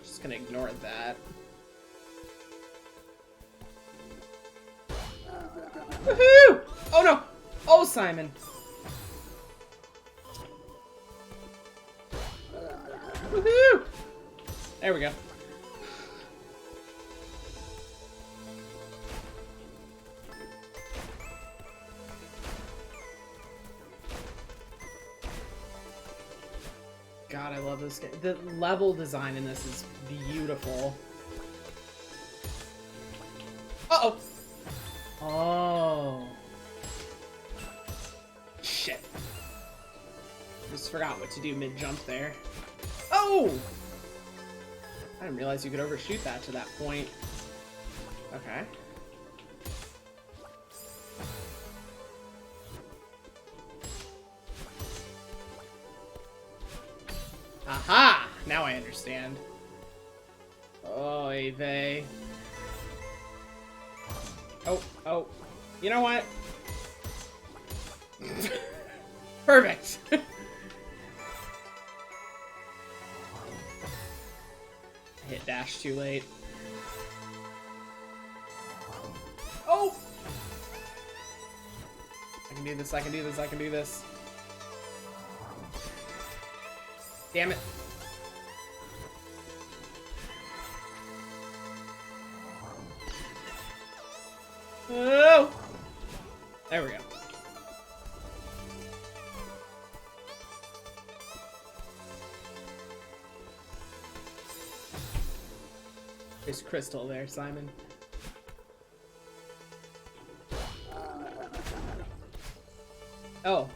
just gonna ignore that. Woohoo! Oh no! Oh, Simon! Woohoo! There we go. God, I love this game. The level design in this is beautiful. Uh-oh! Oh. Shit. Just forgot what to do mid-jump there. Oh! I didn't realize you could overshoot that to that point. Okay. Aha! Now I understand. Oh, Eve. Oh. You know what? Perfect! I hit dash too late. Oh! I can do this, I can do this, I can do this. Damn it. Oh! There we go. There's crystal there, Simon. Oh.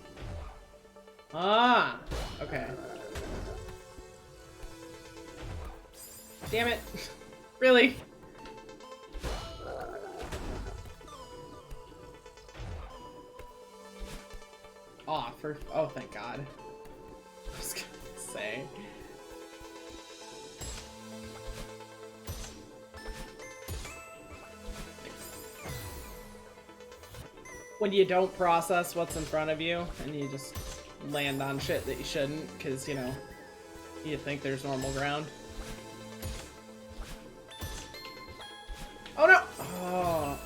Ah! Okay. Damn it. Really? Oh, thank God. I was gonna say. When you don't process what's in front of you and you just land on shit that you shouldn't because, you know, you think there's normal ground. Oh no!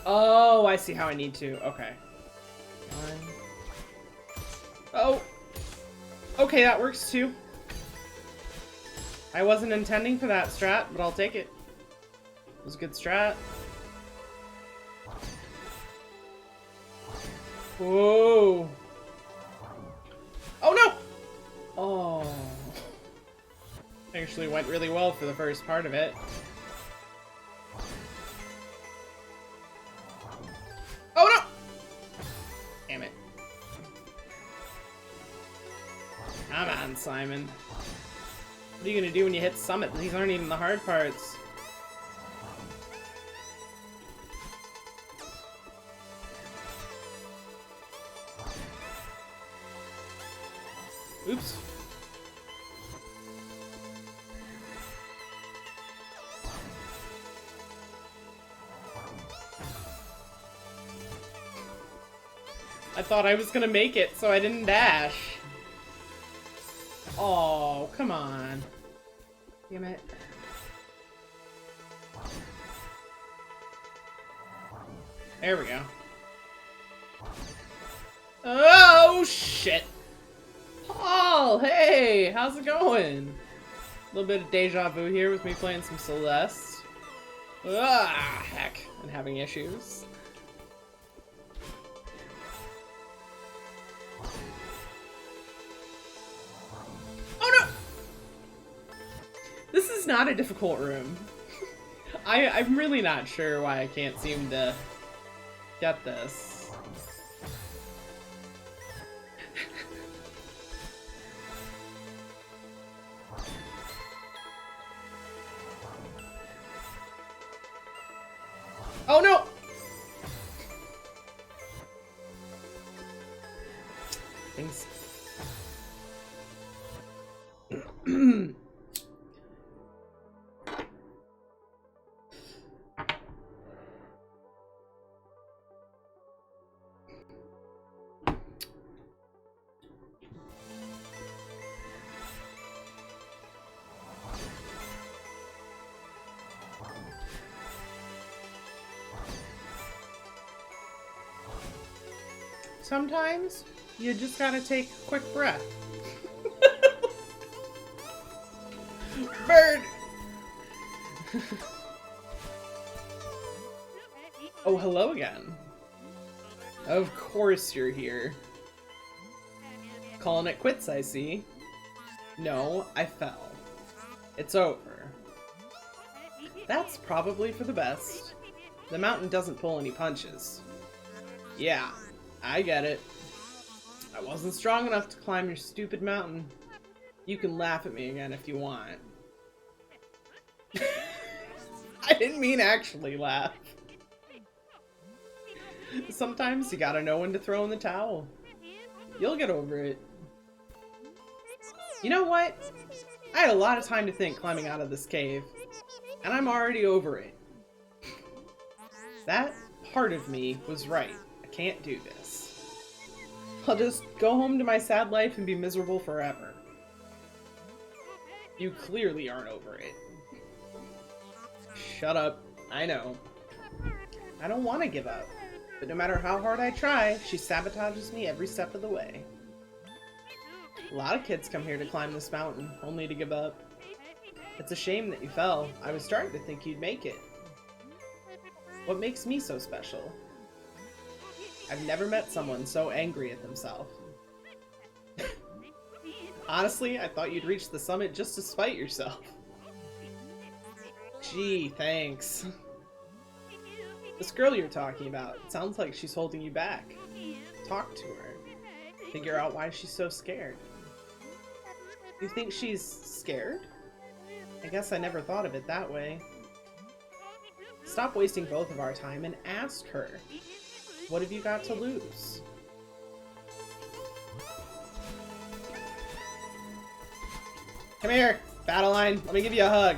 Oh, I see how I need to. Okay. Oh! Okay, that works too. I wasn't intending for that strat, but I'll take it. It was a good strat. Whoa! Oh no! Oh. Actually went really well for the first part of it. Oh no! Damn it. Come on, Simon. What are you gonna do when you hit Summit? These aren't even the hard parts. Oops. I thought I was gonna make it, so I didn't dash. Oh, come on. Damn it. There we go. Oh, shit. Paul, hey, how's it going? A little bit of deja vu here with me playing some Celeste. Ah, heck, and having issues. Oh no! This is not a difficult room. I'm really not sure why I can't seem to get this. Oh no! Things. Sometimes you just gotta take a quick breath. Bird! Oh, hello again. Of course you're here. Calling it quits, I see. No, I fell. It's over. That's probably for the best. The mountain doesn't pull any punches. Yeah. I get it. I wasn't strong enough to climb your stupid mountain. You can laugh at me again if you want. I didn't mean actually laugh. Sometimes you gotta know when to throw in the towel. You'll get over it. You know what? I had a lot of time to think climbing out of this cave, and I'm already over it. That part of me was right. I can't do this. I'll just go home to my sad life and be miserable forever. You clearly aren't over it. Shut up. I know. I don't want to give up, but no matter how hard I try, she sabotages me every step of the way. A lot of kids come here to climb this mountain, only to give up. It's a shame that you fell. I was starting to think you'd make it. What makes me so special? I've never met someone so angry at themselves. Honestly, I thought you'd reach the summit just to spite yourself. Gee, thanks. This girl you're talking about, it sounds like she's holding you back. Talk to her. Figure out why she's so scared. You think she's scared? I guess I never thought of it that way. Stop wasting both of our time and ask her. What have you got to lose? Come here, Battleline. Let me give you a hug.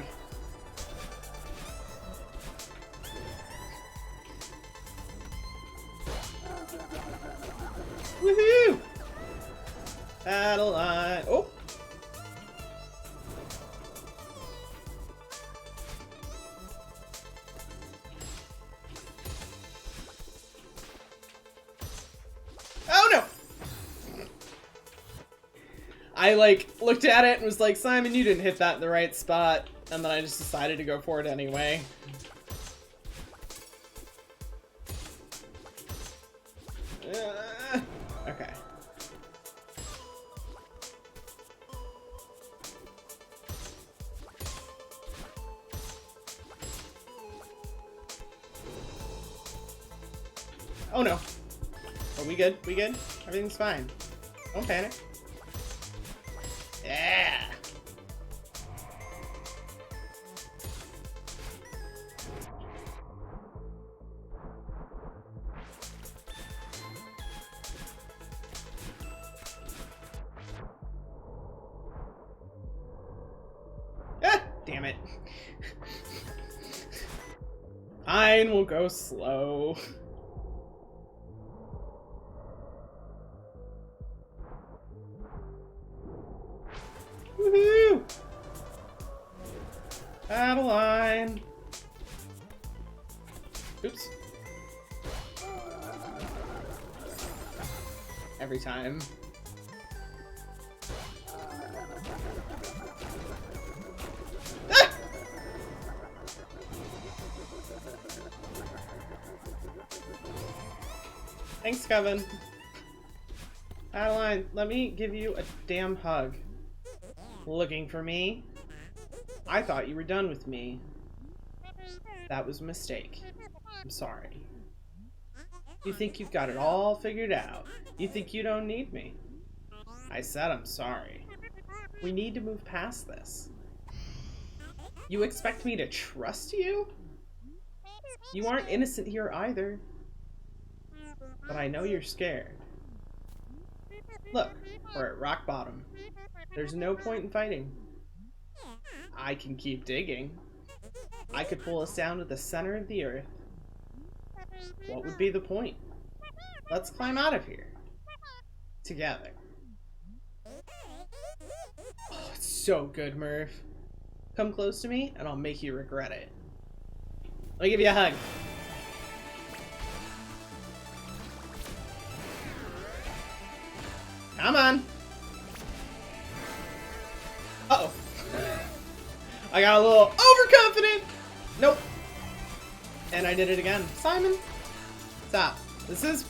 Woohoo! Battleline. Oh! Oh no! I looked at it and was like, Simon, you didn't hit that in the right spot. And then I just decided to go for it anyway. Okay. Oh no. Are we good? We good? Everything's fine. Don't panic. Yeah. Ah, damn it. Fine, we'll go slow. Woohoo! Battleline! Oops. Every time. Ah! Thanks, Kevin. Adeline, let me give you a damn hug. Looking for me? I thought you were done with me. That was a mistake. I'm sorry. You think you've got it all figured out. You think you don't need me. I said I'm sorry. We need to move past this. You expect me to trust you? You aren't innocent here either. But I know you're scared. Look, we're at rock bottom. There's no point in fighting. I can keep digging. I could pull us down to the center of the earth. What would be the point? Let's climb out of here. Together. Oh, it's so good, Murph. Come close to me, and I'll make you regret it. Let me give you a hug. Come on. Uh-oh. I got a little overconfident. Nope. And I did it again. Simon, stop. This is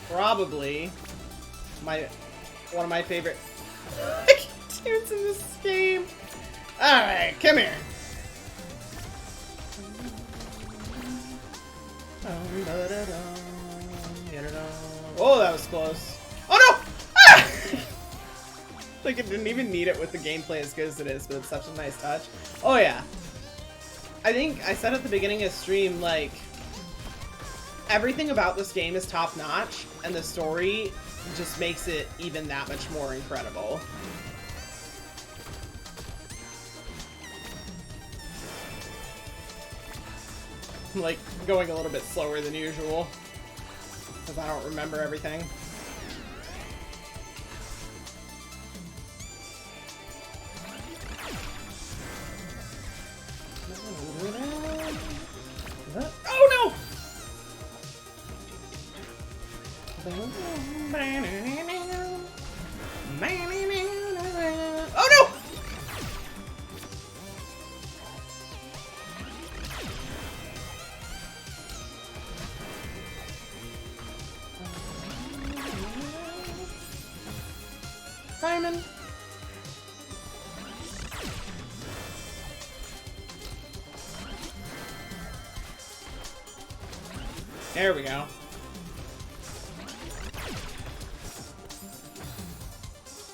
probably one of my favorite tunes in this game. Alright, come here. Oh, that was close. Oh no! Ah! Like, it didn't even need it with the gameplay as good as it is, but it's such a nice touch. Oh yeah. I think I said at the beginning of stream, like, everything about this game is top notch, and the story just makes it even that much more incredible. I'm like going a little bit slower than usual, because I don't remember everything. Oh no! Oh no! Simon. There we go.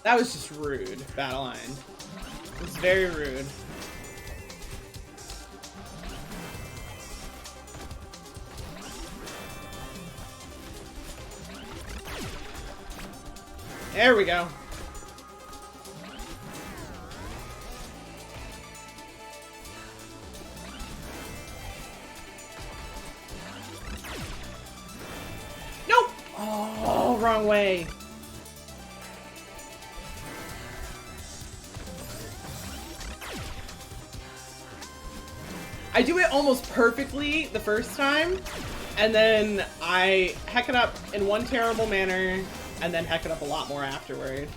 That was just rude, Battleline. It was very rude. There we go. Nope! Oh, wrong way. I do it almost perfectly the first time, and then I heck it up in one terrible manner, and then heck it up a lot more afterward.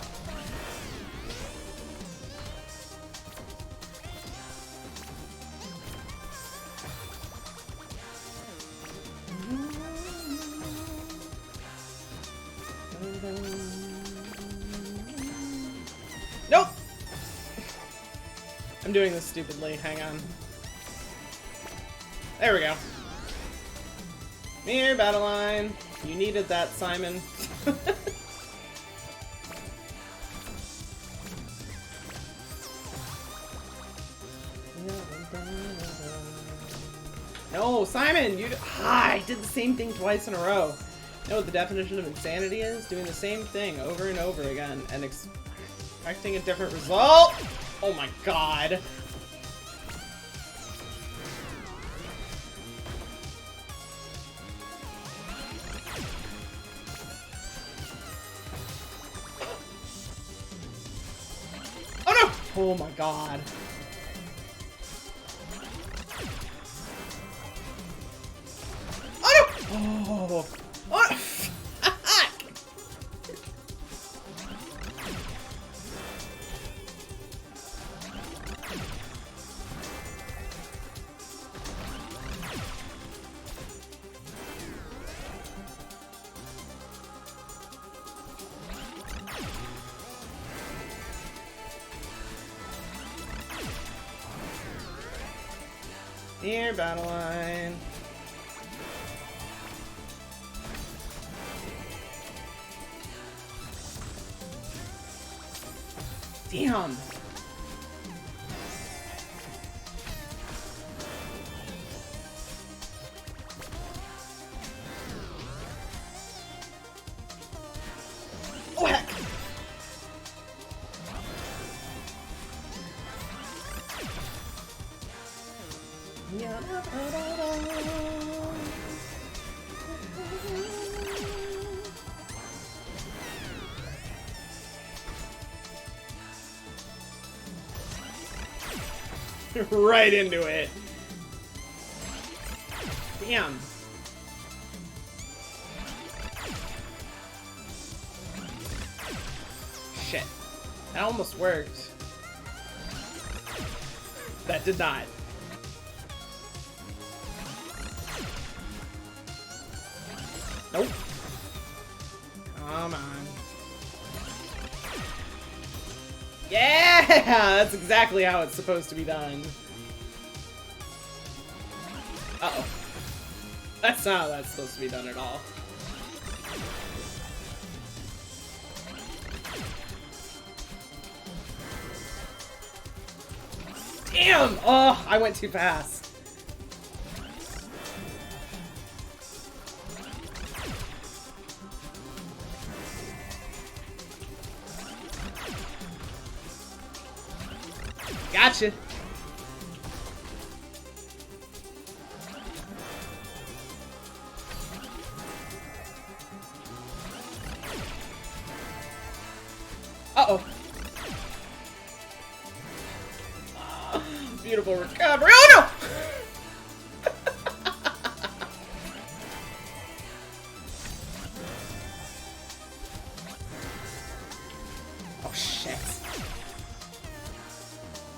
Nope! I'm doing this stupidly, hang on. There we go. Here, Battleline. You needed that, Simon. No, Simon! I did the same thing twice in a row. You know what the definition of insanity is? Doing the same thing over and over again and expecting a different result? Oh my god. Oh my god. Oh no! Oh! Oh! Here, Battleline. Damn. Oh heck. Right into it. Damn. Shit. That almost worked. That did not. Nope. Come on. Yeah! That's exactly how it's supposed to be done. Uh-oh. That's not how that's supposed to be done at all. Damn! Oh, I went too fast. Gotcha. Uh-oh. Beautiful recovery. Oh no!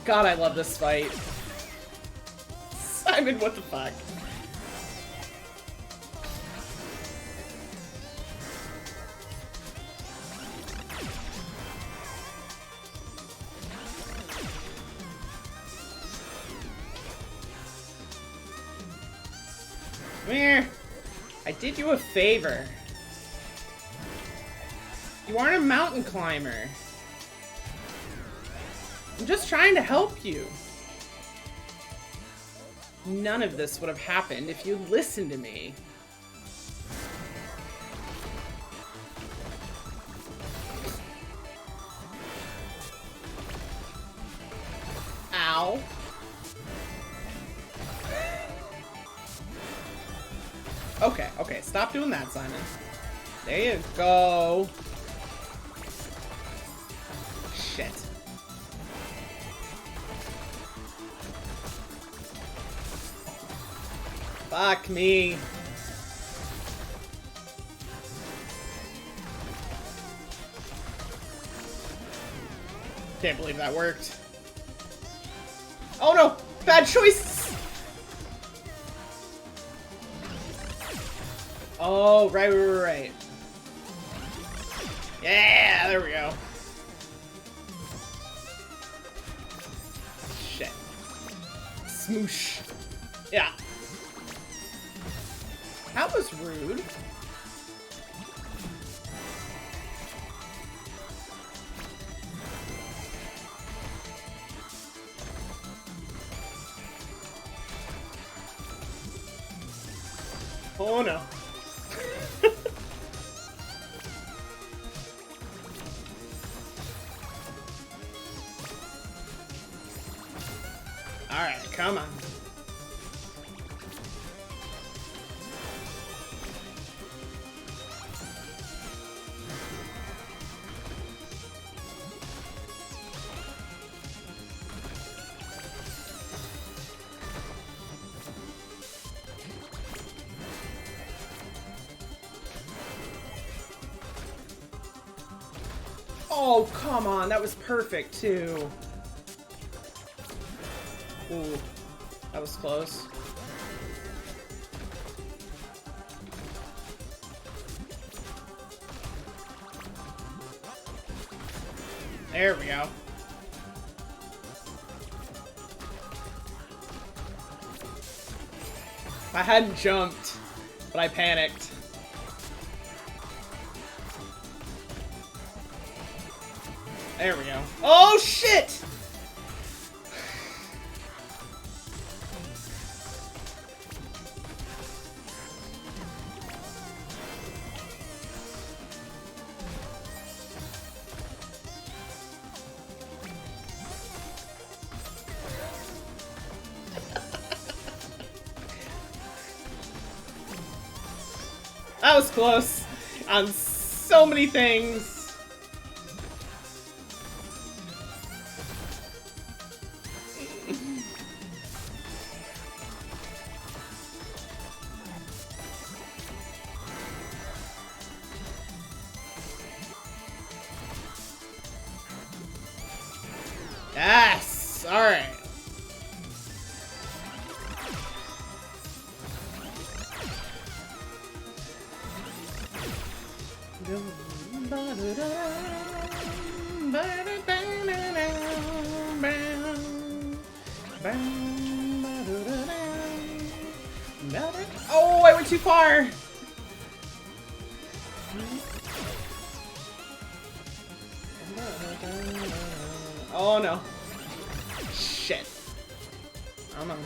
God, I love this fight. Simon, what the fuck? Come here. I did you a favor. You aren't a mountain climber. I'm just trying to help you. None of this would have happened if you listened to me. Ow. Okay, okay, stop doing that, Simon. There you go. Shit. Fuck me. Can't believe that worked. Oh no! Bad choice! Oh, right. Yeah, there we go. Shit. Smoosh. Yeah. That was rude. Oh no. Alright, come on. Oh, come on. That was perfect, too. Ooh. That was close. There we go. I hadn't jumped, but I panicked. There we go. Oh, shit! That was close on so many things. Yes! Alright. Oh, I went too far! Oh no. Shit. Come on.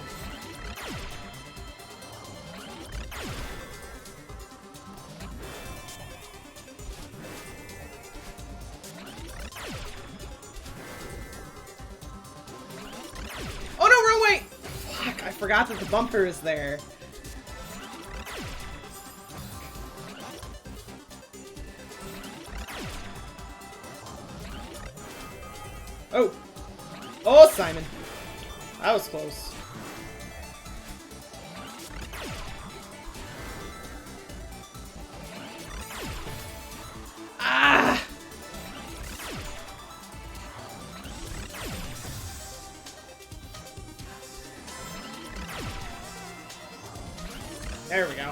Oh no, wrong way! Fuck, I forgot that the bumper is there. Oh! Oh, Simon! That was close. Ah! There we go.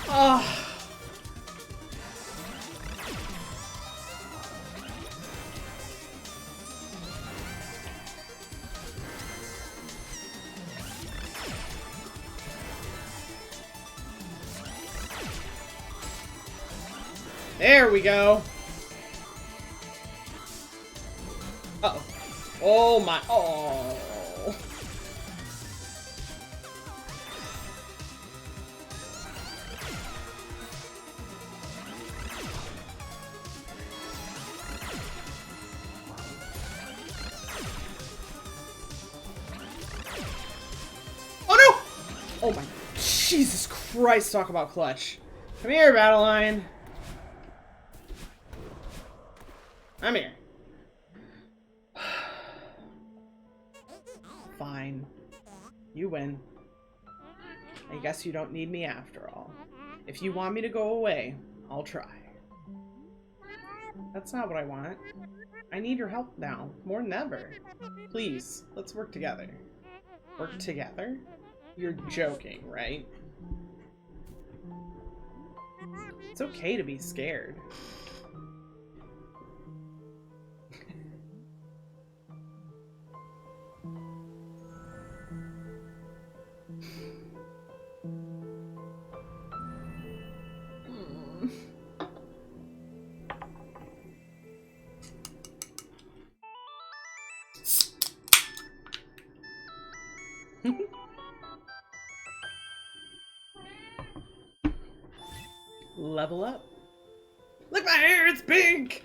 Oh. There we go. Uh-oh. Oh my. Oh. Oh no! Oh my. Jesus Christ, talk about clutch. Come here, Battleline. I'm here. Fine. You win. I guess you don't need me after all. If you want me to go away, I'll try. That's not what I want. I need your help now, more than ever. Please, let's work together. Work together? You're joking, right? It's okay to be scared. Level up. Look, my hair, it's pink!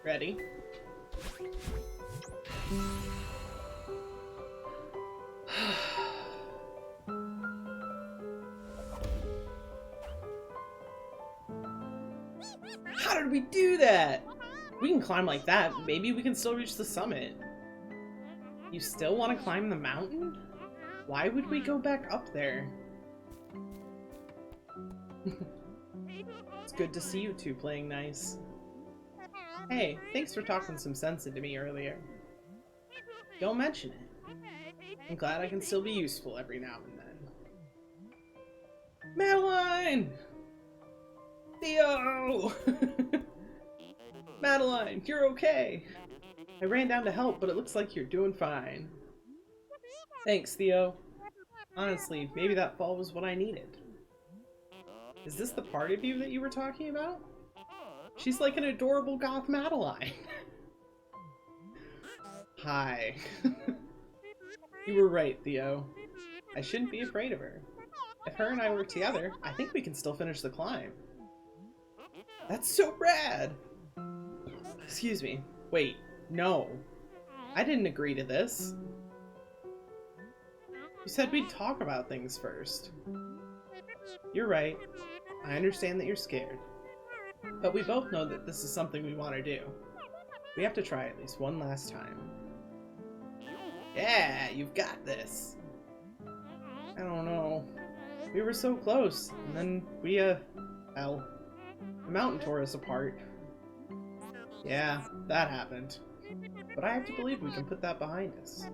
Ready? How did we do that? We can climb like that. Maybe we can still reach the summit. You still want to climb the mountain? Why would we go back up there? It's good to see you two playing nice. Hey, thanks for talking some sense into me earlier. Don't mention it. I'm glad I can still be useful every now and then. Madeline! Theo! Madeline, you're okay. I ran down to help, but it looks like you're doing fine. Thanks, Theo. Honestly, maybe that fall was what I needed. Is this the part of you that you were talking about? She's like an adorable goth Madeline. Hi. You were right, Theo. I shouldn't be afraid of her. If her and I work together, I think we can still finish the climb. That's so rad! Excuse me. Wait, no. I didn't agree to this. You said we'd talk about things first. You're right. I understand that you're scared. But we both know that this is something we want to do. We have to try at least one last time. Yeah, you've got this. I don't know. We were so close, and then we, well, the mountain tore us apart. Yeah, that happened. But I have to believe we can put that behind us.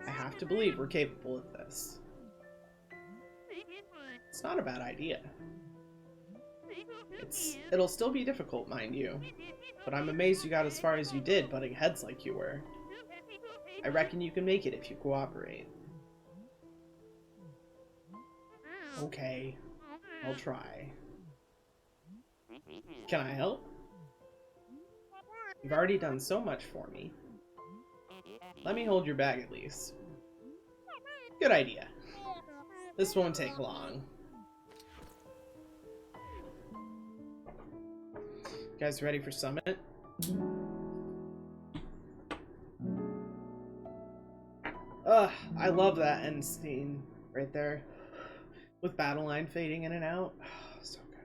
I have to believe we're capable of this. It's not a bad idea. It'll still be difficult, mind you. But I'm amazed you got as far as you did, butting heads like you were. I reckon you can make it if you cooperate. Okay, I'll try. Can I help? You've already done so much for me. Let me hold your bag at least. Good idea. This won't take long. You guys ready for summit? I love that end scene right there with battle line fading in and out. So good.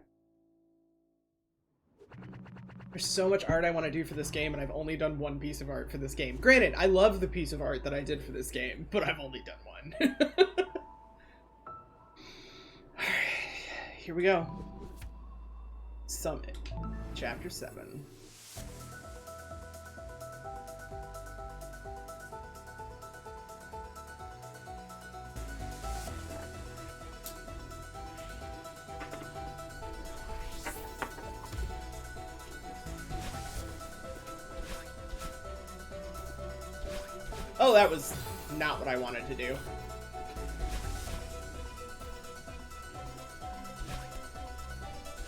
There's so much art I want to do for this game, and I've only done one piece of art for this game. Granted, I love the piece of art that I did for this game, but I've only done one. Alright, here we go. Summit, Chapter 7. Oh, that was not what I wanted to do.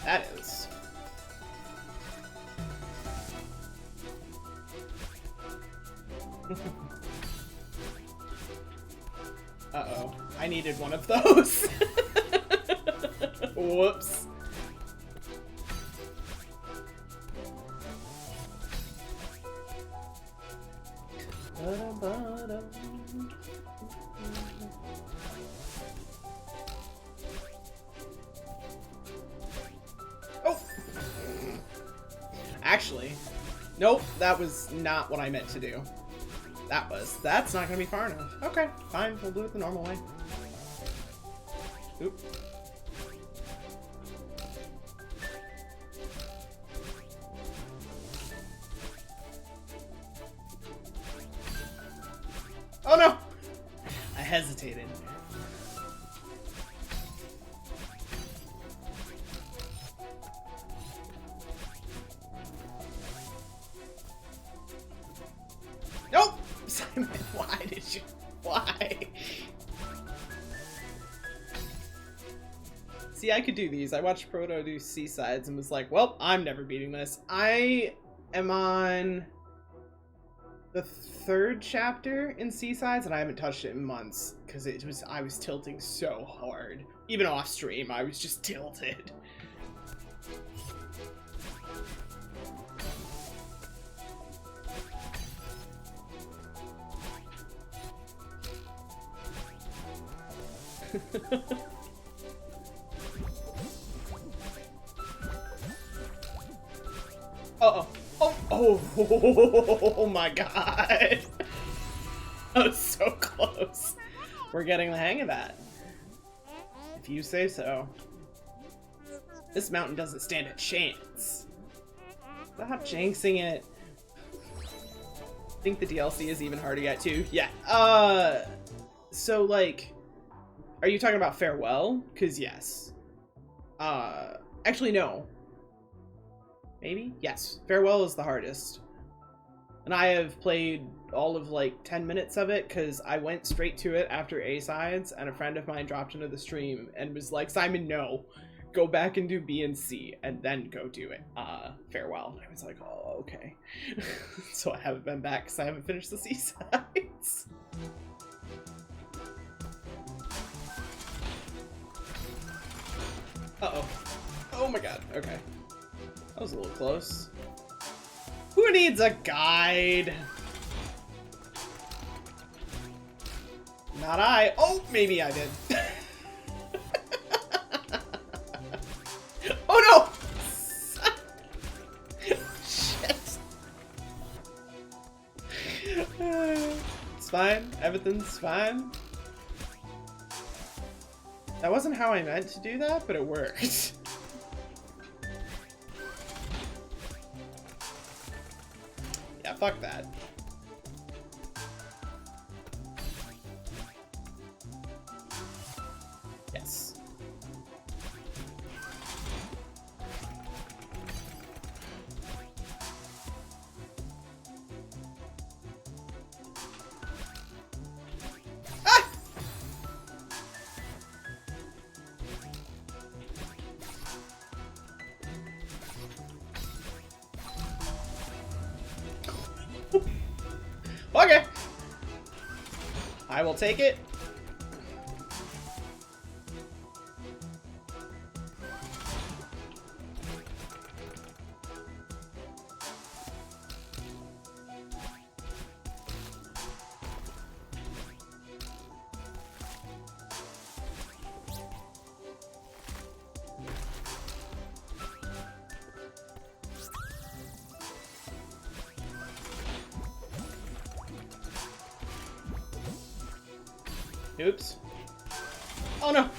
That is. Uh-oh. I needed one of those. Whoops. Oh! Actually, nope, that was not what I meant to do. That's not gonna be far enough. Okay, fine, we'll do it the normal way. Oop. Oh no! I hesitated. Nope! Simon, why did you? Why? See, I could do these. I watched Proto do Seasides and was like, well, I'm never beating this. I am on the 3rd chapter in Seasides, and I haven't touched it in months because I was tilting so hard. Even off stream, I was just tilted. Uh-oh. Oh my god. That was so close. We're getting the hang of that. If you say so. This mountain doesn't stand a chance. Stop jinxing it. I think the DLC is even harder to get too. Yeah. So like, are you talking about Farewell? 'Cause yes. Actually no. Maybe? Yes. Farewell is the hardest. And I have played all of like 10 minutes of it because I went straight to it after A-Sides, and a friend of mine dropped into the stream and was like, Simon, no. Go back and do B and C and then go do it. Farewell. And I was like, oh, okay. So I haven't been back because I haven't finished the C-Sides. Uh-oh. Oh my god. Okay. That was a little close. Who needs a guide? Not I. Oh, maybe I did. Oh no! Shit. It's fine. Everything's fine. That wasn't how I meant to do that, but it worked. Yeah, fuck that. Yes. Ah! Okay. I will take it. Oops. Oh no!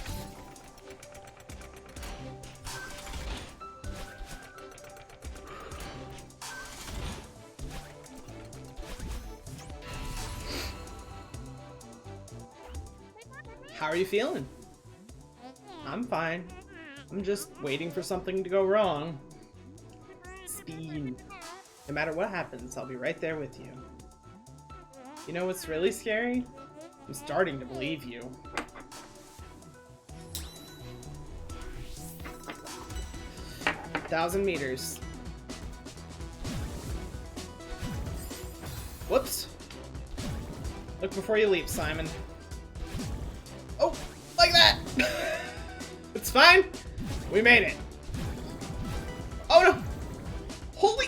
How are you feeling? I'm fine. I'm just waiting for something to go wrong. Speed. No matter what happens, I'll be right there with you. You know what's really scary? I'm starting to believe you. 1,000 meters. Whoops. Look before you leap, Simon. Oh, like that! It's fine. We made it. Oh no! Holy!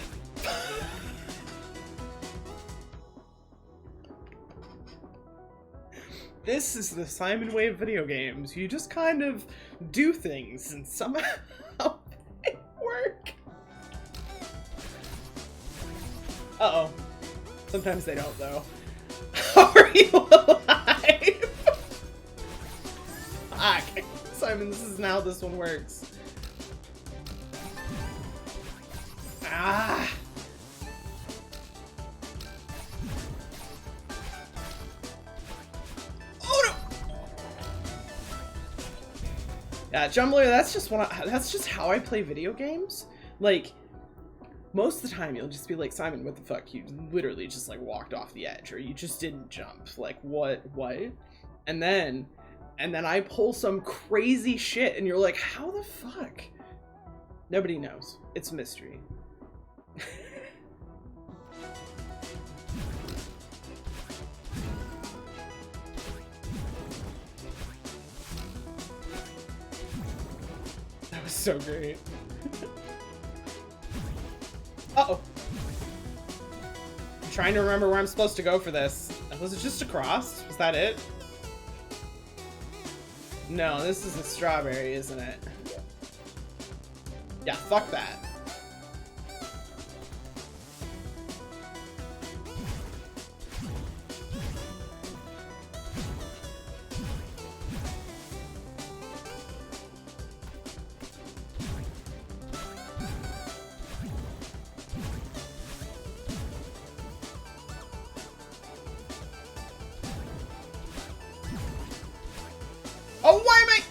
This is the Simon way of video games. You just kind of do things and somehow they work. Uh-oh. Sometimes they don't, though. How are you alive? Fuck. Simon, this is now how this one works. Ah! Yeah, Jumbler, that's just how I play video games. Like, most of the time you'll just be like, Simon, what the fuck? You literally just like walked off the edge, or you just didn't jump. Like, what? And then I pull some crazy shit and you're like, how the fuck? Nobody knows. It's a mystery. That was so great. Uh-oh. I'm trying to remember where I'm supposed to go for this. Was it just across? Was that it? No, this is a strawberry, isn't it? Yeah, fuck that. Oh, why am I?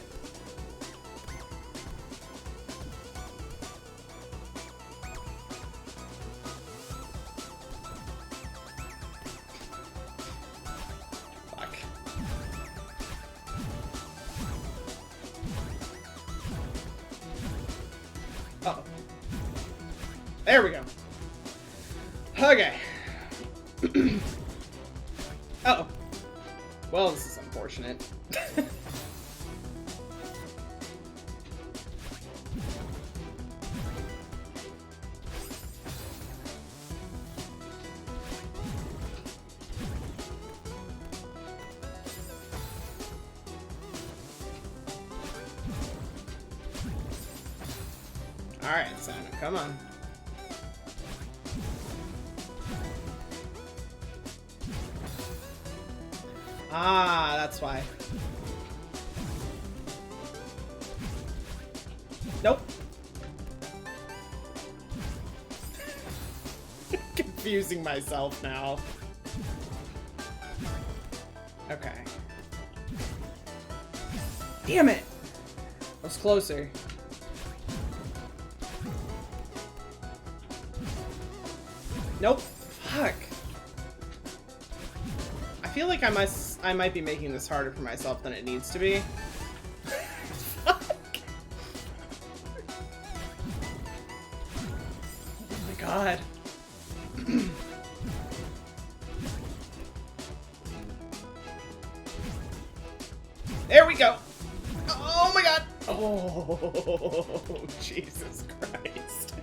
Fuck. Uh-oh. There we go. Okay. Uh-oh. Well, this is unfortunate. Alright, Simon, come on. Ah, that's why. Nope. Confusing myself now. Okay. Damn it! I was closer. Nope. Fuck. I feel like I might be making this harder for myself than it needs to be. Fuck. Oh my god. There we go. Oh my god. Oh, Jesus Christ.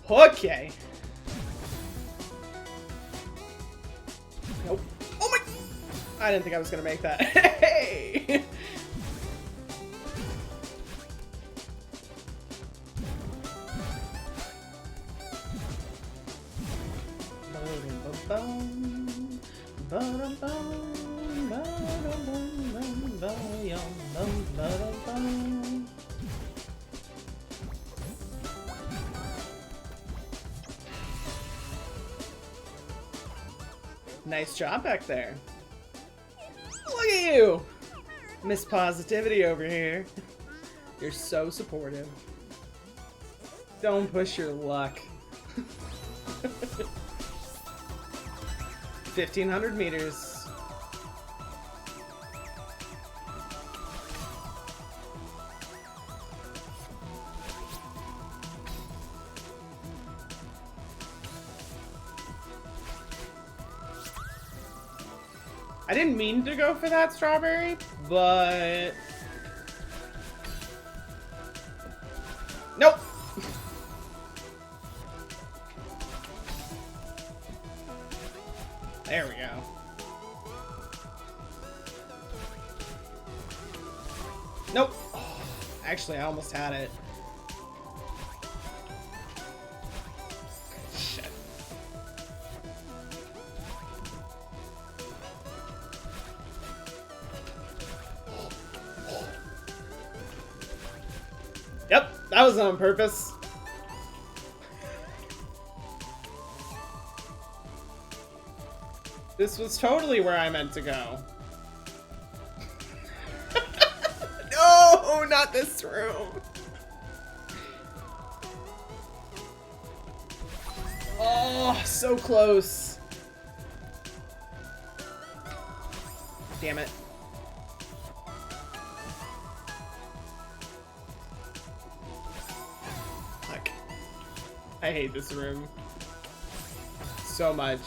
Okay. Nope. Oh my! I didn't think I was gonna make that. Hey! Nice job back there. Look at you! Miss Positivity over here. You're so supportive. Don't push your luck. 1,500 meters. I didn't mean to go for that strawberry, but... Nope! There we go. Nope! Oh, actually, I almost had it. Shit. Yep, that was on purpose. This was totally where I meant to go. No, not this room. Oh, so close. Damn it. Fuck. I hate this room so much.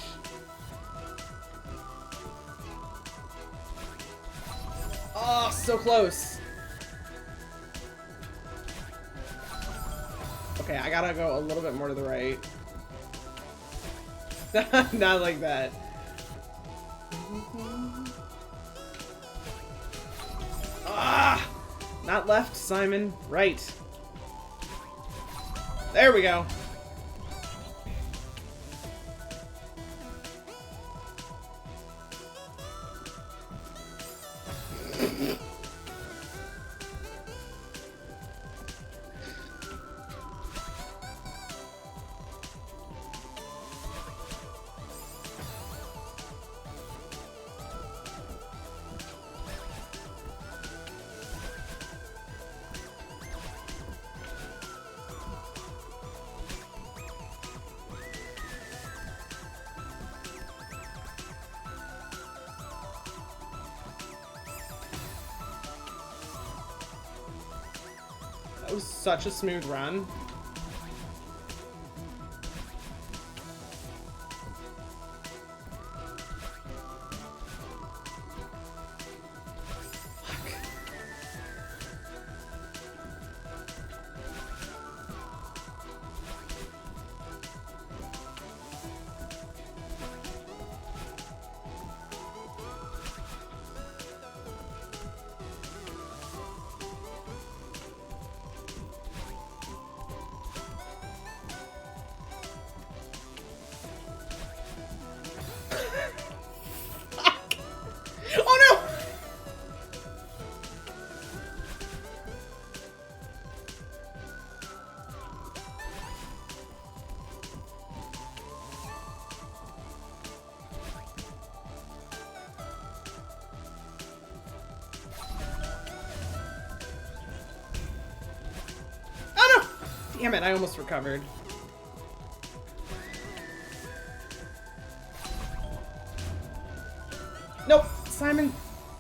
Oh, so close. Okay, I gotta go a little bit more to the right. Not like that. Ah! Not left, Simon. Right. There we go. That was such a smooth run. Damn it, I almost recovered. Nope, Simon,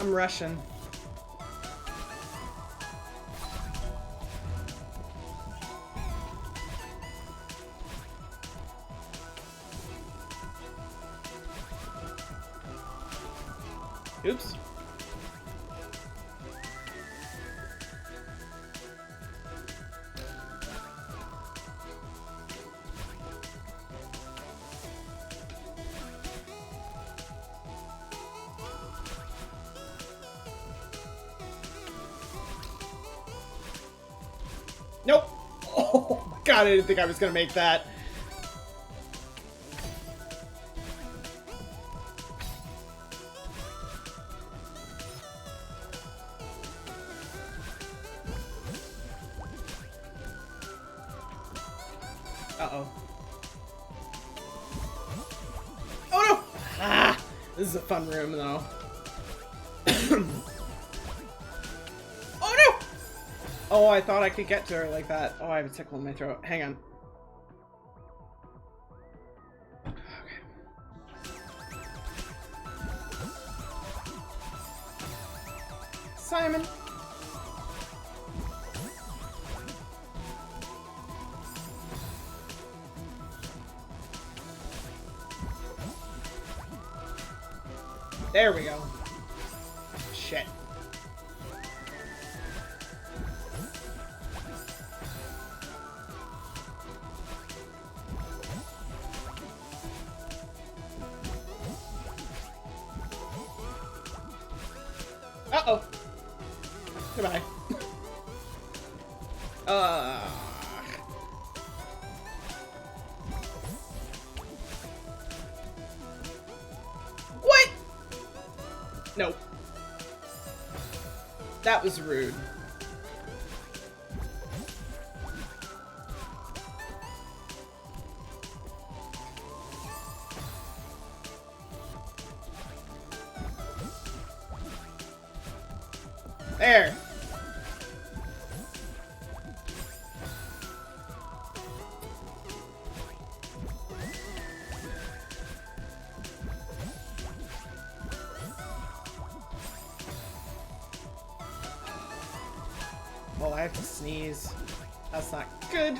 I'm Russian. Oops. Nope. Oh my god, I didn't think I was gonna make that. Uh-oh. Oh no! Ah! This is a fun room though. Oh no! Oh, I thought I could get to her like that. Oh, I have a tickle in my throat. Hang on. Okay. Simon. There we go. Shit. Uh-oh. Goodbye. What? Nope. That was rude. There. Oh, I have to sneeze. That's not good.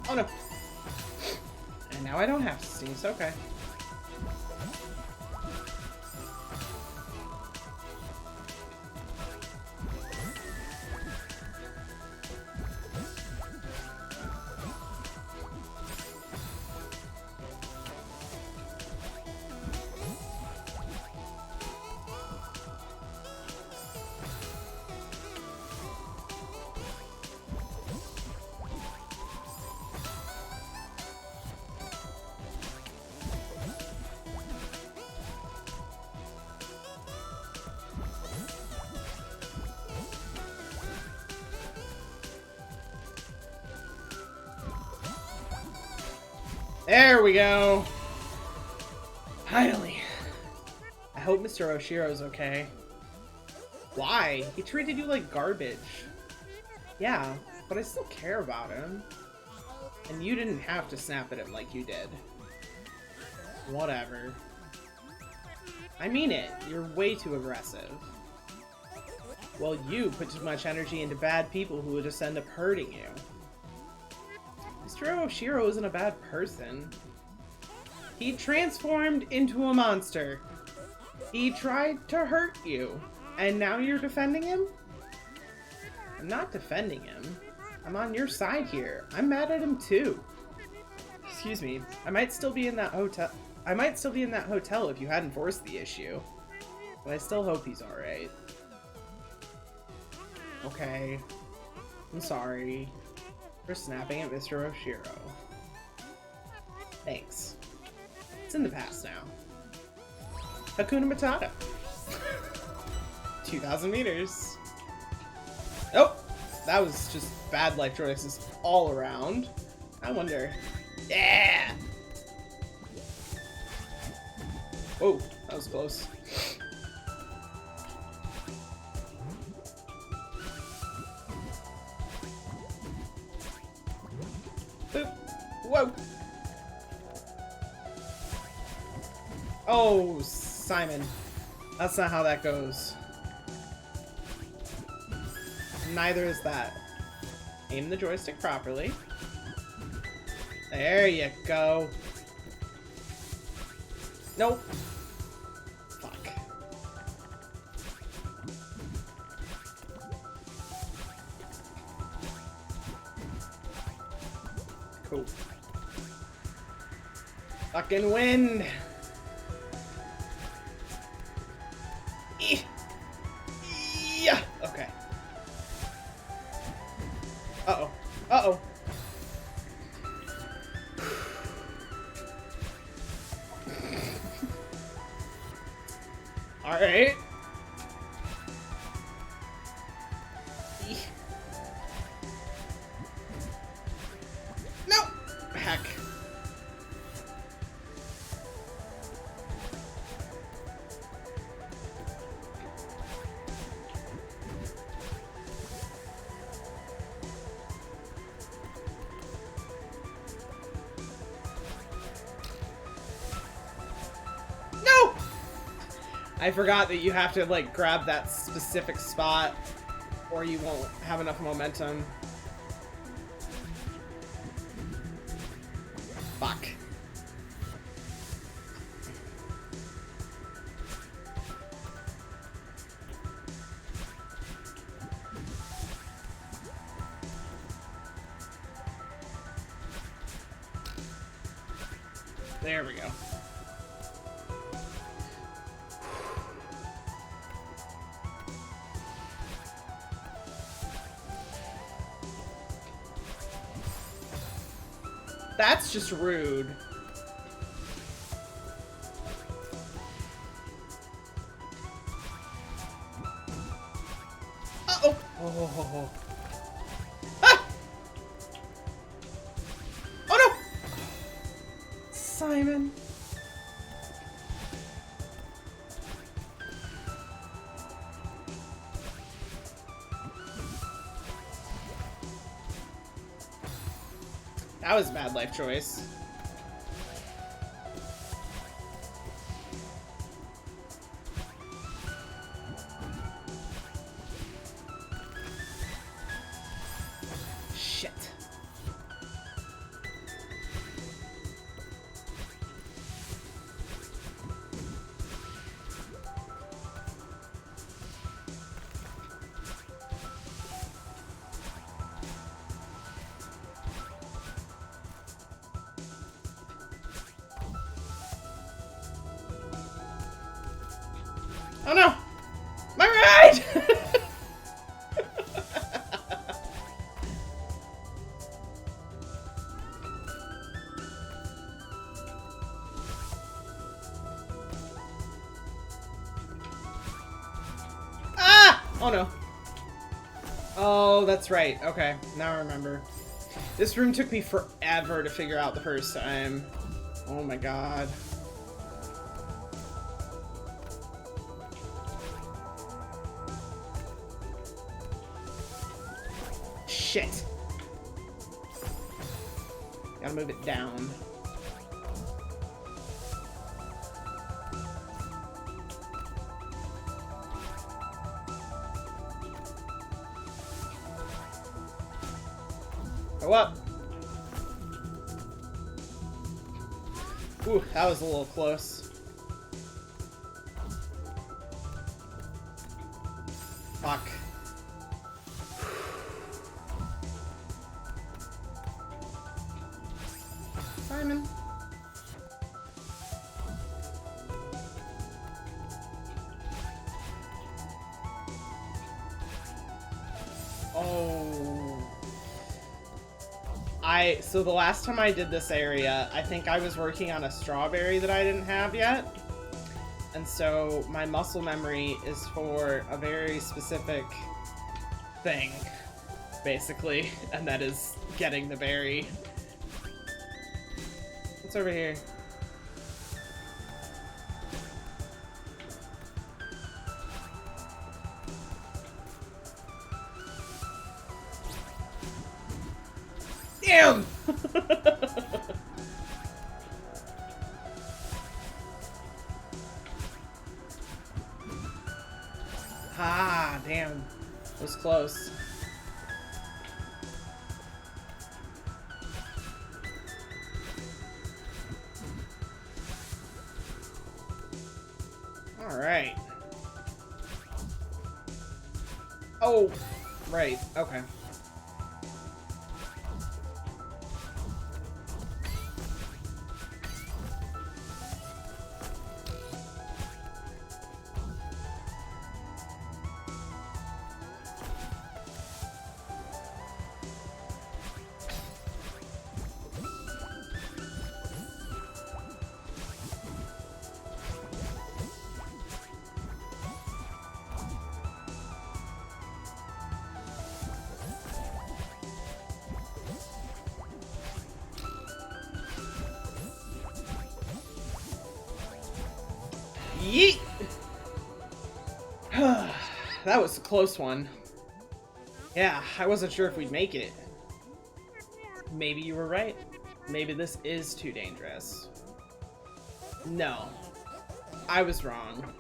Oh no. And now I don't have to sneeze. Okay. There we go. Finally. I hope Mr. Oshiro's okay. Why? He treated you like garbage. Yeah, but I still care about him. And you didn't have to snap at him like you did. Whatever. I mean it. You're way too aggressive. Well, you put too much energy into bad people who would just end up hurting you. Mr. Oshiro isn't a bad person. He transformed into a monster. He tried to hurt you. And now you're defending him? I'm not defending him. I'm on your side here. I'm mad at him too. Excuse me. I might still be in that hotel. If you hadn't forced the issue. But I still hope he's alright. Okay. I'm sorry for snapping at Mr. Oshiro. Thanks. It's in the past now. Hakuna Matata. 2,000 meters. Oh! That was just bad life choices all around. I wonder. Yeah! Whoa, that was close. Boop. Whoa! Oh, Simon. That's not how that goes. Neither is that. Aim the joystick properly. There you go. Nope. Fuck. Cool. Fucking wind. Yeah. Okay. Uh-oh. Uh-oh. Alright. No! Heck. I forgot that you have to, like, grab that specific spot or you won't have enough momentum. Fuck. There we go. That's just rude. Uh-oh. Oh. Ah! Oh no! Simon. That was a bad life choice. Shit. Oh no! My ride! Ah! Oh no. Oh, that's right. Okay, now I remember. This room took me forever to figure out the first time. Oh my god. Shit. Gotta move it down. Go up. Ooh, that was a little close. Fuck. Simon. Oh. So the last time I did this area, I think I was working on a strawberry that I didn't have yet. And so my muscle memory is for a very specific thing, basically, and that is getting the berry. What's over here? Damn! Ah, damn. It was close. Alright. Oh, right. Okay. Yeet! That was a close one. Yeah, I wasn't sure if we'd make it. Maybe you were right. Maybe this is too dangerous. No. I was wrong.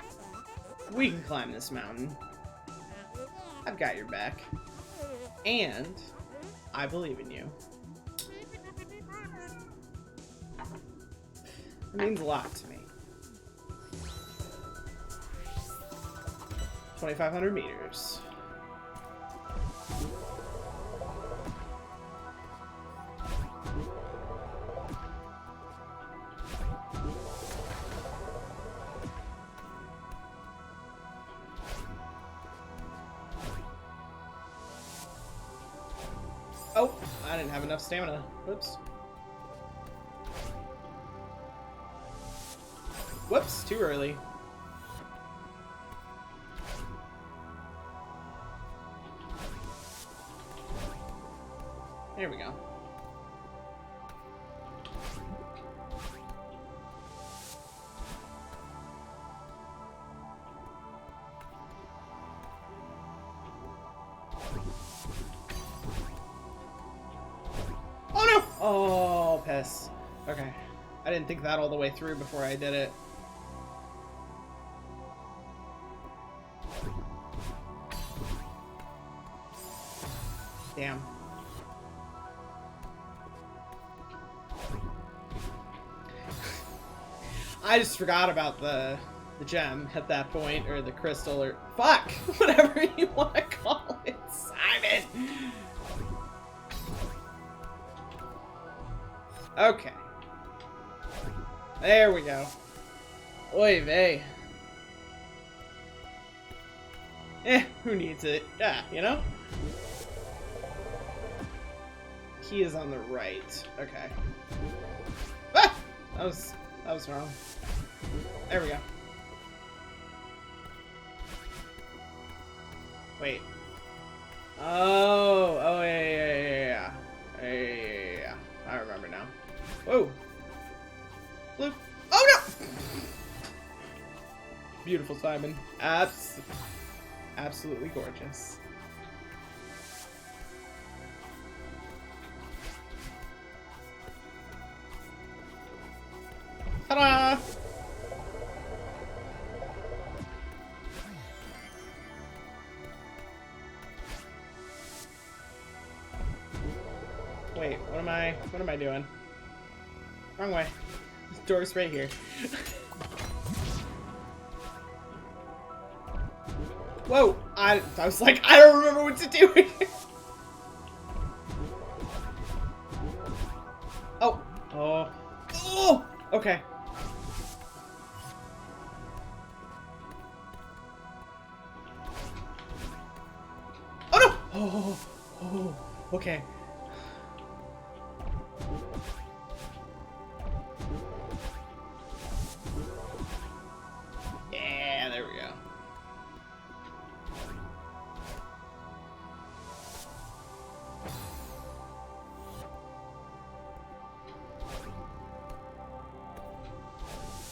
We can climb this mountain. I've got your back. And I believe in you. It means a lot to me. 2,500 meters. Oh, I didn't have enough stamina. Whoops. Whoops, too early. There we go. Oh no! Oh, piss. Okay. I didn't think that all the way through before I did it. Damn. I just forgot about the gem at that point, or the crystal, or fuck, whatever you want to call it, Simon. Okay. There we go. Oy vey. Who needs it? Yeah, you know? He is on the right. Okay. Ah! That was wrong. There we go. Wait. Oh, yeah. Yeah. I remember now. Whoa. Bloop. Oh no! Beautiful, Simon. Absolutely gorgeous. Ta-da! Wait, what am I doing? Wrong way. This door's right here. Whoa! I was like, I don't remember what to do. Oh! Okay. Oh no! Oh, okay. Yeah, there we go.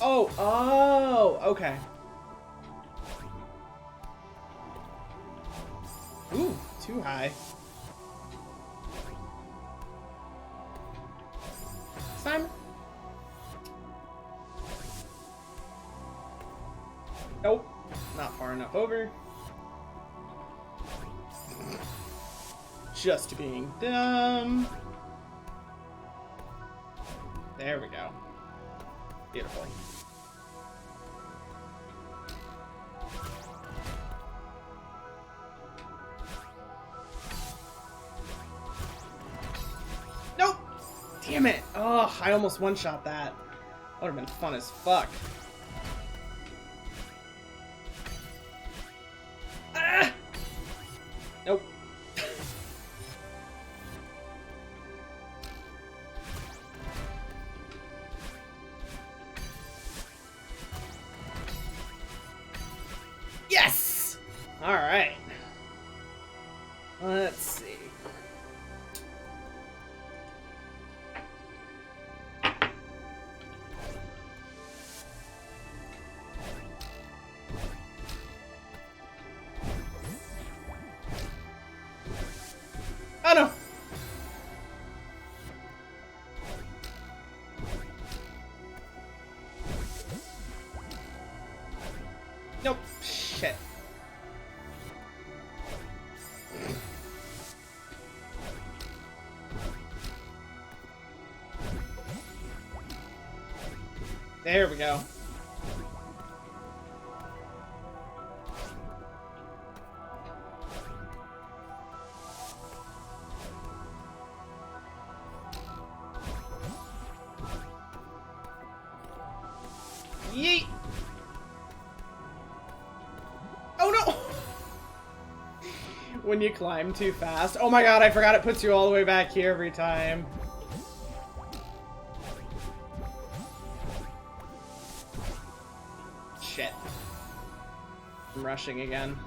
Oh, okay. Ooh, too high. Simon? Nope, not far enough over. Just being dumb. There we go. Beautiful. Nope! Damn it! Oh, I almost one-shot that. That would have been fun as fuck. Ah! Nope. Yes! Alright. Let's see. Oh no! Nope. Shit. There we go. Yeet! Oh no! When you climb too fast. Oh my god, I forgot it puts you all the way back here every time. Shit. I'm rushing again.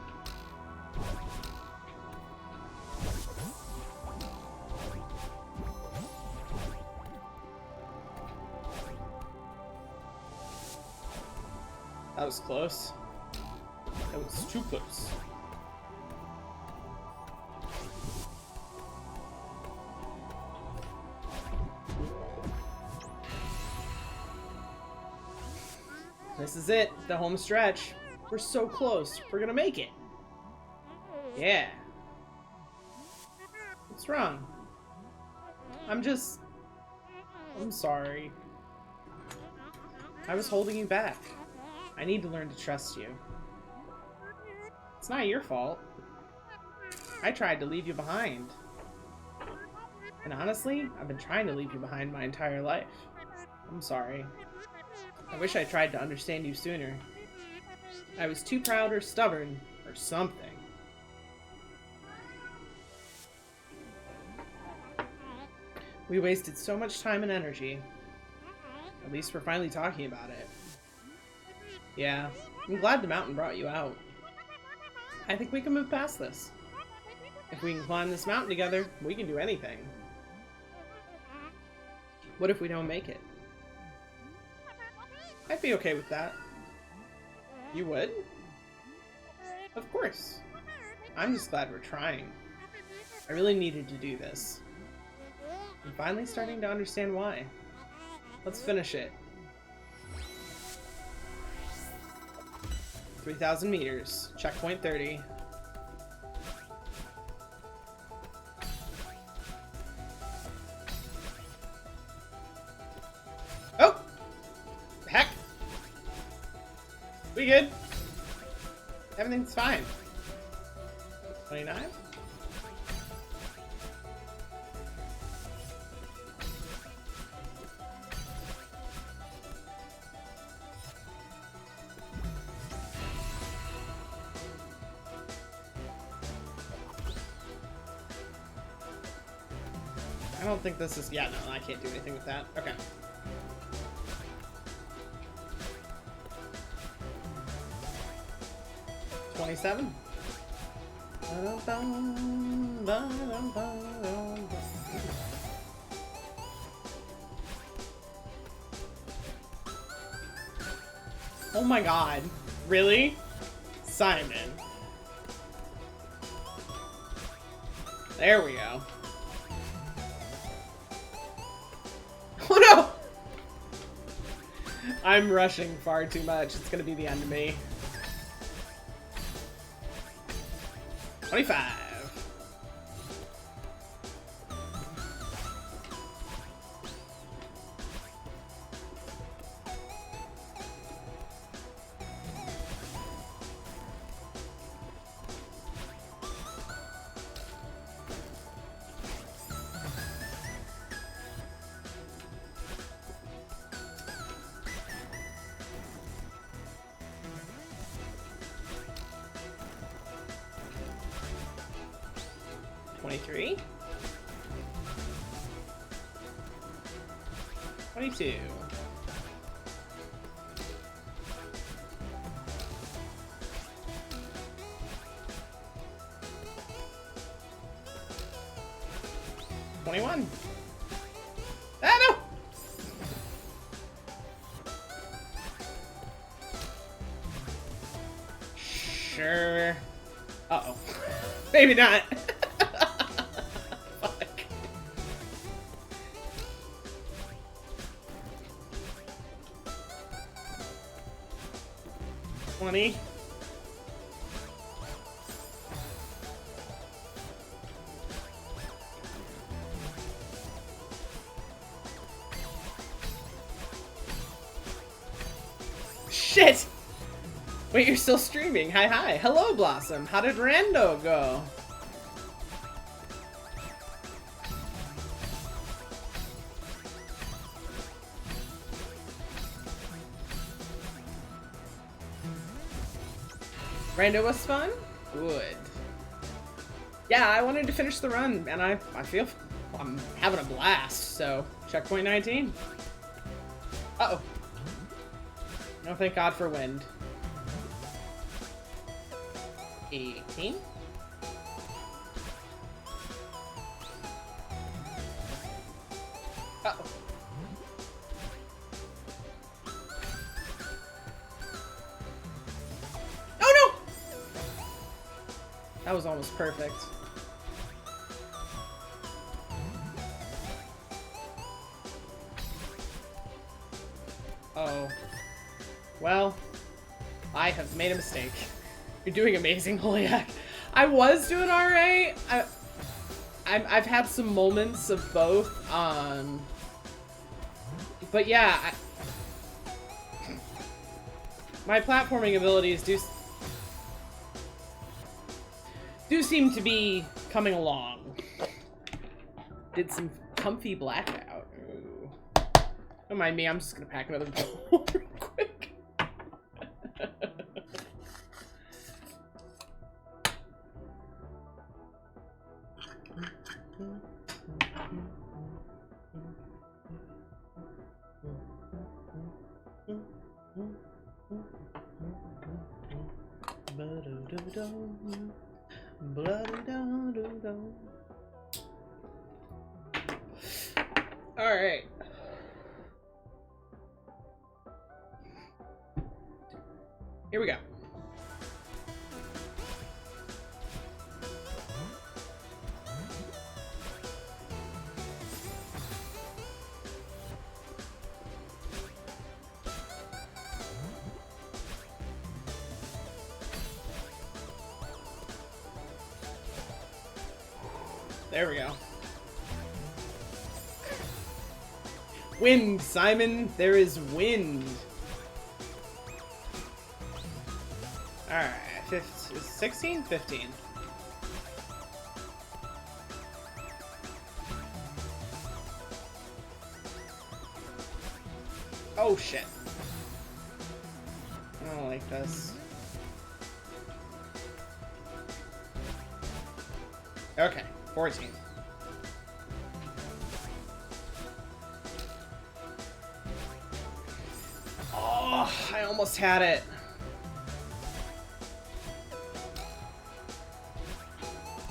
That was close. That was too close. This is it, the home stretch. We're so close. We're gonna make it. Yeah. What's wrong? I'm sorry. I was holding you back. I need to learn to trust you. It's not your fault. I tried to leave you behind. And honestly, I've been trying to leave you behind my entire life. I'm sorry. I wish I tried to understand you sooner. I was too proud or stubborn or something. We wasted so much time and energy. At least we're finally talking about it. Yeah, I'm glad the mountain brought you out. I think we can move past this. If we can climb this mountain together, we can do anything. What if we don't make it? I'd be okay with that. You would? Of course. I'm just glad we're trying. I really needed to do this. I'm finally starting to understand why. Let's finish it. 3,000 meters. Checkpoint 30. Oh! Heck! We good? Everything's fine. 29? I don't think this is... Yeah, no, I can't do anything with that. Okay. $27? Oh my god. Really? Simon. There we go. Oh no! I'm rushing far too much. It's gonna be the end of me. 25. $23. $22. $21. Ah, no! Sure. Uh-oh. Maybe not. Fuck. 20. shit! Wait, you're still streaming. Hi, hi. Hello, Blossom. How did Rando go? Rando was fun? Good. Yeah, I wanted to finish the run, and I feel I'm having a blast, so checkpoint 19. Uh-oh. No, thank God for wind. 18. Uh-oh. Oh no! That was almost perfect. Oh. Well, I have made a mistake. You're doing amazing, Holiak. I was doing alright. I've had some moments of both. But yeah, my platforming abilities do seem to be coming along. Did some comfy blackout. Ooh. Don't mind me, I'm just gonna pack another bowl real quick. All right. Here we go. There we go. Wind, Simon. There is wind. Alright, 16? 15. Oh shit. I don't like this. Okay, 14. Oh, I almost had it.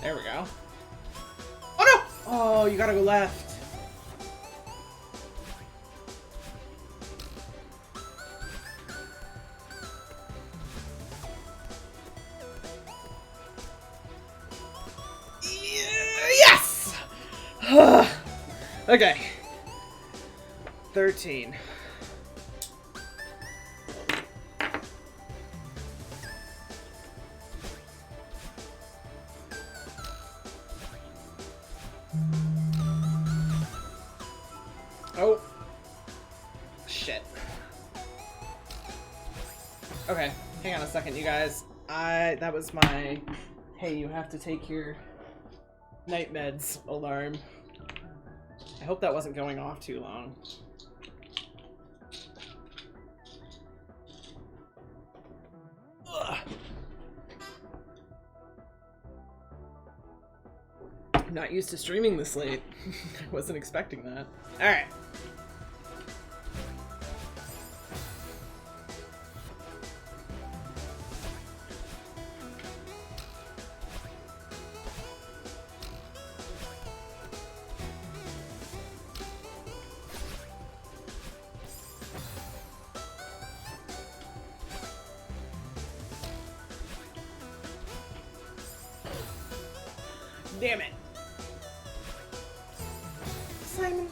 There we go. Oh no! Oh, you gotta go left. Yes! Okay. 13. Oh. Shit. Okay, hang on a second, you guys. That was my, hey, you have to take your night meds alarm. I hope that wasn't going off too long. Ugh. I'm not used to streaming this late. I wasn't expecting that. Alright. Damn it. Simon.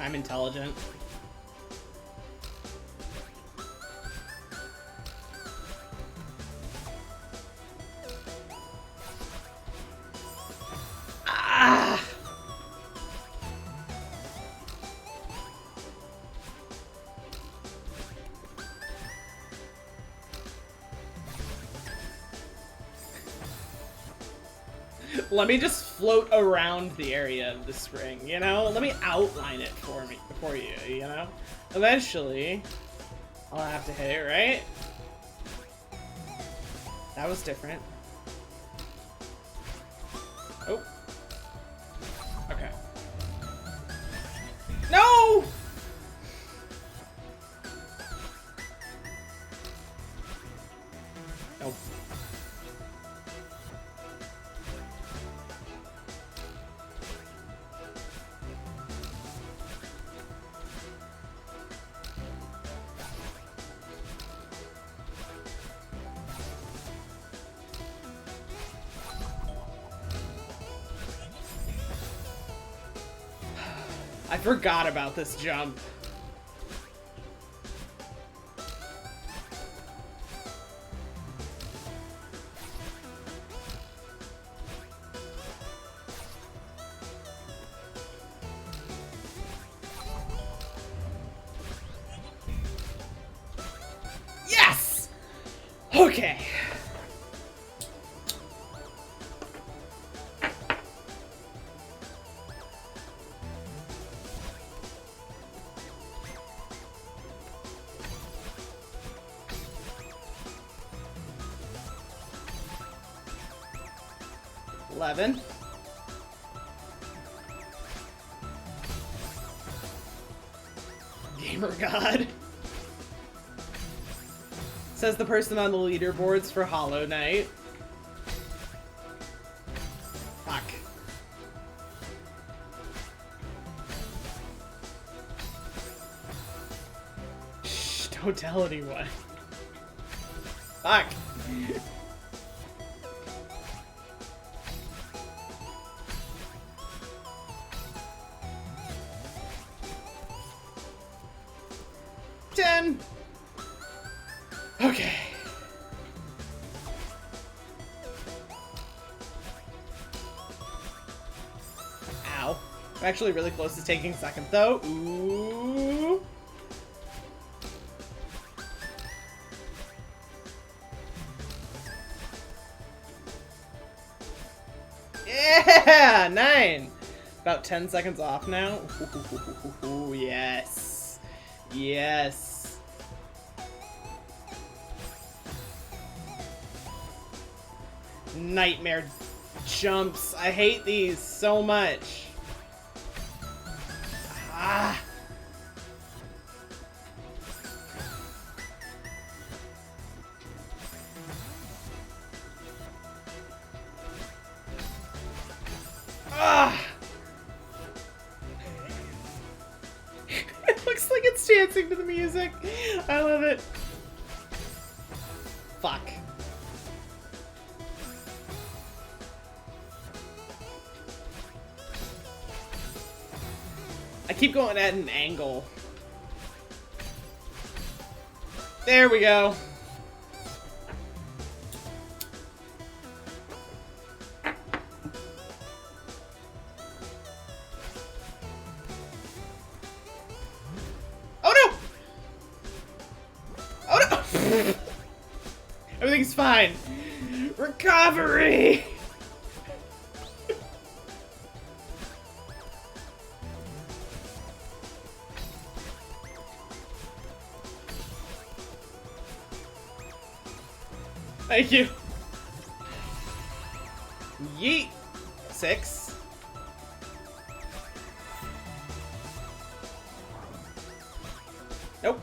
I'm intelligent. Ah! Let me just float around the area of the spring, you know? Let me outline it for you, you know? Eventually, I'll have to hit it, right? That was different. Oh. Okay. No! Nope. I forgot about this jump. Yes! Okay. $11. Gamer God. Says the person on the leaderboards for Hollow Knight. Fuck. Shh, don't tell anyone. Fuck. Okay. Ow. I'm actually really close to taking second though. Ooh. Yeah! 9! About 10 seconds off now. Ooh, yes. Yes. Nightmare jumps. I hate these so much. Ah. Ah. It looks like it's dancing to the music. I love it. Fuck. I keep going at an angle. There we go. Oh no! Oh no! Everything's fine. Recovery! Thank you. Yeet. 6. Nope.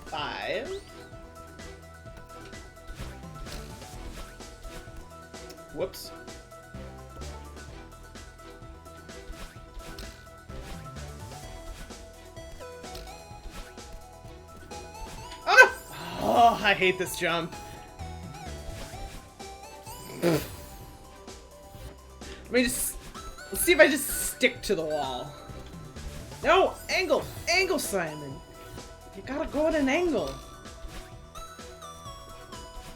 Five. Whoops. Oh, I hate this jump. Let's see if I just stick to the wall. No, angle, Simon. You gotta go at an angle.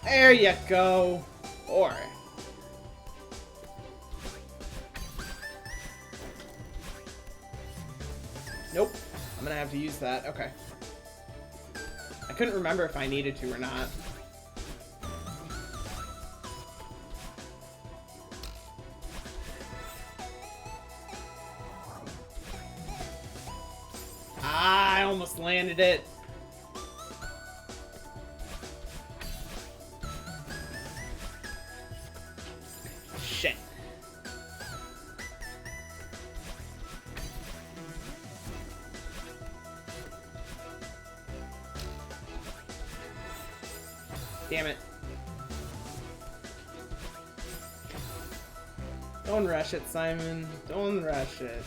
There you go. Or. Nope. I'm gonna have to use that. Okay. I couldn't remember if I needed to or not. Ah, I almost landed it. Shit. Damn it. Don't rush it, Simon. Don't rush it.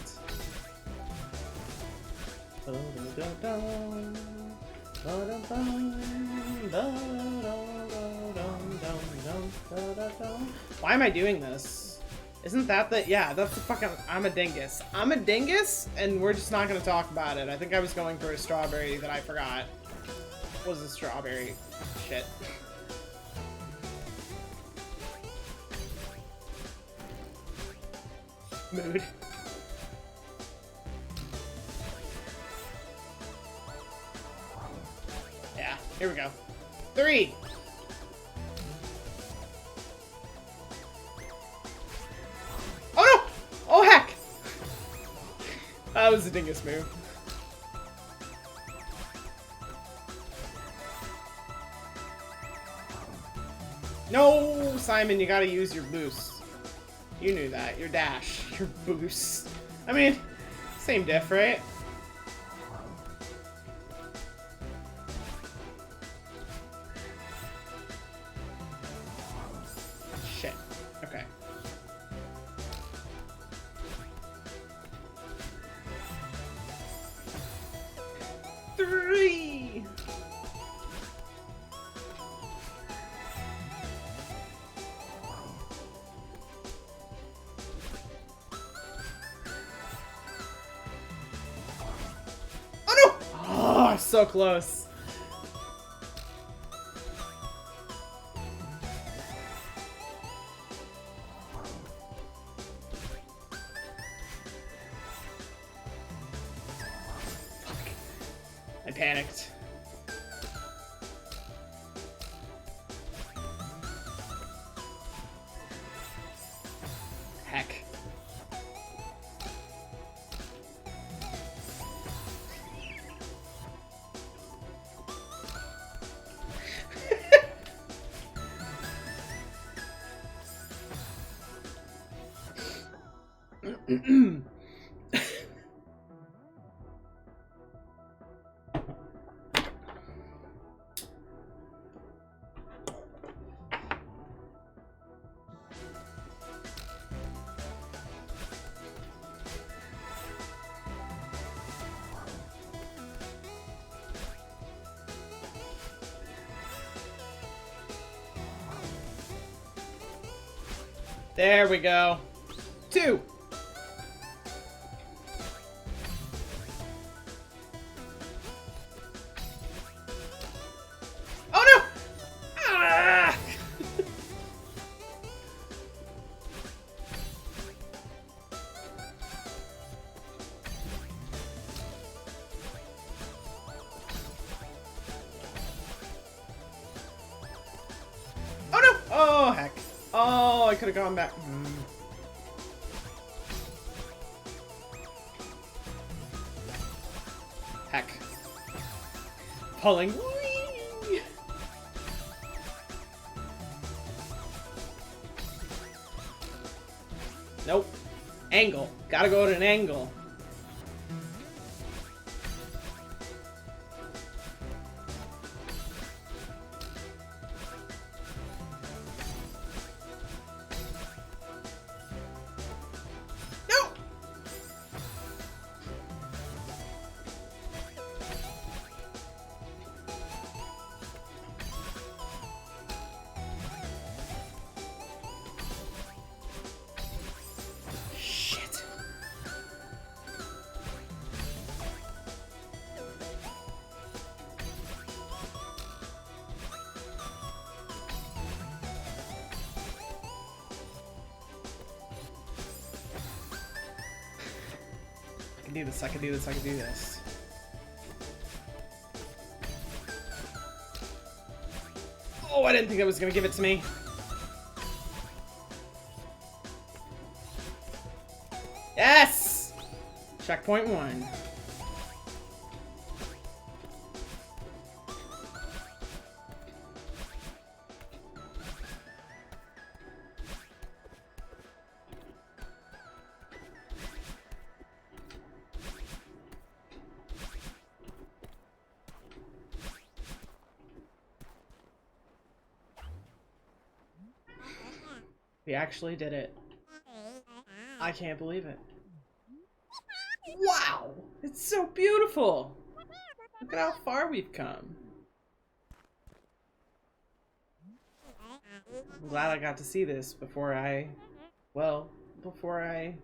Why am I doing this? Isn't that the... Yeah, that's the fucking... I'm a dingus. I'm a dingus, and we're just not gonna talk about it. I think I was going for a strawberry that I forgot. What was a strawberry? Shit. Mood. Yeah, here we go. 3! Oh no! Oh heck! That was a dingus move. No, Simon, you gotta use your boost. You knew that. Your dash. Your boost. I mean, same diff, right? Shit. Okay. Three! So close. Fuck. I panicked. Heck. There we go. 2. Oh no! Ah! Oh no! Oh heck. Oh, I could have gone back. Heck. Pulling. Whee! Nope. Angle. Gotta go at an angle. can do this, I can do this, I can do this. Oh, I didn't think it was gonna give it to me. Yes! Checkpoint 1. We actually did it. I can't believe it. Wow! It's so beautiful! Look at how far we've come. I'm glad I got to see this before I... Well, before I...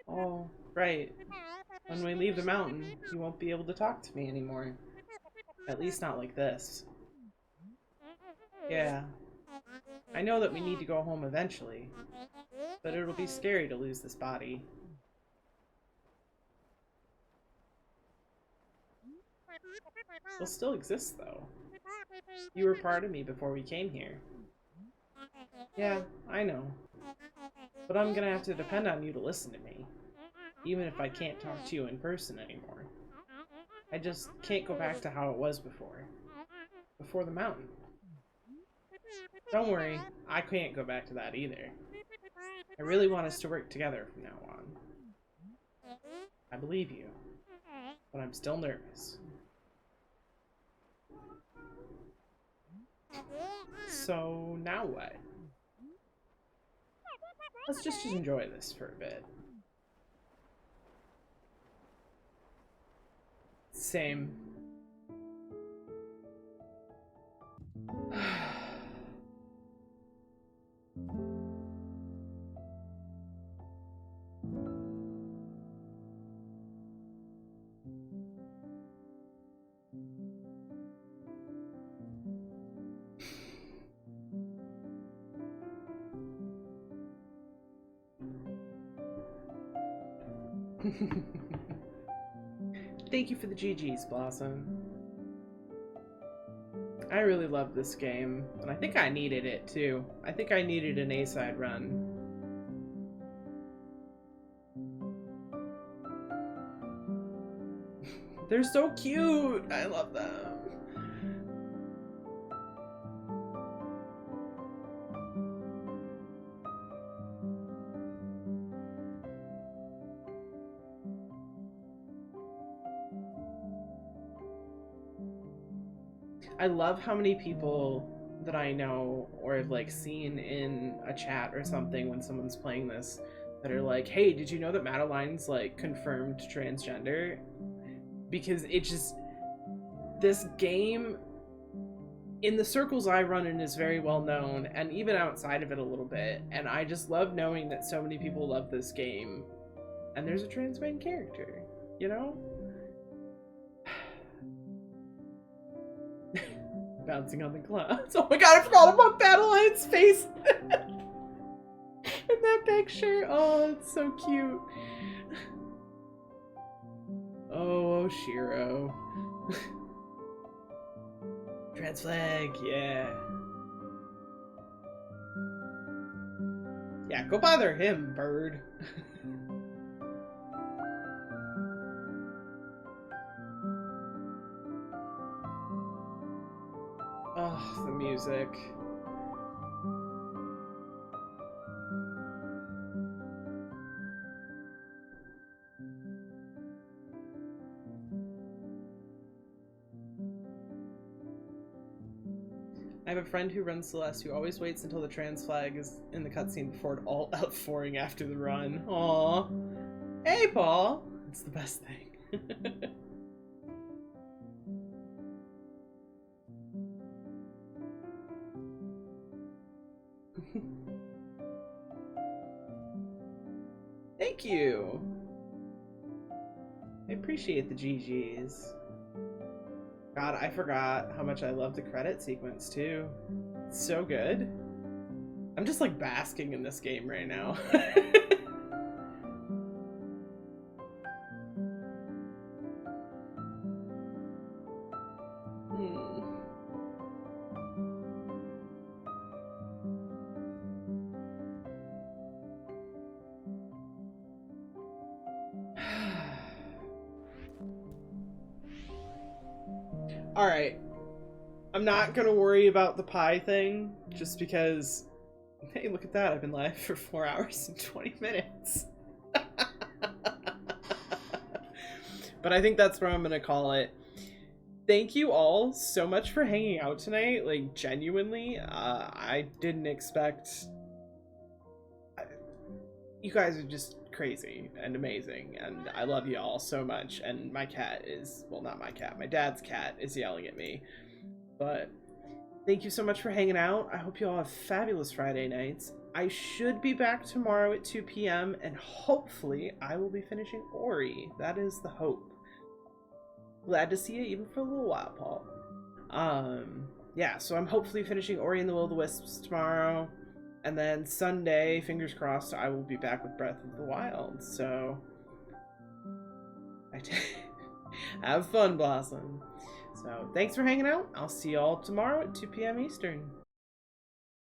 Oh, right. When we leave the mountain, you won't be able to talk to me anymore. At least not like this. Yeah. I know that we need to go home eventually, but it'll be scary to lose this body. You'll still exist, though. You were part of me before we came here. Yeah, I know. But I'm gonna have to depend on you to listen to me, even if I can't talk to you in person anymore. I just can't go back to how it was before. Before the mountain. Don't worry, I can't go back to that either. I really want us to work together from now on. I believe you, but I'm still nervous. So, now what? Let's just enjoy this for a bit. Same. Thank you for the GGs, Blossom. I really love this game, and I think I needed it too. I think I needed an A-side run. They're so cute! I love them. I love how many people that I know or have like seen in a chat or something when someone's playing this that are like, hey, did you know that Madeline's like confirmed transgender? Because it just, this game in the circles I run in is very well known, and even outside of it a little bit, and I just love knowing that so many people love this game and there's a trans main character, you know? Bouncing on the clouds. Oh my god, I forgot about Madeline's face in that picture. Oh, it's so cute. Oh, Shiro. Trans flag, yeah. Yeah, go bother him, bird. Oh, the music. I have a friend who runs Celeste who always waits until the trans flag is in the cutscene before it all L4ing after the run. Aww. Hey, Paul! It's the best thing. Thank you! I appreciate the GGs. God, I forgot how much I love the credit sequence, too. It's so good. I'm just, like, basking in this game right now. Alright. I'm not gonna worry about the pie thing, just because, hey, look at that, I've been live for 4 hours and 20 minutes. But I think that's what I'm gonna call it. Thank you all so much for hanging out tonight, like, genuinely. I didn't expect... You guys are just crazy and amazing, and I love you all so much, and my cat is... Well, not my cat, my dad's cat is yelling at me. But thank you so much for hanging out. I hope you all have fabulous Friday nights. I should be back tomorrow at 2 p.m. and hopefully I will be finishing Ori. That is the hope. Glad to see you even for a little while, Paul. Yeah, so I'm hopefully finishing Ori and the Will of the Wisps tomorrow. And then Sunday, fingers crossed, I will be back with Breath of the Wild. So have fun, Blossom. So thanks for hanging out. I'll see you all tomorrow at 2 p.m. Eastern.